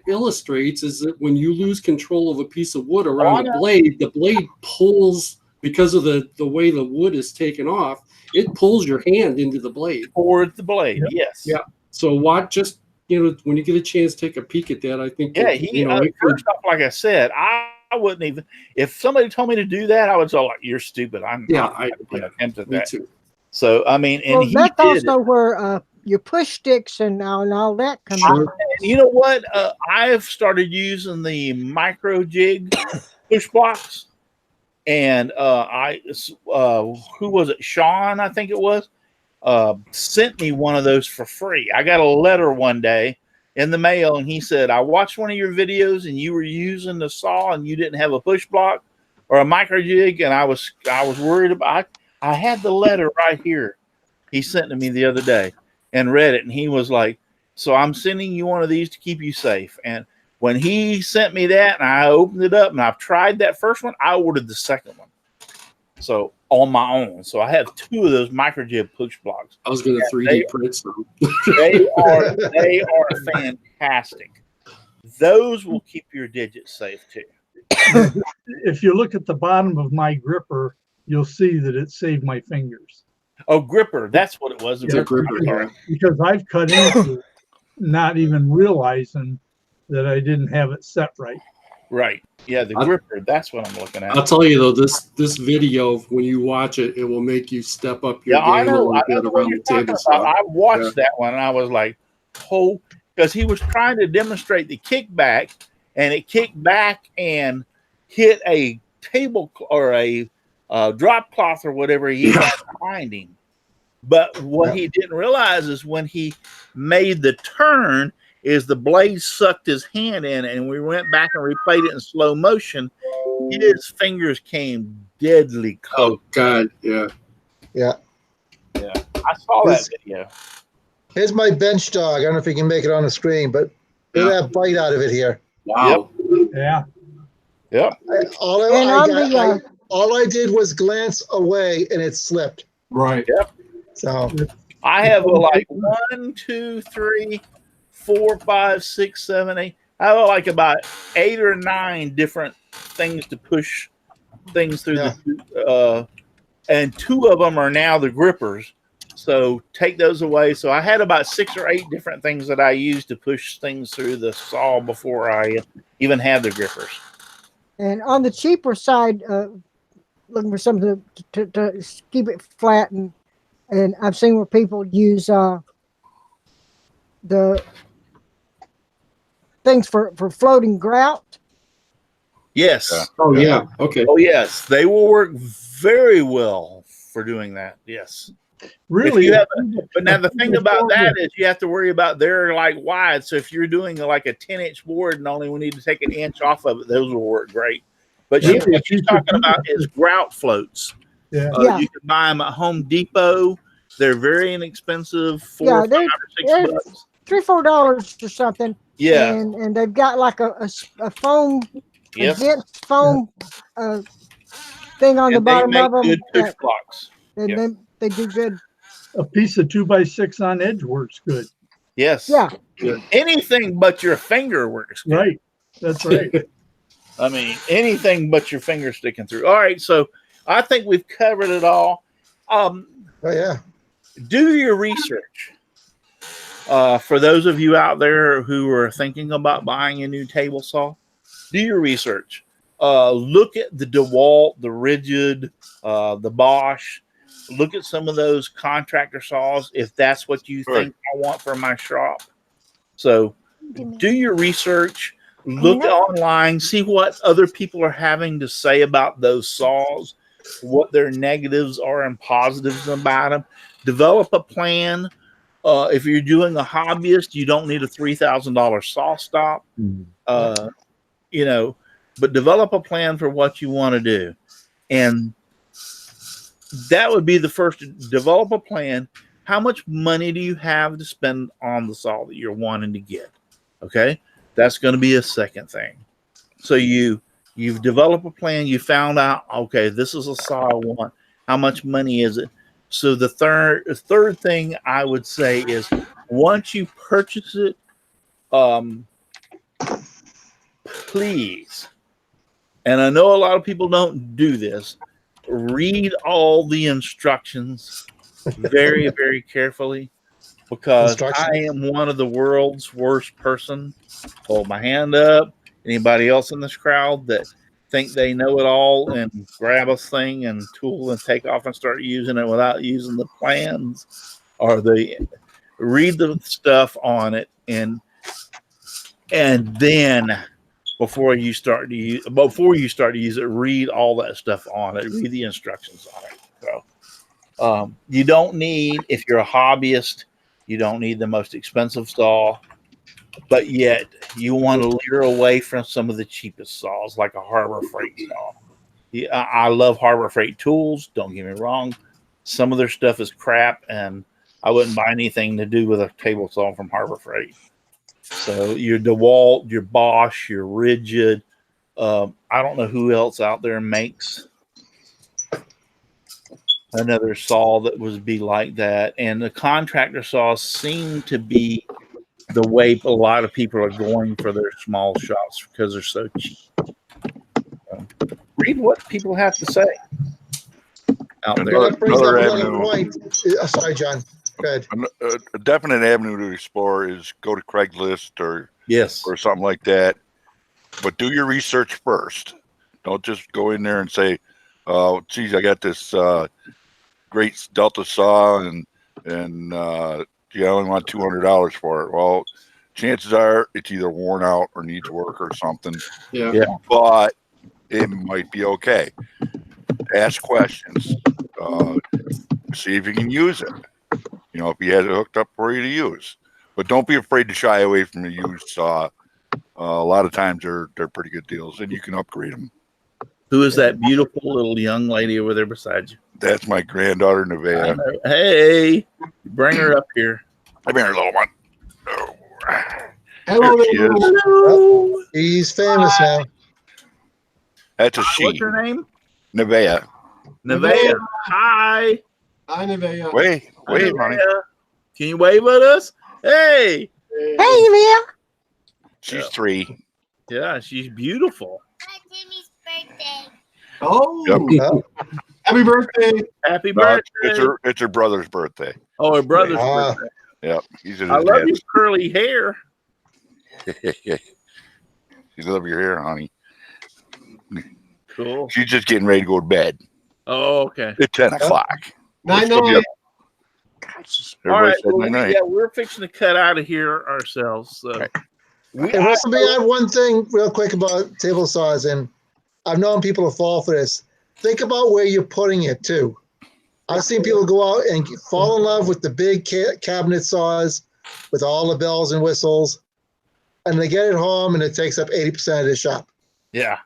illustrates is that when you lose control of a piece of wood around the blade pulls, because of the way the wood is taken off, it pulls your hand into the blade. Toward the blade, yes. Yeah. So when you get a chance, take a peek at that. I think. Yeah, first off, like I said, I wouldn't even, if somebody told me to do that, I would say, like, "You're stupid." I'm attempt at me that. too. So I mean, and Well, that's also where your push sticks and all that comes in. And you know what? I've started using the micro jig push blocks, and who was it? Sean, I think it was, sent me one of those for free. I got a letter one day in the mail, and he said, "I watched one of your videos, and you were using the saw, and you didn't have a push block or a micro jig, and I was worried about." I had the letter right here. He sent to me the other day and read it, and he was like, "So I'm sending you one of these to keep you safe." And when he sent me that, and I opened it up, and I've tried that first one, I ordered the second one. So on my own. So I have 2 of those micro jig push blocks. I was going to 3D print some. They are fantastic. Those will keep your digits safe too. If you look at the bottom of my gripper, you'll see that it saved my fingers. Oh, gripper. That's what it was. Because I've cut into it, not even realizing that I didn't have it set right. Right. Yeah, the gripper. That's what I'm looking at. I'll tell you though, this video, when you watch it, it will make you step up your game a little bit around the table. I watched that one, and I was like, "Oh," because he was trying to demonstrate the kickback, and it kicked back and hit a table or a drop cloth or whatever he had behind him. But what he didn't realize is when he made the turn, is the blade sucked his hand in, and we went back and replayed it in slow motion. His fingers came deadly close. Oh God, yeah. Yeah, I saw that video. Here's my bench dog. I don't know if you can make it on the screen, but look at that bite out of it here. Wow. Yeah. Yep. All I did was glance away, and it slipped. Right. Yep. So I have like 1, 2, 3, 4, 5, 6, 7, 8. I have like about 8 or 9 different things to push things through the and 2 of them are now the grippers. So take those away. So I had about 6 or 8 different things that I used to push things through the saw before I even had the grippers. And on the cheaper side, looking for something to keep it flat, and I've seen where people use the things for floating grout. Yes. Oh yeah. Okay. Oh yes, they will work very well for doing that. Yes. Really? But now the thing about that is you have to worry about they're like wide. So if you're doing like a 10-inch board and only we need to take an inch off of it, those will work great. But what she's talking about is grout floats. Yeah. You can buy them at Home Depot. They're very inexpensive. $4, $5, or $6. $3-4 or something. Yeah. And they've got like a foam, a dense foam thing on the bottom of them. Good push blocks. And they do good. A piece of 2x6 on edge works good. Yes. Yeah. Good. Anything but your finger works good. Right. That's right. I mean, anything but your finger sticking through. All right. So I think we've covered it all. oh yeah. Do your research. For those of you out there who are thinking about buying a new table saw, do your research. Look at the DeWalt, the Rigid, the Bosch. Look at some of those contractor saws if that's what you think I want for my shop. So do your research. Look online. See what other people are having to say about those saws, what their negatives are and positives about them. Develop a plan. If you're doing a hobbyist, you don't need a $3,000 saw stop. You know, but develop a plan for what you want to do. And that would be the first. Develop a plan. How much money do you have to spend on the saw that you're wanting to get? Okay. That's going to be a second thing. So you've developed a plan. You found out, okay, this is a saw I want. How much money is it? So the third thing I would say is once you purchase it, please, and I know a lot of people don't do this, read all the instructions very, very carefully, because I am one of the world's worst person. Hold my hand up. Anybody else in this crowd that think they know it all and grab a thing and tool and take off and start using it without using the plans, or read the stuff on it, and then before you start to use it, read all that stuff on it, read the instructions on it. So you don't need, if you're a hobbyist, you don't need the most expensive saw, but yet you want to veer away from some of the cheapest saws, like a Harbor Freight saw. I love Harbor Freight tools. Don't get me wrong. Some of their stuff is crap, and I wouldn't buy anything to do with a table saw from Harbor Freight. So your DeWalt, your Bosch, your Rigid. I don't know who else out there makes another saw that would be like that. And the contractor saws seem to be the way a lot of people are going for their small shops because they're so cheap. Read what people have to say out there. That brings up another point. Sorry, John. Go ahead. A definite avenue to explore is go to Craigslist or something like that. But do your research first. Don't just go in there and say, "Oh, geez, I got this great Delta saw, and you only want $200 for it." Well, chances are it's either worn out or needs work or something. Yeah. But it might be okay. Ask questions. see if you can use it. You know, if he has it hooked up for you to use. But don't be afraid to shy away from a used saw. A lot of times they're pretty good deals, and you can upgrade them. Who is that beautiful little young lady over there beside you? That's my granddaughter, Nevaeh. Hey, bring her up here. Come here, little one. Oh. Hello, There she is. Oh, he's famous now. That's a she. What's her name? Nevaeh. Nevaeh. Hi. Hi, Nevaeh. Wave, honey. Nevaeh. Can you wave at us? Hey. Hey, Nevaeh. She's 3. Yeah, she's beautiful. Jimmy's birthday. Oh, Yep. happy birthday. Happy No, birthday. it's her brother's birthday. Oh, her brother's Ah. birthday. Yep. He's in I his love dad's. your curly hair. You love your hair, honey. Cool. She's just getting ready to go to bed. Oh, okay. It's 10 o'clock. Night, Let's go night. All right. Everybody said Well, night-night. yeah, we're fixing to cut out of here ourselves. So Okay. Hey, Russ, let me add one thing real quick about table saws, and I've known people to fall for this. Think about where you're putting it too. I've seen people go out and fall in love with the big cabinet saws with all the bells and whistles, and they get it home and it takes up 80% of the shop. yeah.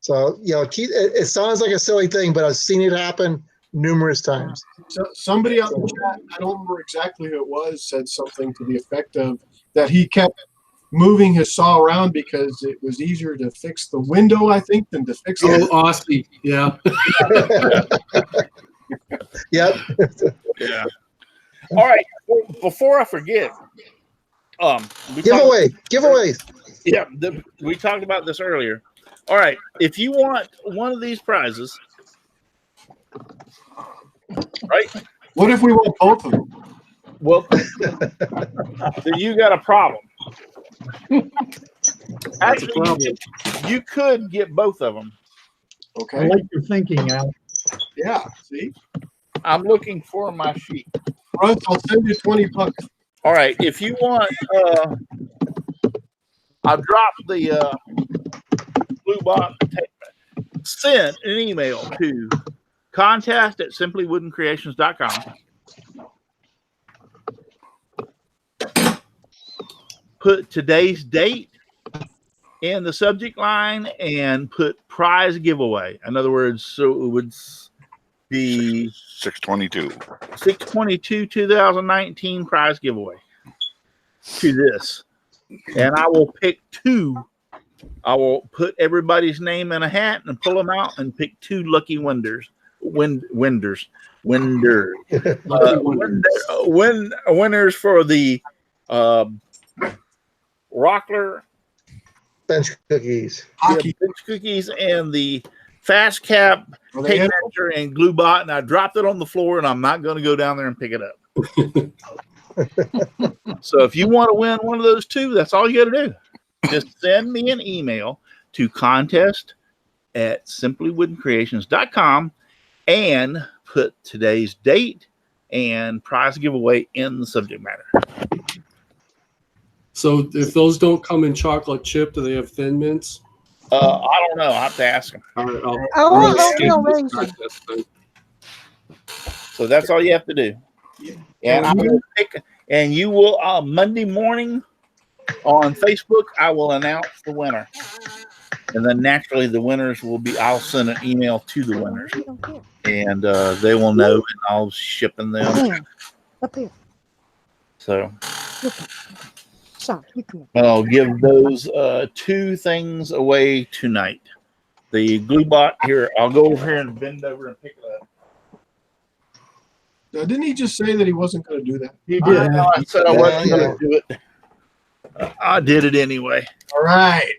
So, you know, it sounds like a silly thing, but I've seen it happen numerous times. So somebody out in the chat, I don't remember exactly who it was, said something to the effect of that he kept moving his saw around because it was easier to fix the window, I think, than to fix Oh, the Aussie. Yeah. Yep. Yeah. All right. Before I forget, Giveaways. Yeah, we talked about this earlier. All right, if you want one of these prizes, right? What if we want both of them? Well, then you got a problem. Actually, you could get both of them. I Okay. like your thinking, Al. Yeah. See, I'm looking for my sheet. Russ, I'll send you $20. All right, if you want, I'll drop the blue box. Send an email to contest@simplywoodencreations.com. Put today's date in the subject line and put prize giveaway. In other words, so it would be 6/22/2019 prize giveaway to this. And I will pick 2. I will put everybody's name in a hat and pull them out and pick 2 lucky winners. Winners for the Rockler Bench cookies. Hockey. bench cookies and the fast cap tape measure and glue bot. And I dropped it on the floor, and I'm not going to go down there and pick it up. So if you want to win one of those 2, that's all you got to do. Just send me an email to contest@simplywoodencreations.com and put today's date and prize giveaway in the subject matter. So if those don't come in chocolate chip, do they have Thin Mints? I don't know. I'll have to ask them. All right, Oh, skip no, this no, contest then. So that's all you have to do. And I will pick. And you will Monday morning on Facebook, I will announce the winner. And then naturally the winners will be, I'll send an email to the winners. And they will know, and I'll ship them. Up here. So Sorry, you come I'll give those 2 things away tonight. The glue bot here, I'll go over here and bend over and pick it up. Didn't he just say that he wasn't going to do that? He did. I said I wasn't going to do it. I did it anyway. All right.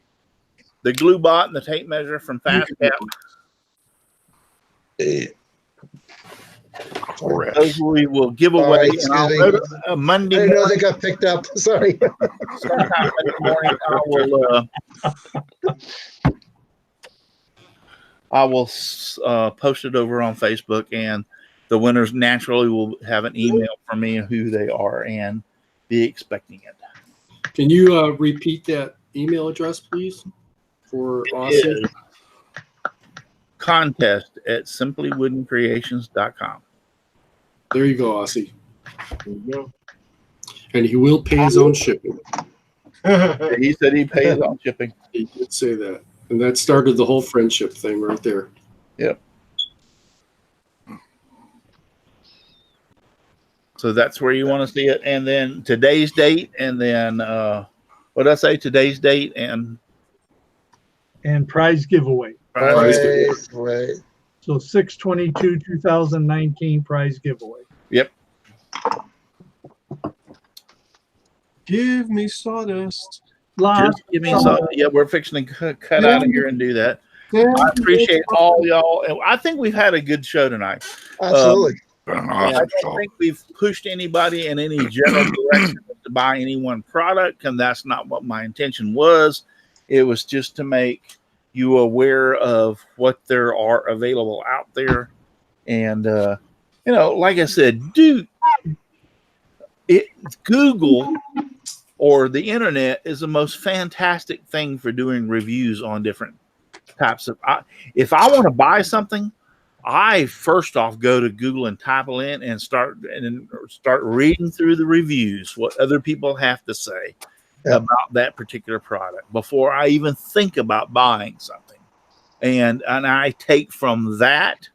The glue bot and the tape measure from Fast Cap. Those we will give away. Right, and I'll excuse me. Monday I didn't know morning. they got picked up. Sorry. Sometime Monday morning, I will post it over on Facebook, and the winners naturally will have an email from me who they are and be expecting it. Can you repeat that email address, please, for Aussie? Contest@simplywoodencreations.com. There you go, Aussie. There you go. And he will pay his own shipping. He said he pays on shipping. He did say that. And that started the whole friendship thing right there. Yep. So that's where you want to see it. And then today's date, and then what did I say? Today's date and prize giveaway. Right. So 6/22/2019 prize giveaway. Yep. Give me sawdust. Just give me some. Yeah, we're fixing to cut out of here and do that. I appreciate all y'all. And I think we've had a good show tonight. Absolutely. I don't think we've pushed anybody in any general direction to buy any one product, and that's not what my intention was. It was just to make you aware of what there are available out there. And, like I said, Google or the internet is the most fantastic thing for doing reviews on different types of. If I want to buy something, I first off go to Google and type it in and start reading through the reviews, what other people have to say about that particular product before I even think about buying something. And I take from that,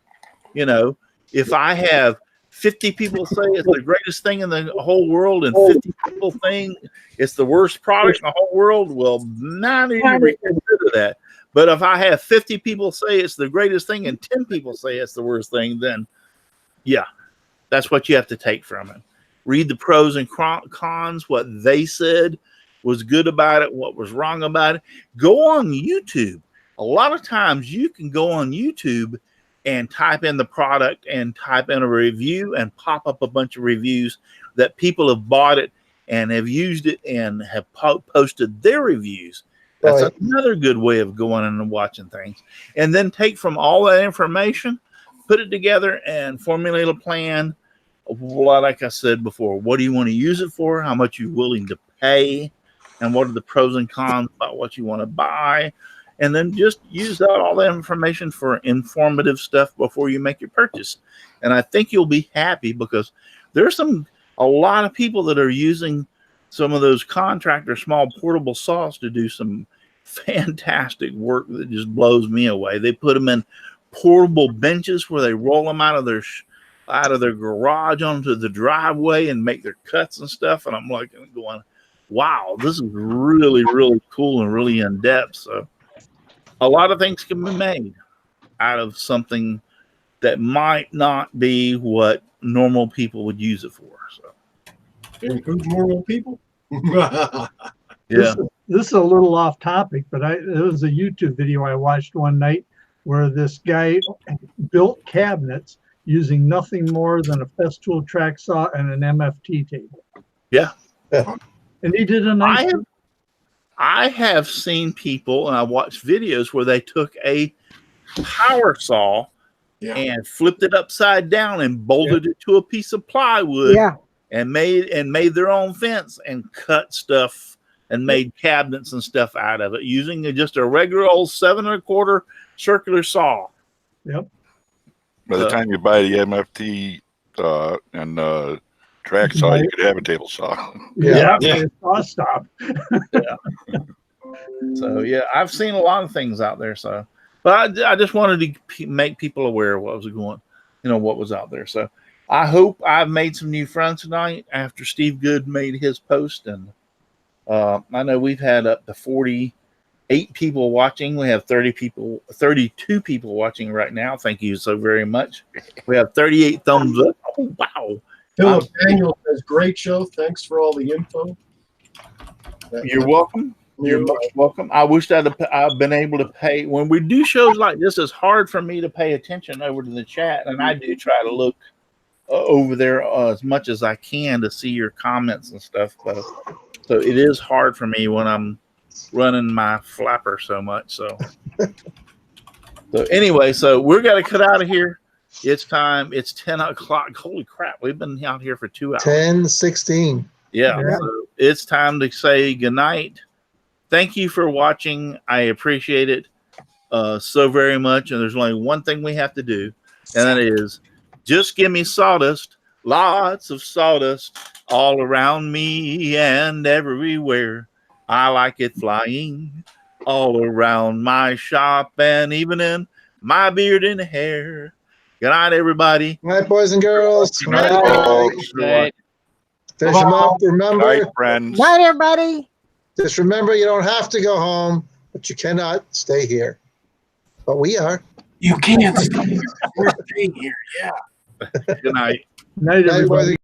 if I have 50 people say it's the greatest thing in the whole world and 50 people think it's the worst product in the whole world, well, not even consider that. But if I have 50 people say it's the greatest thing and 10 people say it's the worst thing, then yeah, that's what you have to take from it. Read the pros and cons, what they said was good about it, what was wrong about it. Go on YouTube. A lot of times you can go on YouTube and type in the product and type in a review and pop up a bunch of reviews that people have bought it and have used it and have posted their reviews. That's another good way of going in and watching things. And then take from all that information, put it together and formulate a plan. Like I said before, what do you want to use it for? How much you're willing to pay? And what are the pros and cons about what you want to buy? And then just use all that information for informative stuff before you make your purchase. And I think you'll be happy because there's a lot of people that are using some of those contractor small portable saws to do some fantastic work that just blows me away. They put them in portable benches where they roll them out of their garage onto the driveway and make their cuts and stuff. And I'm like going, wow, this is really, really cool and really in depth. So a lot of things can be made out of something that might not be what normal people would use it for. So, and who's normal people? Yeah. This is a little off topic, but there was a YouTube video I watched one night where this guy built cabinets using nothing more than a Festool track saw and an MFT table. Yeah. And he did a nice. I have seen people, and I watched videos where they took a power saw and flipped it upside down and bolted it to a piece of plywood and made their own fence and cut stuff and made cabinets and stuff out of it using just a regular old 7 1/4 circular saw. Yep. By the time you buy the MFT and track saw, you could have a table saw. Yeah. Saw stop. Yeah. So yeah, I've seen a lot of things out there. So, but I just wanted to make people aware of what was going, what was out there. So I hope I've made some new friends tonight after Steve Good made his post, and I know we've had up to 48 people watching. We have 32 people watching right now. Thank you so very much. We have 38 thumbs up. Oh, wow. Philip Daniel says, great show. Thanks for all the info. You're welcome. You're most welcome. I wish I've been able to pay. When we do shows like this, it's hard for me to pay attention over to the chat, and I do try to look over there as much as I can to see your comments and stuff. But so it is hard for me when I'm running my flapper so much. So anyway, so we're gonna cut out of here. It's time. It's 10 o'clock. Holy crap! We've been out here for 2 hours. 10:16. Yeah. So it's time to say goodnight. Thank you for watching. I appreciate it so very much. And there's only one thing we have to do, and that is just give me sawdust. Lots of sawdust all around me and everywhere. I like it flying all around my shop and even in my beard and hair. Good night, everybody. Good night, boys and girls. Good night, folks. Right. Finish them up. Night, Remember, friends. Night, everybody. just remember, you don't have to go home, but you cannot stay here. But we are. You can't stay here. We're staying here. Yeah. Good night. Night, Night, boys everybody. and